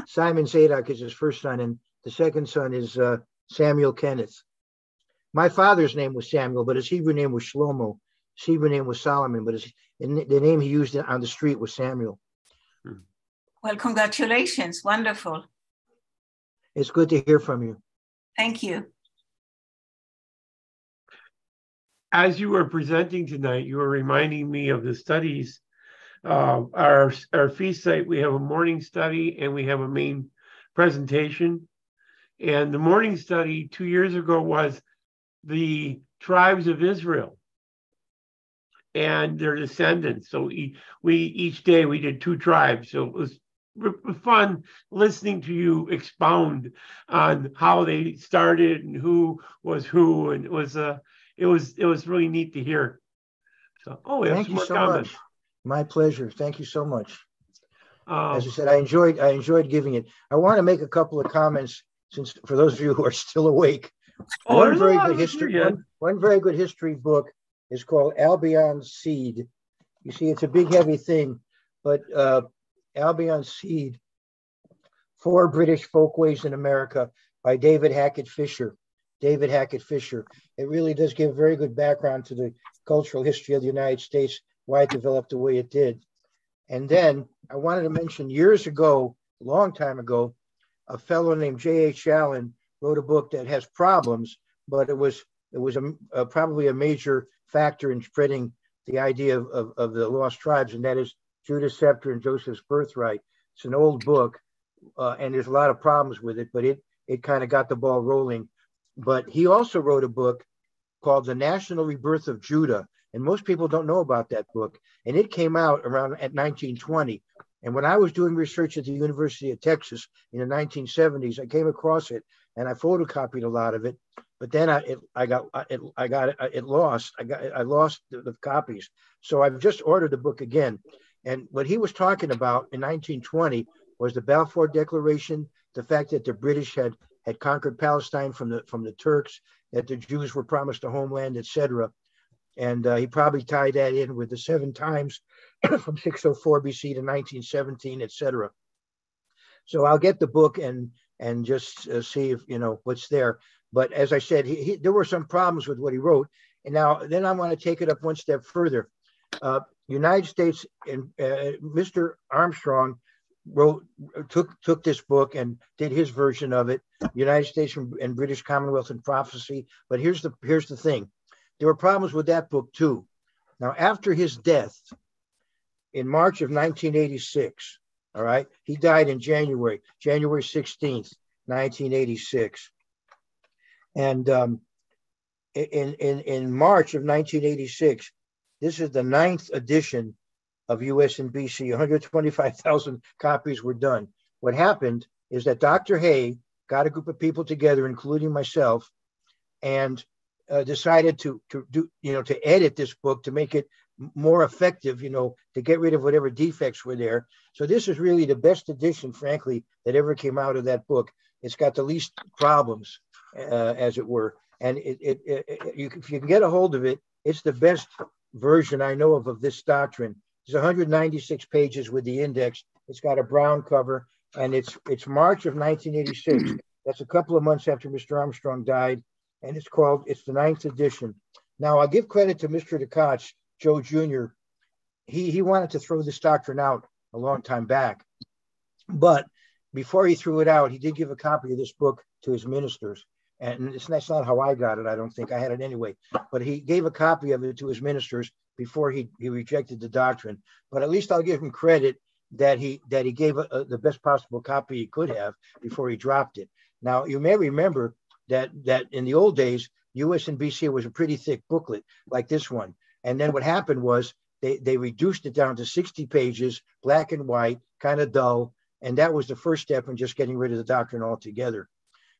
Simon Zadok is his first son, and the second son is Samuel Kenneth. My father's name was Samuel, but his Hebrew name was Shlomo. His Hebrew name was Solomon, but the name he used on the street was Samuel. Well, congratulations. Wonderful. It's good to hear from you. Thank you. As you were presenting tonight, you were reminding me of the studies. Our feast site, we have a morning study and we have a main presentation. And the morning study 2 years ago was the tribes of Israel and their descendants. So each day we did 2 tribes. So it was fun listening to you expound on how they started and who was who, and it was really neat to hear. So we have some more comments. Much. My pleasure. Thank you so much. As I said, I enjoyed giving it. I want to make a couple of comments, since for those of you who are still awake. One very good history book is called Albion's Seed. You see, it's a big, heavy thing, but Albion's Seed, 4 British Folkways in America by David Hackett Fisher. It really does give a very good background to the cultural history of the United States, why it developed the way it did. And then I wanted to mention years ago, a long time ago, a fellow named J.H. Allen wrote a book that has problems, but it was probably a major factor in spreading the idea of the lost tribes, and that is Judah's Scepter and Joseph's Birthright. It's an old book, and there's a lot of problems with it, but it kind of got the ball rolling. But he also wrote a book called The National Rebirth of Judah, and most people don't know about that book. And it came out around at 1920. And when I was doing research at the University of Texas in the 1970s, I came across it and I photocopied a lot of it. But then I lost the copies. So I've just ordered the book again. And what he was talking about in 1920 was the Balfour Declaration, the fact that the British had conquered Palestine from the Turks, that the Jews were promised a homeland, etc. And he probably tied that in with the 7 times from 604 BC to 1917, etc. So I'll get the book and just see if what's there. But as I said, there were some problems with what he wrote. And then I want to take it up one step further. United States and Mr. Armstrong took this book and did his version of it, United States and British Commonwealth and Prophecy. But here's the thing. There were problems with that book too. Now, after his death in March of 1986, all right, he died in January 16th, 1986. And in March of 1986, this is the 9th edition of US and BC. 125,000 copies were done. What happened is that Dr. Hay got a group of people together, including myself, and decided to edit this book to make it more effective, to get rid of whatever defects were there. So this is really the best edition, frankly, that ever came out of that book. It's got the least problems, as it were. And if you can get a hold of it, it's the best version I know of this doctrine. It's 196 pages with the index. It's got a brown cover, and it's March of 1986. That's a couple of months after Mr. Armstrong died, and it's the 9th edition. Now, I'll give credit to Mr. DeKotz, Joe Jr. He wanted to throw this doctrine out a long time back, but before he threw it out, he did give a copy of this book to his ministers. And that's not how I got it. I don't think I had it anyway, but he gave a copy of it to his ministers before he rejected the doctrine. But at least I'll give him credit that he gave the best possible copy he could have before he dropped it. Now, you may remember that in the old days, US and BC was a pretty thick booklet like this one. And then what happened was they reduced it down to 60 pages, black and white, kind of dull. And that was the first step in just getting rid of the doctrine altogether.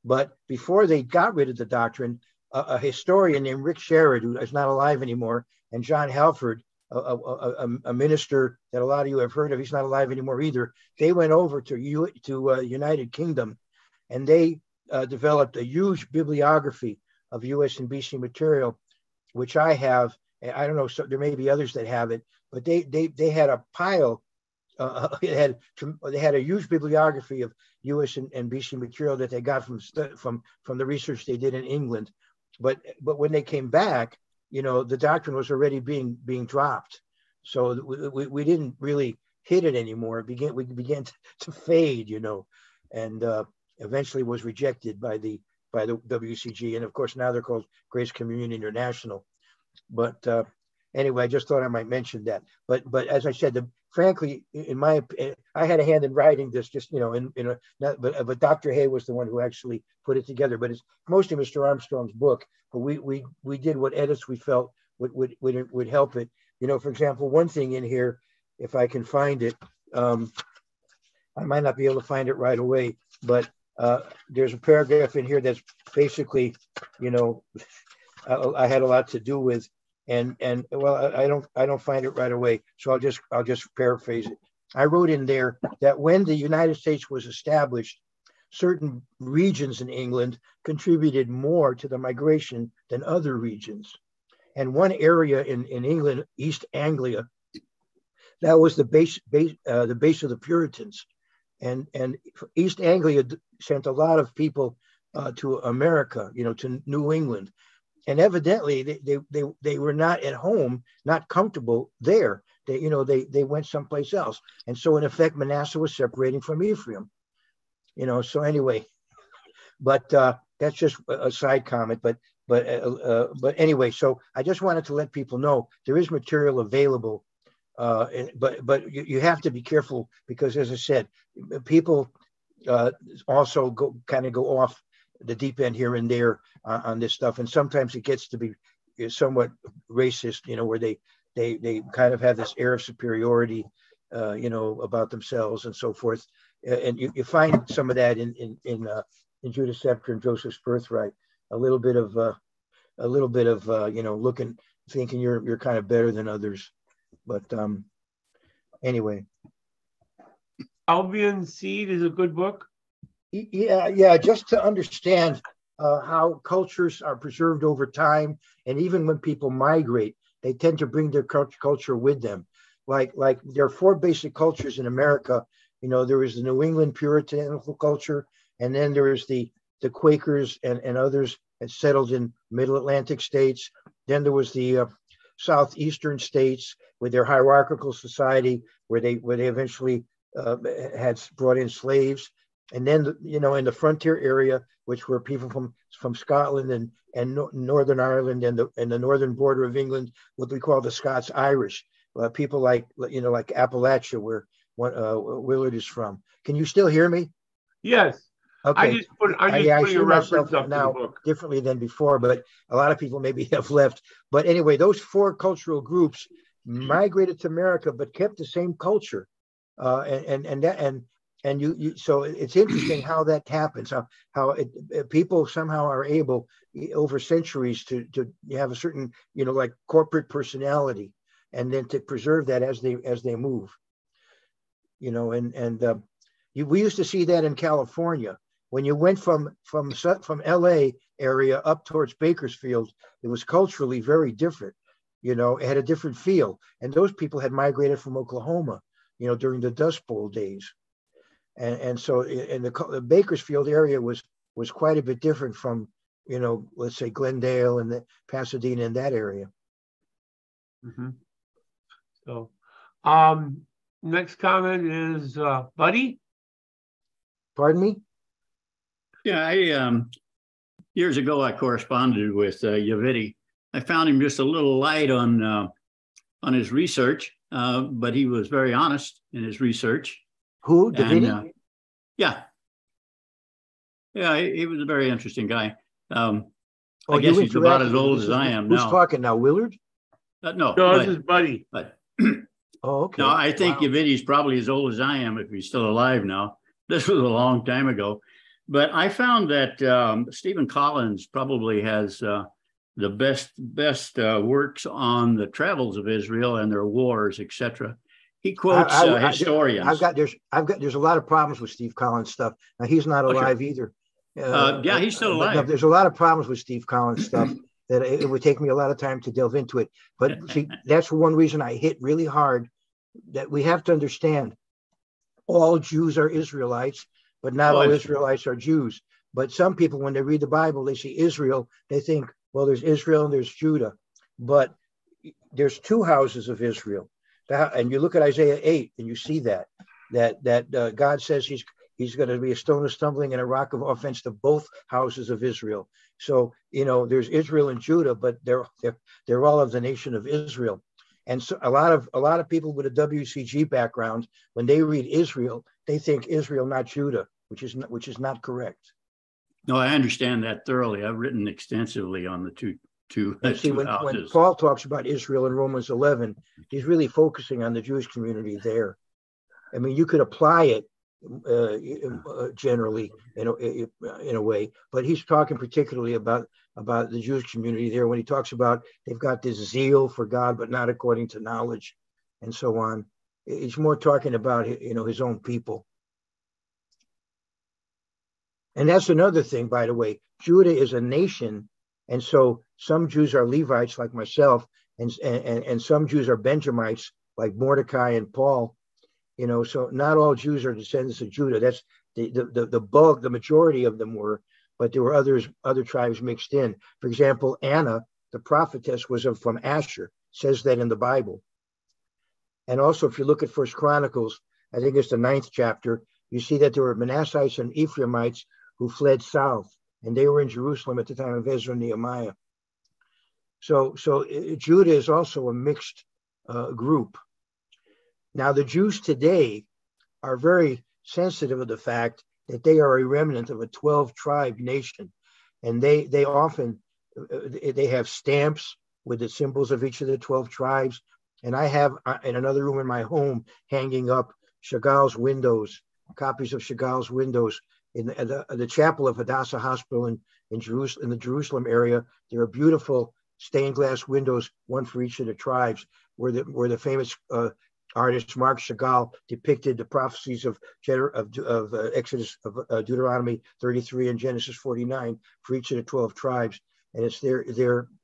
But before they got rid of the doctrine, a historian named Rick Sherrod, who is not alive anymore, and John Halford, a minister that a lot of you have heard of, he's not alive anymore either. They went over to United Kingdom, and they developed a huge bibliography of US and BC material, which I have. I don't know, so there may be others that have it, but they had a pile. They had a huge bibliography of US and BC material that they got from the research they did in England. But when they came back, the doctrine was already being dropped. So we didn't really hit it anymore. We began to fade, and eventually was rejected by the WCG. And of course, now they're called Grace Communion International. But anyway, I just thought I might mention that. But as I said, frankly, in my opinion, I had a hand in writing this. But Dr. Hay was the one who actually put it together. But it's mostly Mr. Armstrong's book. But we did what edits we felt would help it. For example, one thing in here, if I can find it, I might not be able to find it right away. But there's a paragraph in here that's basically, I had a lot to do with. And well, I don't find it right away, so I'll just paraphrase it. I wrote in there that when the United States was established, certain regions in England contributed more to the migration than other regions. And one area in England, East Anglia, that was the base of the Puritans, and East Anglia sent a lot of people to America, to New England. And evidently, they were not at home, not comfortable there. They went someplace else. And so, in effect, Manasseh was separating from Ephraim. So anyway, but that's just a side comment. But anyway, so I just wanted to let people know there is material available. But you have to be careful because, as I said, people also go off the deep end here and there on this stuff, and sometimes it gets to be somewhat racist, where they kind of have this air of superiority, about themselves and so forth, and you find some of that in Judas Scepter and Joseph's Birthright, a little bit of thinking you're kind of better than others, but anyway. Albion Seed is a good book. Yeah, just to understand how cultures are preserved over time, and even when people migrate, they tend to bring their culture with them. Like there are 4 basic cultures in America. There is the New England Puritanical culture, and then there is the Quakers and others that settled in Middle Atlantic states. Then there was the Southeastern states with their hierarchical society, where they eventually had brought in slaves. And then, you know, in the frontier area, which were people from Scotland and Northern Ireland and the northern border of England, what we call the Scots Irish, people like, you know, like Appalachia, where Willard is from. Can you still hear me? Yes. Okay. I'm just putting a reference up now to the book. differently than before, but a lot of people maybe have left. But anyway, those four cultural groups migrated to America, but kept the same culture. And you so it's interesting how that happens, how people somehow are able over centuries to have a certain, you know, like corporate personality, and then to preserve that as they move, you know. We used to see that in California when you went from LA area up towards Bakersfield. It was culturally very different, you know. It had a different feel, and those people had migrated from Oklahoma, you know, during the Dust Bowl days. And so in the Bakersfield area was quite a bit different from, you know, let's say Glendale and the Pasadena in that area. Mm-hmm. So next comment is Buddy. Pardon me? Yeah, years ago I corresponded with Yavidi. I found him just a little light on his research, but he was very honest in his research. Who? Davidi? Yeah, he was a very interesting guy. I guess he's about as old as I am now. Who's talking now? Willard? No, this is Buddy. But oh, okay. No, I think Yavidi's probably as old as I am if he's still alive now. This was a long time ago. But I found that Stephen Collins probably has the best works on the travels of Israel and their wars, etc. He quotes historians. There's a lot of problems with Steve Collins stuff. Now he's not alive either. Yeah, he's still alive. There's a lot of problems with Steve Collins stuff that it would take me a lot of time to delve into it. But see, that's one reason I hit really hard that we have to understand all Jews are Israelites, but not all Israelites are Jews. But some people, when they read the Bible, they see Israel, they think, well, there's Israel and there's Judah. But there's two houses of Israel. And you look at Isaiah 8 and you see that God says he's going to be a stone of stumbling and a rock of offense to both houses of Israel. So, you know, there's Israel and Judah, but they're all of the nation of Israel. And so a lot of people with a WCG background, when they read Israel, they think Israel, not Judah, which is not correct. No, I understand that thoroughly. I've written extensively on the two. See, when Paul talks about Israel in Romans 11, he's really focusing on the Jewish community there. I mean, you could apply it generally in a way, but he's talking particularly about the Jewish community there when he talks about they've got this zeal for God, but not according to knowledge, and so on. He's more talking about, you know, his own people. And that's another thing, by the way. Judah is a nation, and so some Jews are Levites like myself, and some Jews are Benjamites like Mordecai and Paul. You know, so not all Jews are descendants of Judah. That's the bulk, the majority of them were, but there were other tribes mixed in. For example, Anna, the prophetess, was from Asher. Says that in the Bible. And also, if you look at First Chronicles, I think it's the 9th chapter, you see that there were Manassites and Ephraimites who fled south, and they were in Jerusalem at the time of Ezra and Nehemiah. So Judah is also a mixed group. Now, the Jews today are very sensitive of the fact that they are a remnant of a 12-tribe nation, and they often they have stamps with the symbols of each of the 12 tribes. And I have in another room in my home hanging up Chagall's windows, copies of Chagall's windows in the chapel of Hadassah Hospital in Jerusalem, in the Jerusalem area. There are beautiful stained glass windows, one for each of the tribes, where the famous artist Marc Chagall depicted the prophecies of Exodus, of Deuteronomy 33 and Genesis 49 for each of the 12 tribes, and it's there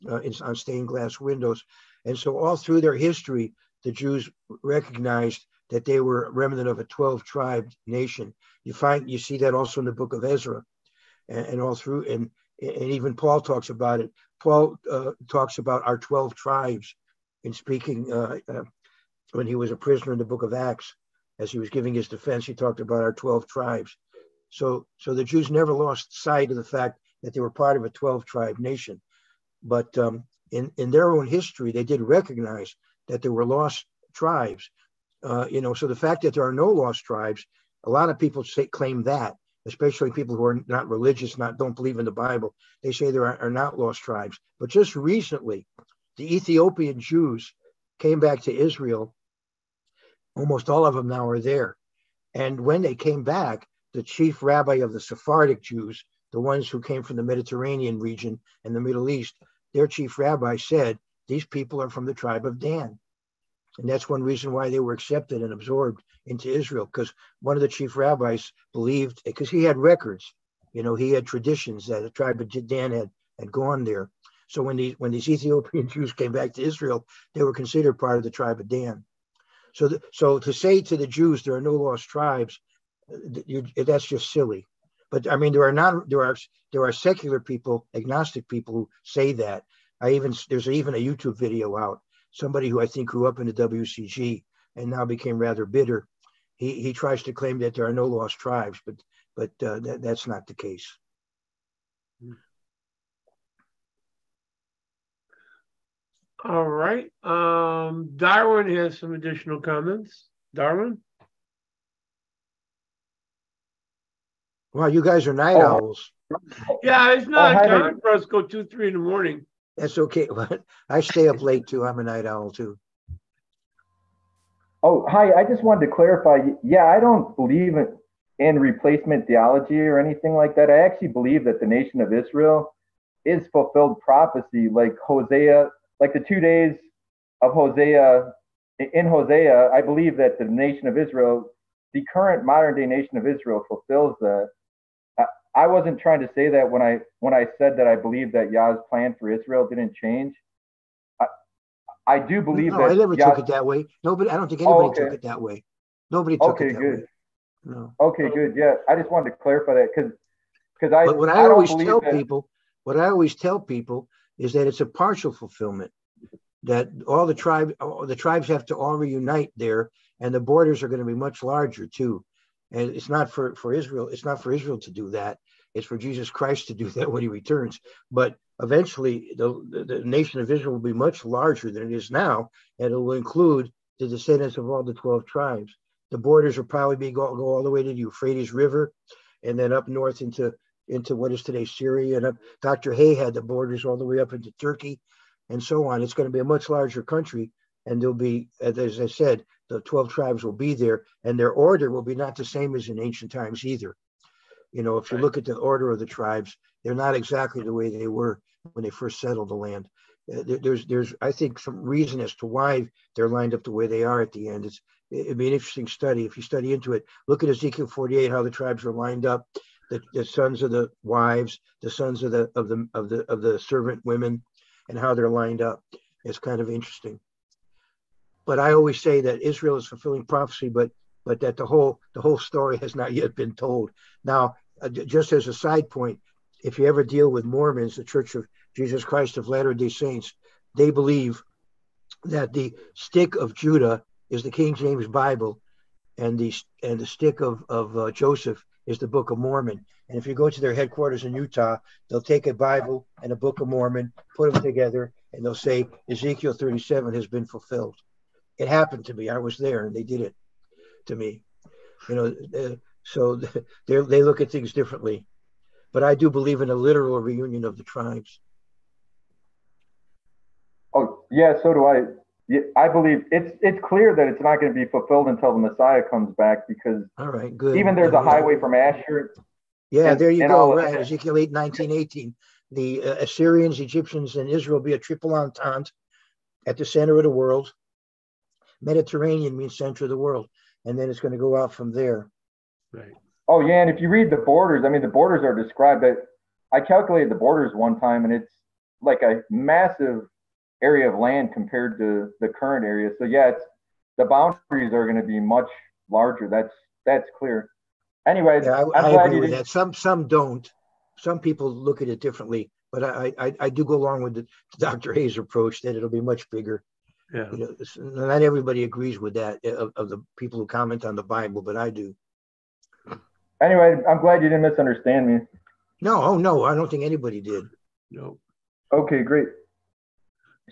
it's on stained glass windows. And so all through their history, the Jews recognized that they were a remnant of a 12-tribe nation. You see that also in the book of Ezra, and all through, and even Paul talks about it. Paul talks about our 12 tribes in speaking when he was a prisoner in the book of Acts. as he was giving his defense, he talked about our 12 tribes. So the Jews never lost sight of the fact that they were part of a 12-tribe nation. But in their own history, they did recognize that there were lost tribes. So the fact that there are no lost tribes, a lot of people claim that, especially people who are not religious, don't believe in the Bible. They say there are not lost tribes. But just recently, the Ethiopian Jews came back to Israel. Almost all of them now are there. And when they came back, the chief rabbi of the Sephardic Jews, the ones who came from the Mediterranean region and the Middle East, their chief rabbi said, these people are from the tribe of Dan. And that's one reason why they were accepted and absorbed into Israel, because one of the chief rabbis believed, because he had records, he had traditions that the tribe of Dan had gone there. So when these Ethiopian Jews came back to Israel, they were considered part of the tribe of Dan. So to say to the Jews there are no lost tribes, that's just silly. But I mean, there are secular people, agnostic people who say that. There's even a YouTube video out. Somebody who I think grew up in the WCG and now became rather bitter. He tries to claim that there are no lost tribes, but that's not the case. All right. Darwin has some additional comments. Darwin? Wow, you guys are night owls. Yeah, it's not common for us to go 2, 3 in the morning. That's okay. I stay up late too. I'm a night owl too. Oh, hi. I just wanted to clarify. Yeah, I don't believe in replacement theology or anything like that. I actually believe that the nation of Israel is fulfilled prophecy, like Hosea, like the 2 days of Hosea. In Hosea, I believe that the nation of Israel, the current modern day nation of Israel, fulfills that. I wasn't trying to say that when I said that I believe that Yah's plan for Israel didn't change. I do believe that. I never took it that way. Nobody. I don't think anybody took it that way. Nobody took it that way. No. Okay, good. Yeah, I just wanted to clarify that because But what I always tell people is that it's a partial fulfillment. That all the tribes have to all reunite there, and the borders are going to be much larger too. And it's not for Israel. It's not for Israel to do that. It's for Jesus Christ to do that when he returns. But eventually, the nation of Israel will be much larger than it is now, and it will include the descendants of all the 12 tribes. The borders will probably go all the way to the Euphrates River, and then up north into what is today Syria. And up, Dr. Hay had the borders all the way up into Turkey, and so on. It's going to be a much larger country, and there'll be, as I said, the 12 tribes will be there, and their order will be not the same as in ancient times either. If you look at the order of the tribes, they're not exactly the way they were when they first settled the land. There's I think, some reason as to why they're lined up the way they are at the end. It'd be an interesting study if you study into it. Look at Ezekiel 48, how the tribes are lined up, the sons of the wives, the sons of the servant women, and how they're lined up. It's kind of interesting. But I always say that Israel is fulfilling prophecy, but that the whole story has not yet been told. Now, just as a side point, if you ever deal with Mormons, the Church of Jesus Christ of Latter-day Saints, they believe that the stick of Judah is the King James Bible, and the stick of Joseph is the Book of Mormon. And if you go to their headquarters in Utah, they'll take a Bible and a Book of Mormon, put them together, and they'll say Ezekiel 37 has been fulfilled. It happened to me. I was there, and they did it to me. So they look at things differently. But I do believe in a literal reunion of the tribes. Oh, yeah, so do I. Yeah, I believe it's clear that it's not going to be fulfilled until the Messiah comes back, because all right, good. Even there's a highway from Asher. Yeah, there you go. Right, Ezekiel 8:19-18. The Assyrians, Egyptians, and Israel be a triple entente at the center of the world. Mediterranean means center of the world, and then it's going to go out from there. Right. Oh yeah, and if you read the borders, I mean, the borders are described. I calculated the borders one time, and it's like a massive area of land compared to the current area. So yeah, the boundaries are going to be much larger. That's clear. Anyway, yeah, I agree with that. Some don't. Some people look at it differently, but I do go along with the Dr. Hayes approach that it'll be much bigger. Yeah. Not everybody agrees with that of the people who comment on the Bible, but I do. Anyway, I'm glad you didn't misunderstand me. No, oh no, I don't think anybody did. No. Okay, great.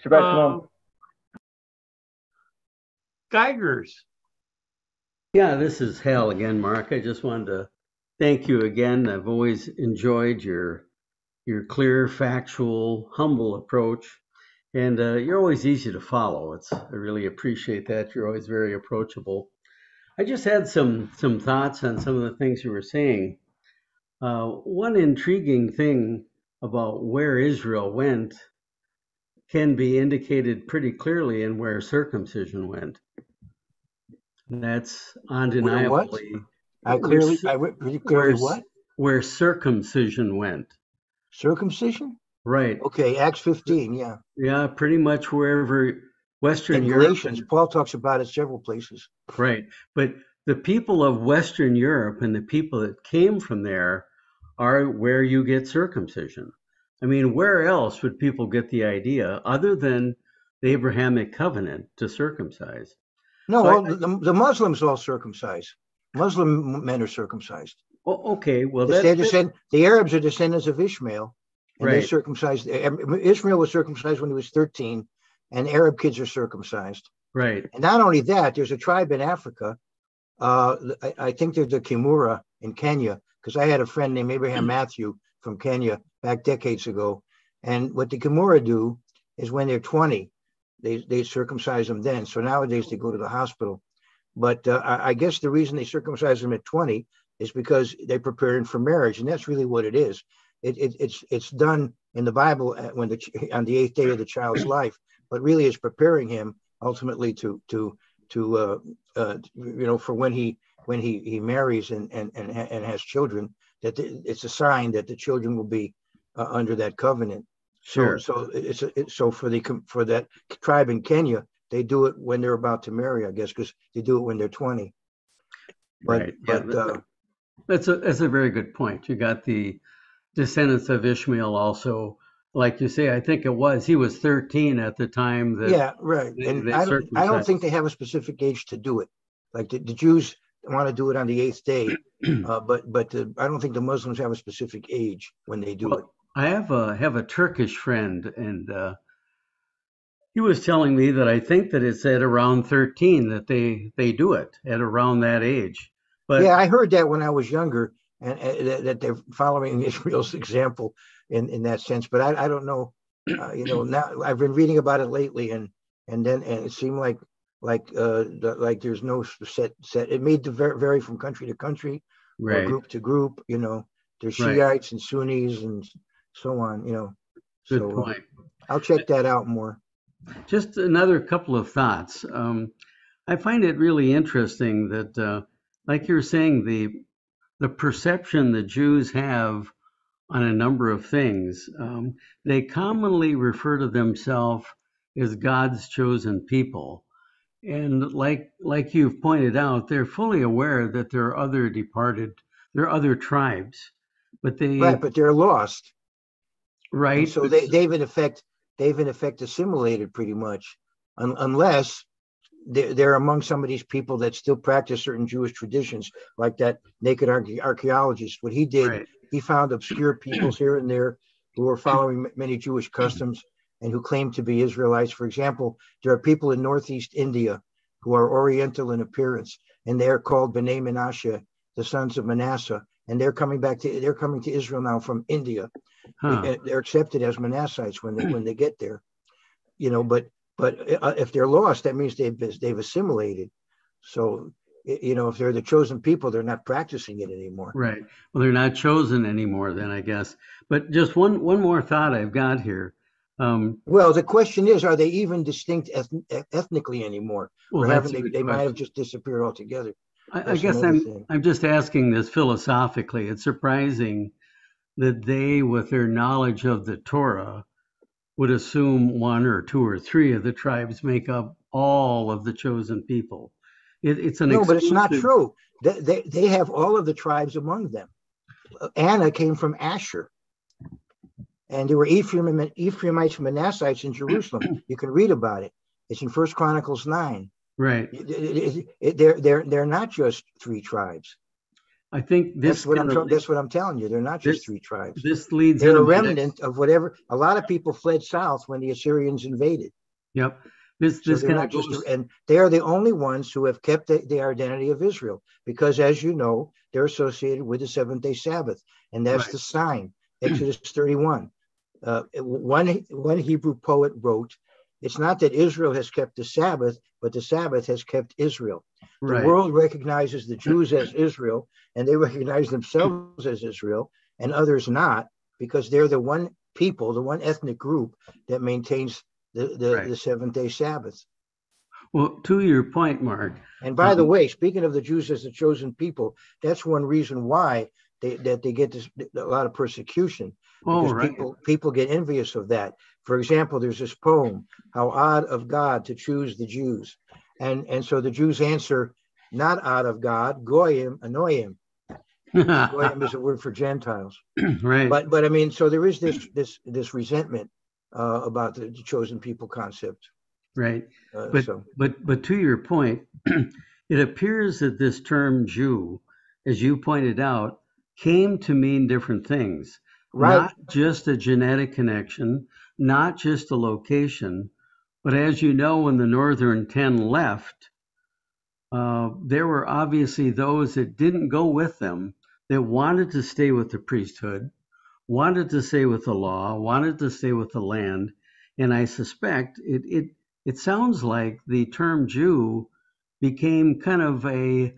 Shabbat shalom. Geigers. Yeah, this is Hal again, Mark. I just wanted to thank you again. I've always enjoyed your clear, factual, humble approach, and you're always easy to follow. I really appreciate that. You're always very approachable. I just had some thoughts on some of the things you were saying. One intriguing thing about where Israel went can be indicated pretty clearly in where circumcision went. And that's undeniably where circumcision went. Circumcision? Right. Okay, Acts 15, yeah. Yeah, pretty much wherever Western Europe. Galatians, Paul talks about it several places. Right. But the people of Western Europe and the people that came from there are where you get circumcision. I mean, where else would people get the idea other than the Abrahamic covenant to circumcise? No, so the Muslims all circumcised. Muslim men are circumcised. Oh, okay, well, the Arabs are descendants of Ishmael, and right. They circumcised. Ishmael was circumcised when he was 13, and Arab kids are circumcised. Right. And not only that, there's a tribe in Africa. I think they're the Kimura in Kenya, because I had a friend named Abraham Matthew from Kenya back decades ago. And what the Kimura do is when they're 20, they circumcise them then. So nowadays they go to the hospital. But I guess the reason they circumcise them at 20 is because they're preparing for marriage, and that's really what it is. It's done in the Bible on the 8th day of the child's life, but really it's preparing him ultimately to for when he marries and has children, that it's a sign that the children will be under that covenant. Sure. So for that tribe in Kenya, they do it when they're about to marry, I guess, because they do it when they're 20. Right. That's a very good point. You got the descendants of Ishmael also. Like you say, I think he was 13 at the time that. Yeah, right. And I don't think they have a specific age to do it. Like the Jews want to do it on the 8th day, but I don't think the Muslims have a specific age when they do it. I have a Turkish friend, and he was telling me that I think that it's at around 13 that they do it at around that age. But yeah, I heard that when I was younger, and that they're following Israel's example in that sense. But I don't know. Now I've been reading about it lately, and it seemed like there's no set. It may vary from country to country, right, or group to group. There's Shiites and Sunnis and so on. Good point. I'll check that out more. Just another couple of thoughts. I find it really interesting that, like you're saying, the perception the Jews have on a number of things, they commonly refer to themselves as God's chosen people. And like you've pointed out, they're fully aware that there are other tribes, but they're lost. Right. And so they've in effect assimilated pretty much, unless they're among some of these people that still practice certain Jewish traditions, like that naked archaeologist. What he did, he found obscure peoples here and there who were following many Jewish customs and who claimed to be Israelites. For example, there are people in Northeast India who are Oriental in appearance, and they're called B'nai Menashe, the sons of Manasseh, and they're coming to Israel now from India. They're accepted as Manassites when they get there, But if they're lost, that means they've assimilated. So, if they're the chosen people, they're not practicing it anymore. Right. Well, they're not chosen anymore then, I guess. But just one more thought I've got here. Well, the question is, are they even distinct ethnically anymore? Well, or they might have just disappeared altogether? I guess I'm just asking this philosophically. It's surprising that they, with their knowledge of the Torah, would assume one or two or three of the tribes make up all of the chosen people. But it's not true. They have all of the tribes among them. Anna came from Asher, and there were Ephraimites and Manassites in Jerusalem. You can read about it. It's in First Chronicles 9. Right. They're not just three tribes. I think that's what I'm telling you. They're not just three tribes. This leads. They're a remnant of whatever. A lot of people fled south when the Assyrians invaded. Yep. This kind of goes, and they are the only ones who have kept the identity of Israel, because, as you know, they're associated with the seventh-day Sabbath, and that's the sign. Exodus 31. One Hebrew poet wrote, "It's not that Israel has kept the Sabbath, but the Sabbath has kept Israel." The world recognizes the Jews as Israel, and they recognize themselves as Israel, and others not, because they're the one people, the one ethnic group that maintains the seventh-day Sabbath. Well, to your point, Mark. And by the way, speaking of the Jews as the chosen people, that's one reason why they get a lot of persecution, because people get envious of that. For example, there's this poem, "How odd of God to choose the Jews," and so the Jews answer, "Not odd of God, goyim anoyim." Goyim is a word for Gentiles, right? But I mean, so there is this resentment about the chosen people concept, right? But to your point, it appears that this term Jew, as you pointed out, came to mean different things. Right. Not just a genetic connection, not just a location, but as you know, when the Northern 10 left, there were obviously those that didn't go with them, that wanted to stay with the priesthood, wanted to stay with the law, wanted to stay with the land. And I suspect it sounds like the term Jew became kind of a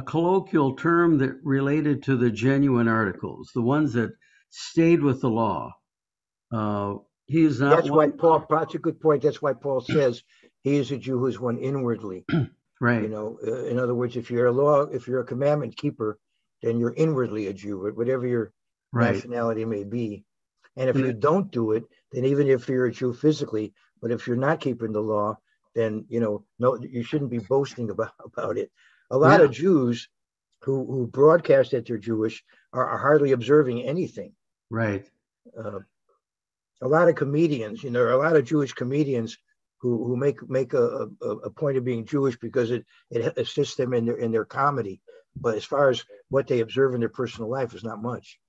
colloquial term that related to the genuine articles, the ones that stayed with the law. He's not. That's why Paul. That's a good point. That's why Paul says he is a Jew who's one inwardly. Right. You know, in other words, if you're a commandment keeper, then you're inwardly a Jew, whatever your nationality may be. And if you don't do it, then even if you're a Jew physically, but if you're not keeping the law, then you shouldn't be boasting about it. A lot of Jews who broadcast that they're Jewish are hardly observing anything. Right. A lot of comedians, there are a lot of Jewish comedians who make a point of being Jewish because it assists them in their comedy. But as far as what they observe in their personal life is not much.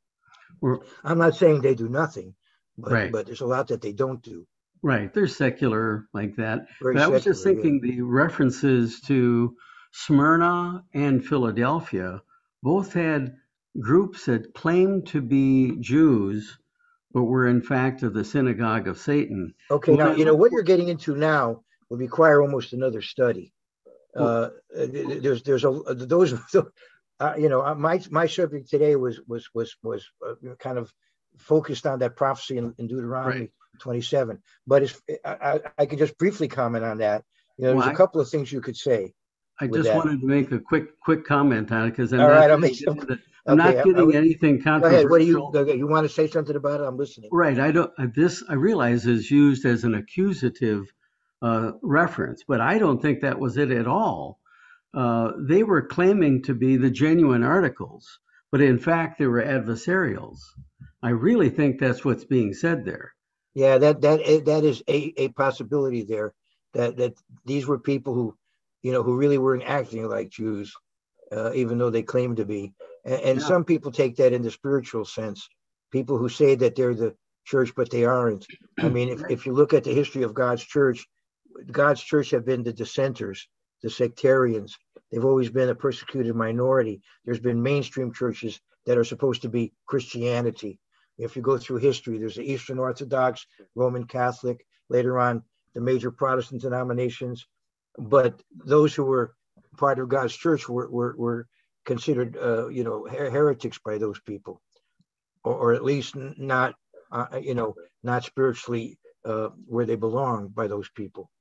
I'm not saying they do nothing, but there's a lot that they don't do. Right. They're secular like that. But I was just thinking the references to Smyrna and Philadelphia both had groups that claimed to be Jews, but were in fact of the synagogue of Satan. Okay, now, what you're getting into now would require almost another study. There's those, my subject today was kind of focused on that prophecy in Deuteronomy 27. But I could just briefly comment on that. There's a couple of things you could say. I just wanted to make a quick comment on it because I'm not getting anything controversial. Go ahead. You want to say something about it? I'm listening. Right. I realize is used as an accusative reference, but I don't think that was it at all. They were claiming to be the genuine articles, but in fact they were adversarials. I really think that's what's being said there. Yeah, that is a possibility there. That these were people who really weren't acting like Jews, even though they claimed to be. And some people take that in the spiritual sense. People who say that they're the church, but they aren't. I mean, if you look at the history of God's church have been the dissenters, the sectarians. They've always been a persecuted minority. There's been mainstream churches that are supposed to be Christianity. If you go through history, there's the Eastern Orthodox, Roman Catholic, later on the major Protestant denominations. But those who were part of God's church were considered, heretics by those people, or at least not spiritually where they belong by those people.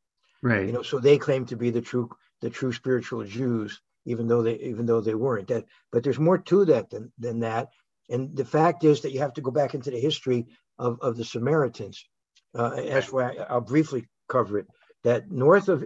Right. So they claim to be the true spiritual Jews, even though they weren't. But there's more to that than that. And the fact is that you have to go back into the history of the Samaritans. That's why I'll briefly cover it. That north of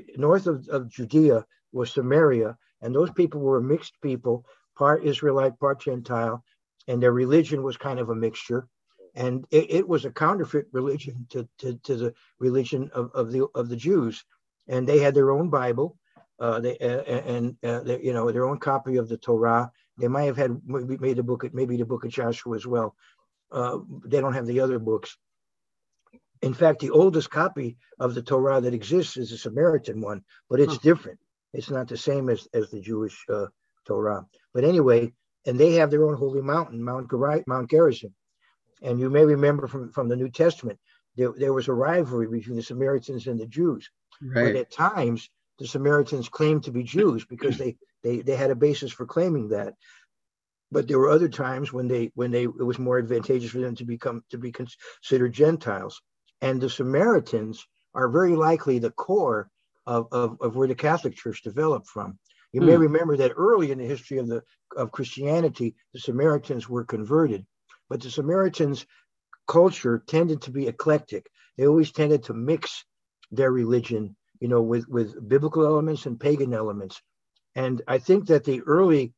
Judea was Samaria, and those people were a mixed people, part Israelite, part Gentile, and their religion was kind of a mixture. And it was a counterfeit religion to the religion of the Jews. and they had their own Bible, you know, their own copy of the Torah. They might have had maybe the book of Joshua as well. They don't have the other books. In fact, the oldest copy of the Torah that exists is a Samaritan one, but it's different. It's not the same as the Jewish Torah. But anyway, and they have their own holy mountain, Mount Gerizim. And you may remember from the New Testament, there was a rivalry between the Samaritans and the Jews. Right. But at times, the Samaritans claimed to be Jews because they had a basis for claiming that. But there were other times when it was more advantageous for them to be considered Gentiles. And the Samaritans are very likely the core of where the Catholic Church developed from. You may remember that early in the history of Christianity, the Samaritans were converted, but the Samaritans' culture tended to be eclectic. They always tended to mix their religion, you know, with biblical elements and pagan elements. And I think that the early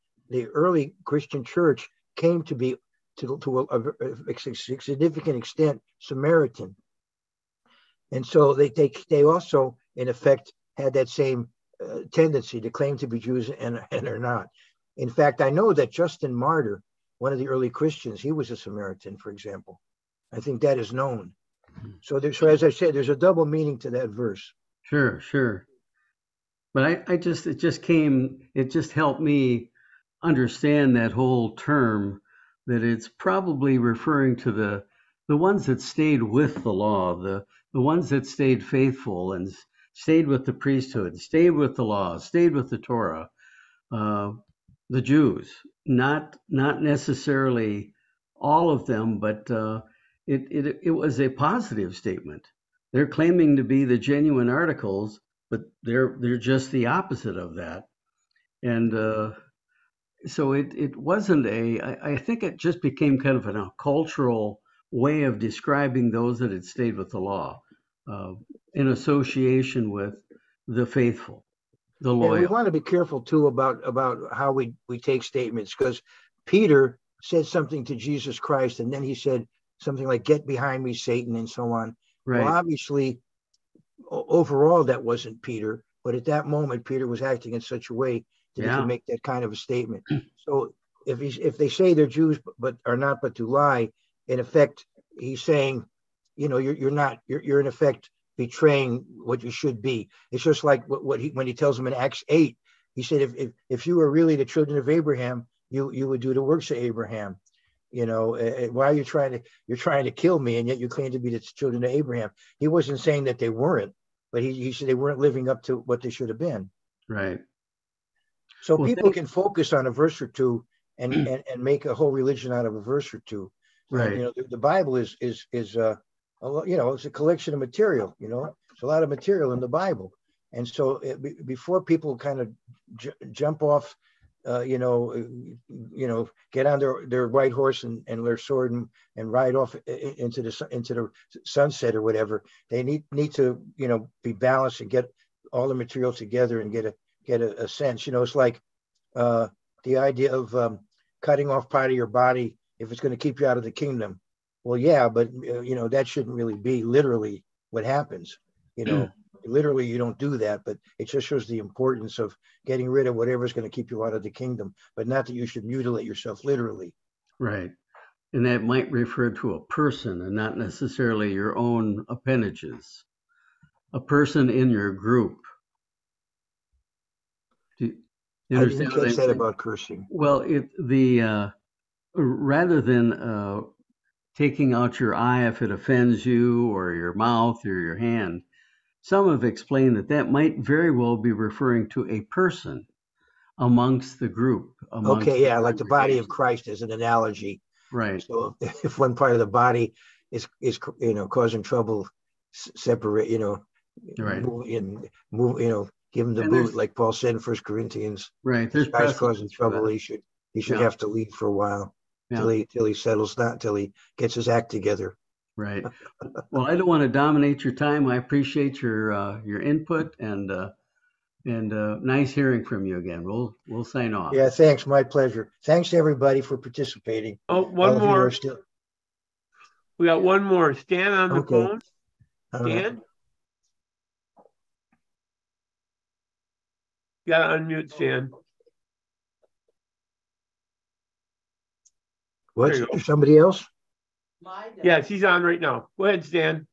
Christian church came to be to a significant extent Samaritan. And so they also, in effect, had that same tendency to claim to be Jews and are not. In fact, I know that Justin Martyr, one of the early Christians, he was a Samaritan, for example. I think that is known. So as I said, there's a double meaning to that verse. Sure. But it just helped me understand that whole term, that it's probably referring to the ones that stayed with the law, the ones that stayed faithful and stayed with the priesthood, stayed with the law, stayed with the Torah, the Jews, not necessarily all of them, but it was a positive statement. They're claiming to be the genuine articles, but they're just the opposite of that. And so it wasn't I think it just became kind of a cultural way of describing those that had stayed with the law, in association with the faithful, the loyal. And we want to be careful too about how we take statements, because Peter said something to Jesus Christ, and then he said something like, "Get behind me, Satan," and so on. Right. Well, obviously, overall, that wasn't Peter, but at that moment, Peter was acting in such a way that he could make that kind of a statement. So if they say they're Jews but are not but to lie, in effect, he's saying, you know, you're in effect betraying what you should be. It's just like when he tells them in Acts 8, he said, if you were really the children of Abraham, you would do the works of Abraham. You know, why are you're trying to kill me, and yet you claim to be the children of Abraham? He wasn't saying that they weren't, but he said they weren't living up to what they should have been. Right. So people can focus on a verse or two and make a whole religion out of a verse or two. Right. And, you know, the Bible is you know, it's a collection of material. You know, there's a lot of material in the Bible, and so before people kind of jump off, you know, get on their white horse and their sword and ride off into the sunset or whatever, they need to, you know, be balanced and get all the material together and get a sense. You know, it's like the idea of cutting off part of your body if it's going to keep you out of the kingdom. Well, yeah, but you know, that shouldn't really be literally what happens. You know, literally you don't do that, but it just shows the importance of getting rid of whatever's going to keep you out of the kingdom, but not that you should mutilate yourself literally. Right. And that might refer to a person and not necessarily your own appendages. A person in your group. Do you understand? I didn't catch that about cursing. Well, rather than taking out your eye if it offends you, or your mouth or your hand, some have explained that might very well be referring to a person amongst the group. Okay, yeah, like the body of Christ is an analogy. Right. So if one part of the body is you know, causing trouble, separate, you know, right, move, you know, give him the boot, like Paul said in 1 Corinthians. Right. There's guys causing trouble. He should have to leave for a while till he settles down, till he gets his act together. Right. Well, I don't want to dominate your time. I appreciate your input, and nice hearing from you again. We'll sign off. Yeah, thanks. My pleasure. Thanks to everybody for participating. Oh, one more. We got one more. Stan on the phone. Stan? You got to unmute, Stan. What's somebody else? Yes, he's on right now. Go ahead, Stan.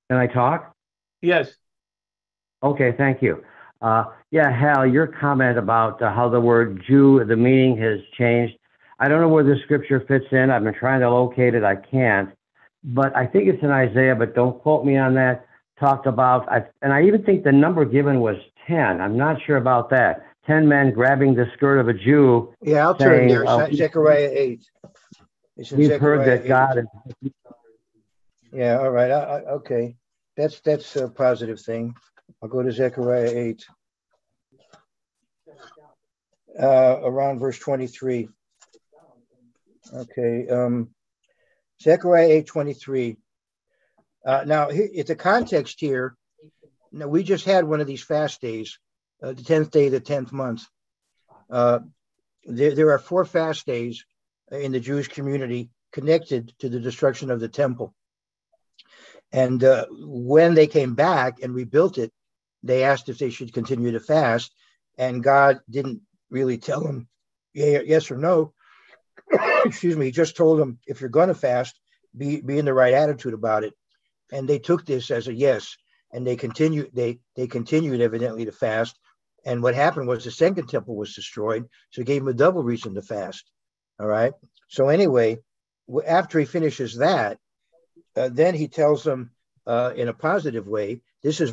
Can I talk? Yes. Okay, thank you. Yeah, Hal, your comment about how the word Jew, the meaning has changed. I don't know where the scripture fits in. I've been trying to locate it. I can't. But I think it's in Isaiah, but don't quote me on that. Talked about, and I even think the number given was 10. I'm not sure about that. 10 men grabbing the skirt of a Jew. Yeah, I'll saying, turn there. Zechariah 8. We've heard that God is. Yeah, all right. Okay. That's a positive thing. I'll go to Zechariah 8. Around verse 23. Okay. Zechariah 8:23. Now, it's a context here. Now, we just had one of these fast days, the 10th day of the 10th month. There are 4 fast days in the Jewish community connected to the destruction of the temple. And when they came back and rebuilt it, they asked if they should continue to fast. And God didn't really tell them yes or no. Excuse me. He just told them, if you're going to fast, be in the right attitude about it. And they took this as a yes. And they continued evidently to fast. And what happened was the second temple was destroyed. So it gave them a double reason to fast. All right. So anyway, after he finishes that, then he tells them in a positive way. This is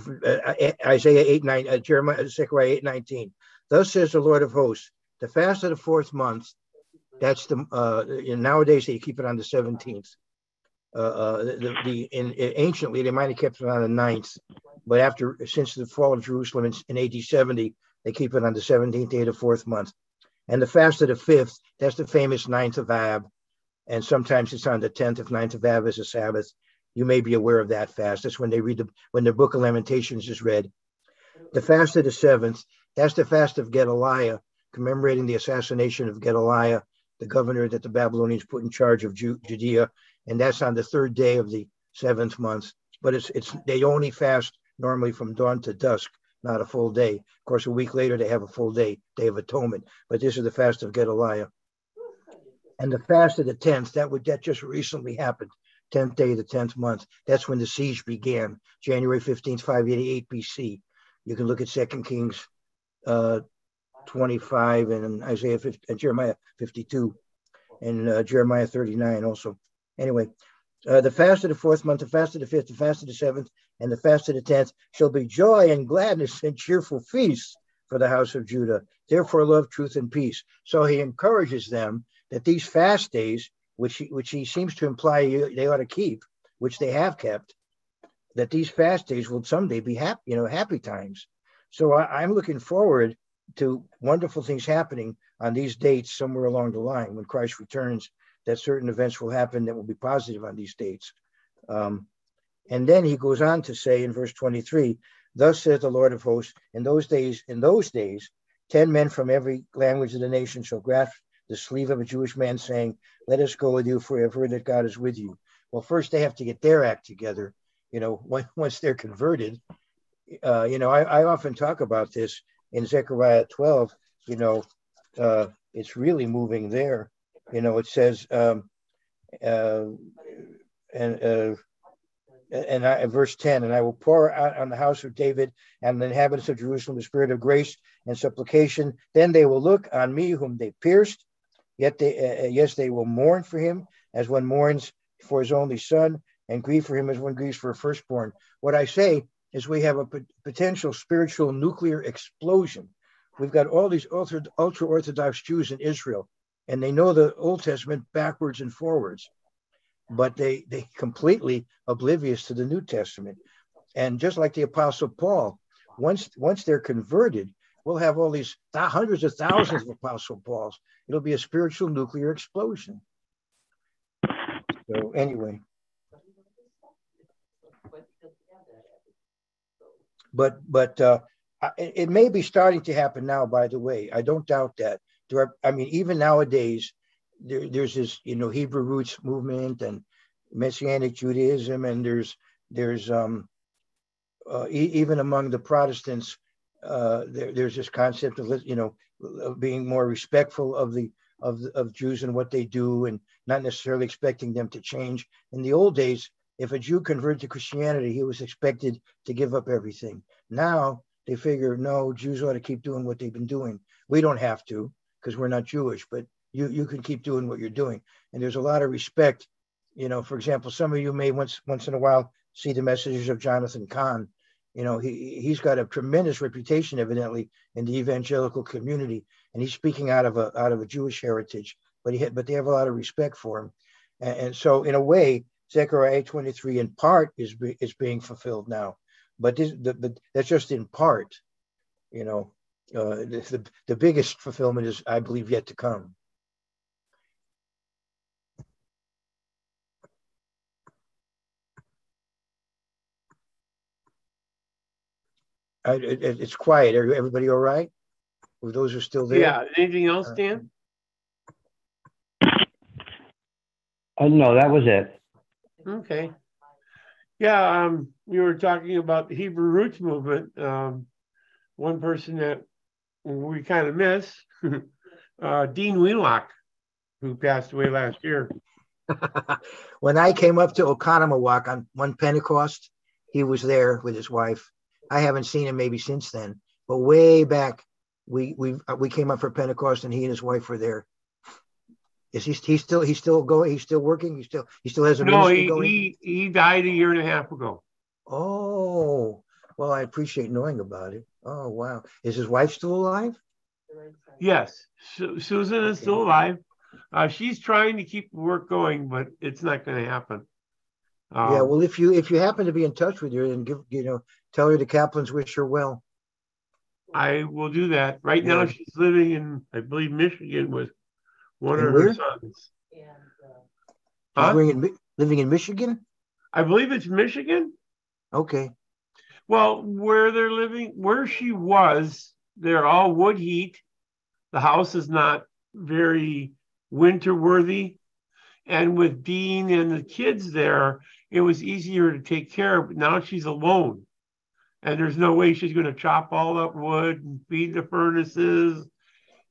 Isaiah 8:9, Zechariah 8:19. Thus says the Lord of hosts, the fast of the 4th month. That's the nowadays they keep it on the 17th. Anciently they might have kept it on the 9th, but since the fall of Jerusalem in AD 70, they keep it on the 17th day of the 4th month. And the fast of the 5th, that's the famous 9th of Ab. And sometimes it's on the 10th if 9th of Ab is a Sabbath. You may be aware of that fast. That's when when the Book of Lamentations is read. The fast of the 7th, that's the fast of Gedaliah, commemorating the assassination of Gedaliah, the governor that the Babylonians put in charge of Judea. And that's on the 3rd day of the 7th month. But they only fast normally from dawn to dusk, not a full day. Of course, a week later, they have a full day, Day of Atonement. But this is the fast of Gedaliah. And the fast of the 10th, that just recently happened, 10th day of the 10th month. That's when the siege began, January 15th, 588 BC. You can look at 2 Kings 25 and Isaiah 50, and Jeremiah 52 and Jeremiah 39 also. Anyway, the fast of the 4th month, the fast of the 5th, the fast of the 7th, and the fast of the 10th shall be joy and gladness and cheerful feasts for the house of Judah. Therefore, love, truth, and peace. So he encourages them that these fast days, which he seems to imply they ought to keep, which they have kept, that these fast days will someday be happy times. So I'm looking forward to wonderful things happening on these dates somewhere along the line when Christ returns, that certain events will happen that will be positive on these dates. And then he goes on to say in verse 23, thus says the Lord of hosts, in those days, 10 men from every language of the nation shall grasp the sleeve of a Jewish man, saying, let us go with you, for I have heard that God is with you. Well, first they have to get their act together. Once they're converted, I often talk about this in Zechariah 12. It's really moving there. It says, verse 10, and I will pour out on the house of David and the inhabitants of Jerusalem the spirit of grace and supplication. Then they will look on me whom they pierced. Yet they will mourn for him as one mourns for his only son, and grieve for him as one grieves for a firstborn. What I say is we have a potential spiritual nuclear explosion. We've got all these ultra-Orthodox Jews in Israel, and they know the Old Testament backwards and forwards, but they completely oblivious to the New Testament. And just like the Apostle Paul, once they're converted, we'll have all these hundreds of thousands of Apostle Pauls. It'll be a spiritual nuclear explosion. So anyway. But it may be starting to happen now, by the way. I don't doubt that. Even nowadays, there's this, Hebrew roots movement and Messianic Judaism, and there's even among the Protestants, there's this concept of, you know, of being more respectful of Jews and what they do, and not necessarily expecting them to change. In the old days, if a Jew converted to Christianity, he was expected to give up everything. Now they figure, no, Jews ought to keep doing what they've been doing. We don't have to because we're not Jewish, but you can keep doing what you're doing. And there's a lot of respect. You know, for example, some of you may once in a while see the messages of Jonathan Cahn. You know, he's got a tremendous reputation, evidently, in the evangelical community, and he's speaking out of a Jewish heritage. But they have a lot of respect for him, and so in a way, Zechariah 8:23 in part is being fulfilled now, but that's just in part. You know, the biggest fulfillment is, I believe, yet to come. It's quiet. Are everybody all right? Or those are still there? Yeah. Anything else, Dan? No, that was it. Okay. Yeah. We were talking about the Hebrew Roots movement. One person that we kind of miss, Dean Wheelock, who passed away last year. When I came up to Oconomowoc on one Pentecost, he was there with his wife. I haven't seen him maybe since then, but way back, we came up for Pentecost, and he and his wife were there. Is he's still going? He's still working? He still has a ministry going? He died a year and a half ago. Oh, well, I appreciate knowing about it. Oh, wow. Is his wife still alive? Yes, Susan is still alive. She's trying to keep the work going, but it's not going to happen. Yeah, well, if you happen to be in touch with her, then tell her the Kaplans wish her well. I will do that. Right now, she's living in, I believe, Michigan with one of her sons. Living in Michigan? I believe it's Michigan. Okay. Well, where they're living, where she was, they're all wood heat. The house is not very winter worthy. And with Dean and the kids there, it was easier to take care of. But now she's alone. And there's no way she's going to chop all that wood and feed the furnaces.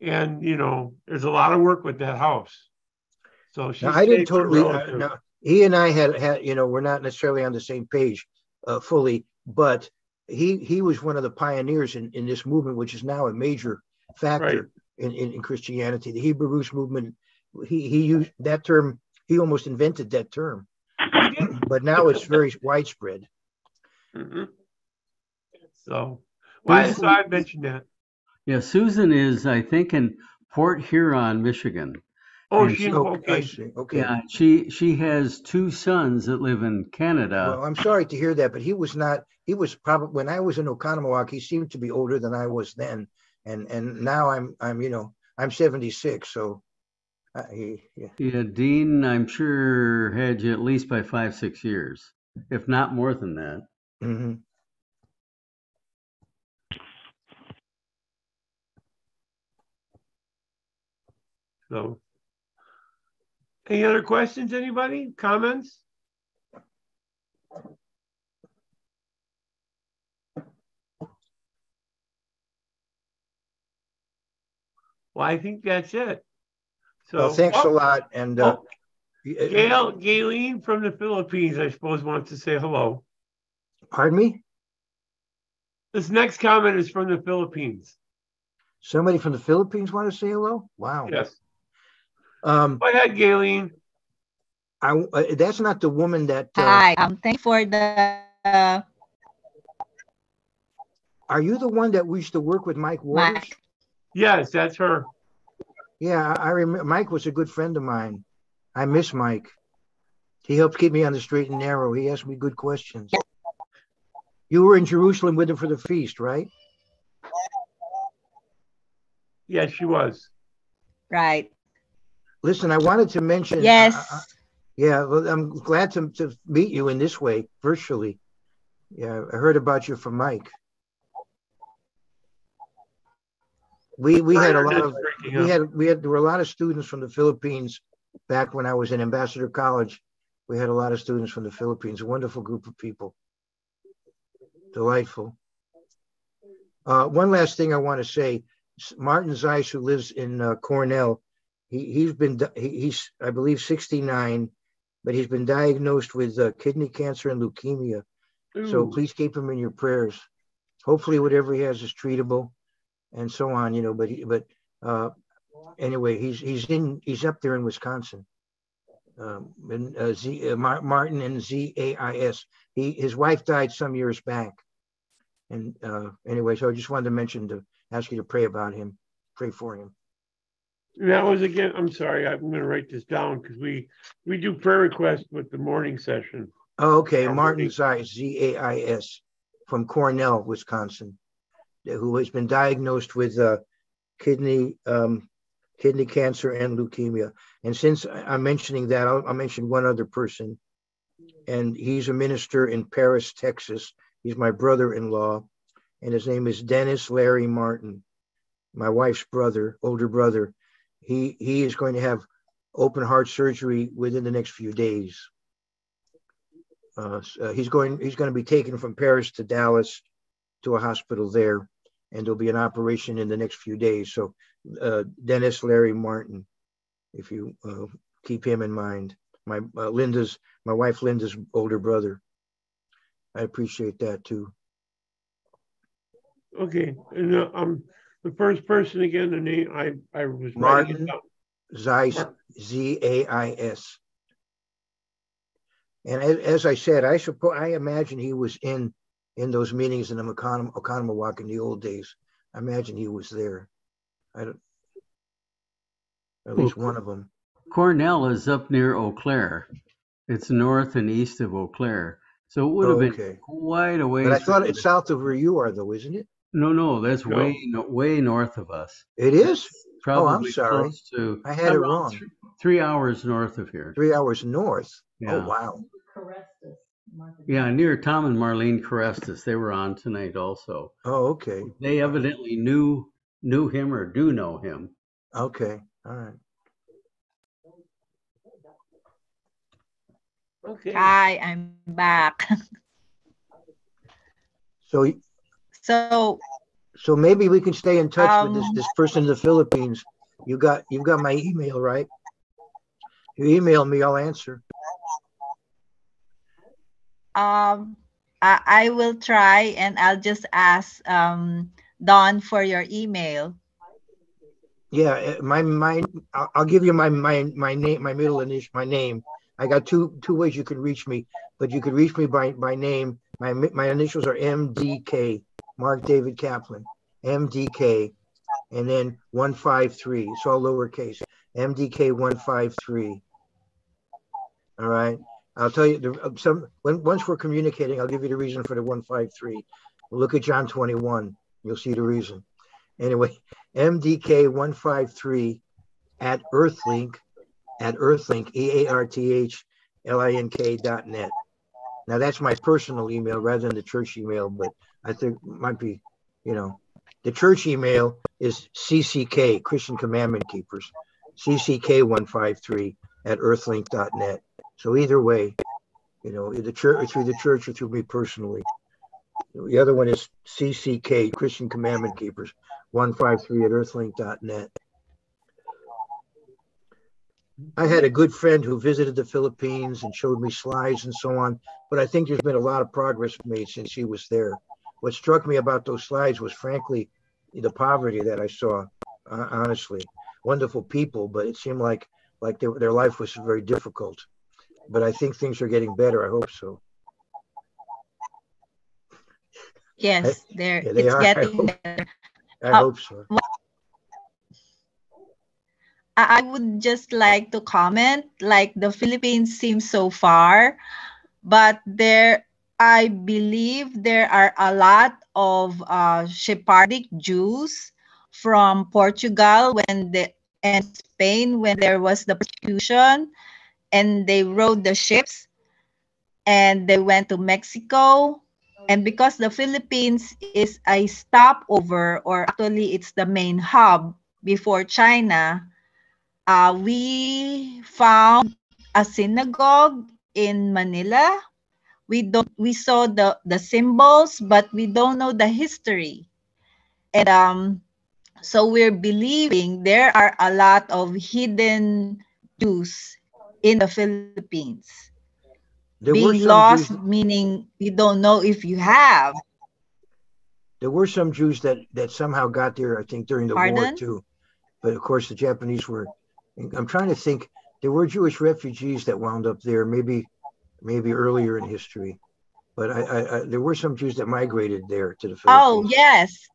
And, there's a lot of work with that house. So she's I didn't totally, he and I had, we're not necessarily on the same page fully, but he was one of the pioneers in this movement, which is now a major factor in Christianity. The Hebrew Roots movement, he used that term, he almost invented that term, but now it's very widespread. Mm-hmm. So I mentioned that. Yeah, Susan is, I think, in Port Huron, Michigan. Oh, okay. Yeah, she has two sons that live in Canada. Well, I'm sorry to hear that, but he was probably, when I was in Oconomowoc, he seemed to be older than I was then, and now I'm 76, so. Yeah, Dean, I'm sure had you at least by 5-6 years, if not more than that. Mm-hmm. So, any other questions, anybody? Comments? Well, I think that's it. So, well, thanks a lot. And Gayleen from the Philippines, I suppose, wants to say hello. Pardon me? This next comment is from the Philippines. Somebody from the Philippines want to say hello? Wow. Yes. Go ahead, Gayleen. That's not the woman that. Hi, thanks for the. Are you the one that we used to work with, Mike Waters? Mike. Yes, that's her. Yeah, I remember. Mike was a good friend of mine. I miss Mike. He helped keep me on the straight and narrow. He asked me good questions. Yeah. You were in Jerusalem with him for the feast, right? Yes, she was. Right. Listen, I wanted to mention. Yes. Yeah, well, I'm glad to meet you in this way, virtually. Yeah, I heard about you from Mike. We had a lot of there were a lot of students from the Philippines back when I was in Ambassador College. We had a lot of students from the Philippines, a wonderful group of people. Delightful. One last thing I want to say, Martin Zeiss, who lives in Cornell, he's I believe 69, but he's been diagnosed with kidney cancer and leukemia. Ooh. So please keep him in your prayers. Hopefully whatever he has is treatable and so on, you know, but anyway, he's up there in Wisconsin. Martin and Zais. His wife died some years back. And anyway, so I just wanted to ask you to pray about him, pray for him. That was again, I'm sorry, I'm going to write this down because we do prayer requests with the morning session. Oh, okay. Martin Zeiss, Z-A-I-S, from Cornell, Wisconsin, who has been diagnosed with kidney cancer and leukemia. And since I'm mentioning that, I'll mention one other person. And he's a minister in Paris, Texas. He's my brother-in-law, and his name is Dennis Larry Martin, my wife's brother, older brother. He is going to have open heart surgery within the next few days. He's going to be taken from Paris to Dallas to a hospital there, and there'll be an operation in the next few days. So Dennis Larry Martin, if you keep him in mind, my wife Linda's older brother. I appreciate that too. Okay, and the first person again, the name I was Martin Zeiss, Z-A-I-S. And as I said, I imagine he was in those meetings in the Oconomowoc in the old days. I imagine he was there. At least one of them. Cornell is up near Eau Claire. It's north and east of Eau Claire. So it would have been quite a ways. But I thought it's south of where you are, though, isn't it? No, that's way north of us. It is? Probably I'm sorry. close to, I had it wrong. 3 hours north of here. 3 hours north? Yeah. Oh, wow. Yeah, near Tom and Marlene Carestas. They were on tonight also. Oh, okay. They evidently knew him or do know him. Okay, all right. Okay. Hi, I'm back. So maybe we can stay in touch with this person in the Philippines. You got my email, right? You email me, I'll answer. I will try, and I'll just ask Don for your email. Yeah, I'll give you my name, my middle initial, my name. I got two ways you can reach me, but you could reach me by name. My initials are MDK, Mark David Kaplan, MDK, and then 153. It's all lowercase. MDK 153. All right. I'll tell you once we're communicating, I'll give you the reason for the 153. Look at John 21. You'll see the reason. Anyway, MDK 153 at Earthlink, EARTHLINK.net. Now that's my personal email rather than the church email, but I think it might be, the church email is CCK, Christian Commandment Keepers, CCK153 at Earthlink.net. So either way, the church, through the church or through me personally. The other one is CCK, Christian Commandment Keepers, 153 at Earthlink.net. I had a good friend who visited the Philippines and showed me slides and so on, but I think there's been a lot of progress made since he was there. What struck me about those slides was, frankly, the poverty that I saw, honestly. Wonderful people, but it seemed like their life was very difficult. But I think things are getting better. I hope so. Yes, it's are. getting better. I hope so. I would just like to comment, like the Philippines seems so far, but I believe there are a lot of Sephardic Jews from Portugal and Spain when there was the persecution, and they rode the ships and they went to Mexico. And because the Philippines is a stopover, or actually it's the main hub before China, we found a synagogue in Manila. We saw the symbols, but we don't know the history. And so we're believing there are a lot of hidden Jews in the Philippines. There were Being some lost, Jews. meaning you don't know if you have. There were some Jews that somehow got there, I think, during the war Pardon? too. But of course, the Japanese were. I'm trying to think. There were Jewish refugees that wound up there, maybe earlier in history. But there were some Jews that migrated there to the Oh, Philippines. yes.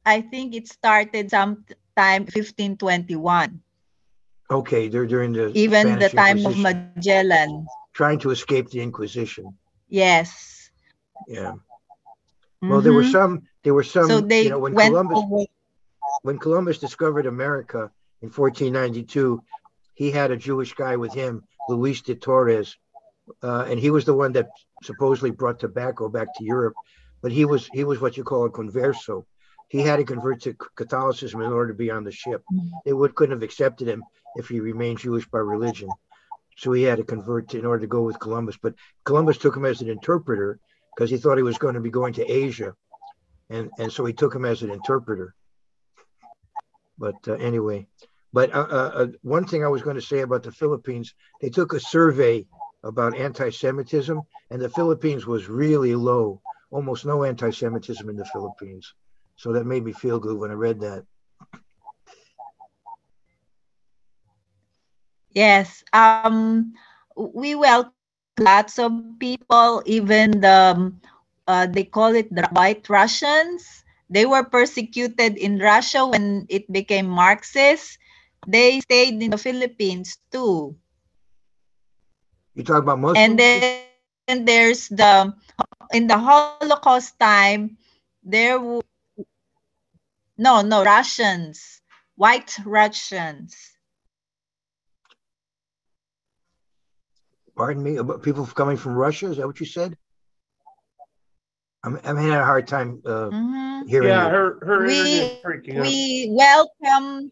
I think it started sometime 1521. Okay, they're during the Even the Spanish time of Inquisition, Magellan. trying to escape the Inquisition. Yes. Yeah. Well, there were some. So they When went over. Columbus discovered America in 1492, he had a Jewish guy with him, Luis de Torres, and he was the one that supposedly brought tobacco back to Europe. But he was what you call a converso. He had to convert to Catholicism in order to be on the ship. They couldn't have accepted him if he remained Jewish by religion. So he had to convert in order to go with Columbus. But Columbus took him as an interpreter because he thought he was going to be going to Asia, and so he took him as an interpreter. But anyway, one thing I was going to say about the Philippines, they took a survey about anti-Semitism, and the Philippines was really low, almost no anti-Semitism in the Philippines. So that made me feel good when I read that. Yes. We welcome lots of people, even they call it the White Russians. They were persecuted in Russia when it became Marxist. They stayed in the Philippines too. You talk about Muslims? And then there's in the Holocaust time, there were no Russians, White Russians. Pardon me, about people coming from Russia? Is that what you said? I'm having a hard time hearing. Yeah, you. her internet's freaking up. We welcome.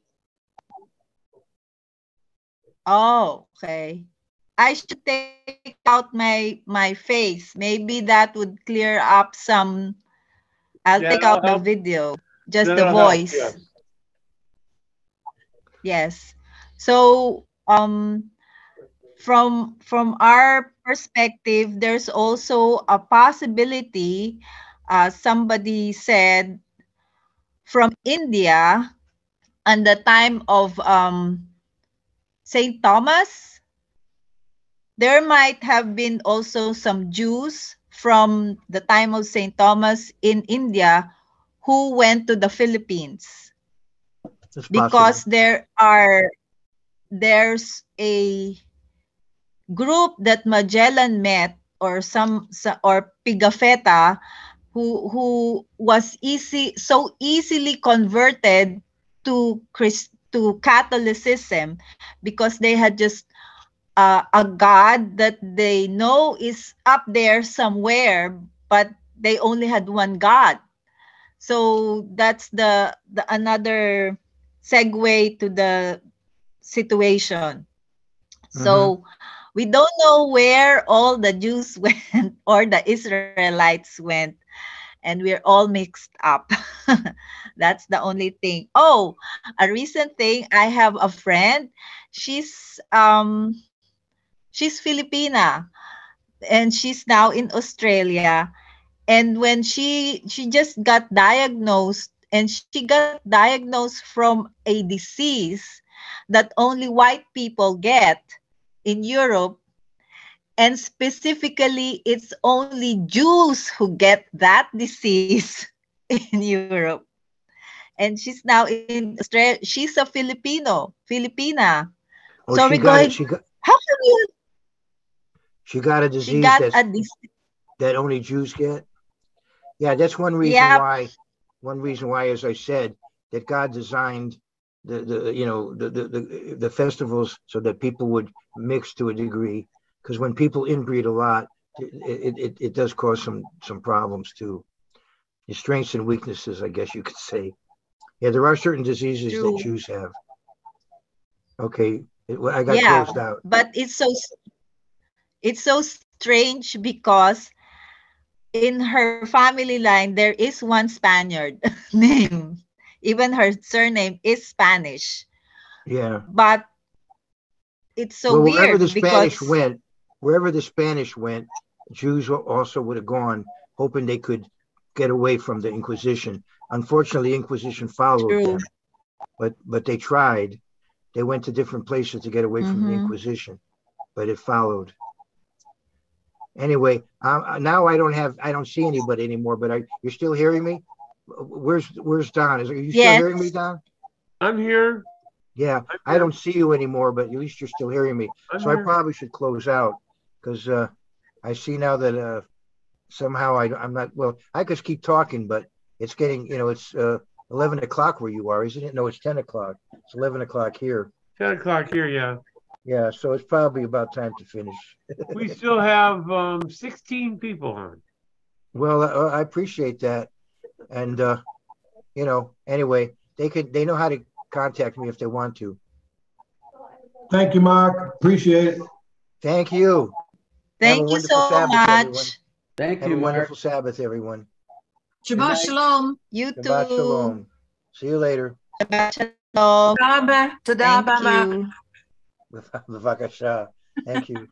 Oh, okay. I should take out my face. Maybe that would clear up some. I'll take out the video, just the voice. Help, yes. So from our perspective, there's also a possibility. Somebody said from India, and the time of Saint Thomas, there might have been also some Jews from the time of Saint Thomas in India who went to the Philippines. That's because possible. there's a group that Magellan met, or Pigafetta, who was so easily converted to Catholicism because they had just a God that they know is up there somewhere, but they only had one God. So that's the another segue to the situation. So we don't know where all the Jews went or the Israelites went, and we're all mixed up. That's the only thing. Oh, a recent thing, I have a friend. She's Filipina, and she's now in Australia. And when she just got diagnosed, and she got diagnosed from a disease that only white people get in Europe, and specifically it's only Jews who get that disease in Europe. And she's now in Australia. She's a Filipina. Oh, So she we're got going, it. She how come you? She got a disease She got a disease. that only Jews get. Yeah, that's one reason Yep. why. One reason why, as I said, that God designed the festivals so that people would mix to a degree. Because when people inbreed a lot, it does cause some problems too. Your strengths and weaknesses, I guess you could say. Yeah, there are certain diseases True. that Jews have. Okay, I got closed out. But it's so strange because in her family line, there is one Spaniard name. Even her surname is Spanish. Yeah. But it's so well, weird wherever the Spanish went, Jews also would have gone, hoping they could get away from the Inquisition. Unfortunately, the Inquisition followed them, but they tried. They went to different places to get away from the Inquisition, but it followed. Anyway, now I don't see anybody anymore. But you're still hearing me? Where's Don? Are you still hearing me, Don? I'm here. Yeah, I don't see you anymore, but at least you're still hearing me. So I probably should close out because I see now that somehow I'm not. Well, I could keep talking, but it's getting, it's 11 o'clock where you are, isn't it? No, it's 10 o'clock. It's 11 o'clock here. 10 o'clock here, yeah. Yeah, so it's probably about time to finish. We still have 16 people on. Well, I appreciate that. And, anyway, they know how to contact me if they want to. Thank you, Mark. Appreciate it. Thank you. Thank you so Sabbath, much. everyone. Thank Have you, a Mark. wonderful Sabbath, everyone. Shabbat shalom. You Shabbat too. shalom. See you later. Shabbat shalom. Toda Thank raba, Mark. you. B'vakasha. Thank you.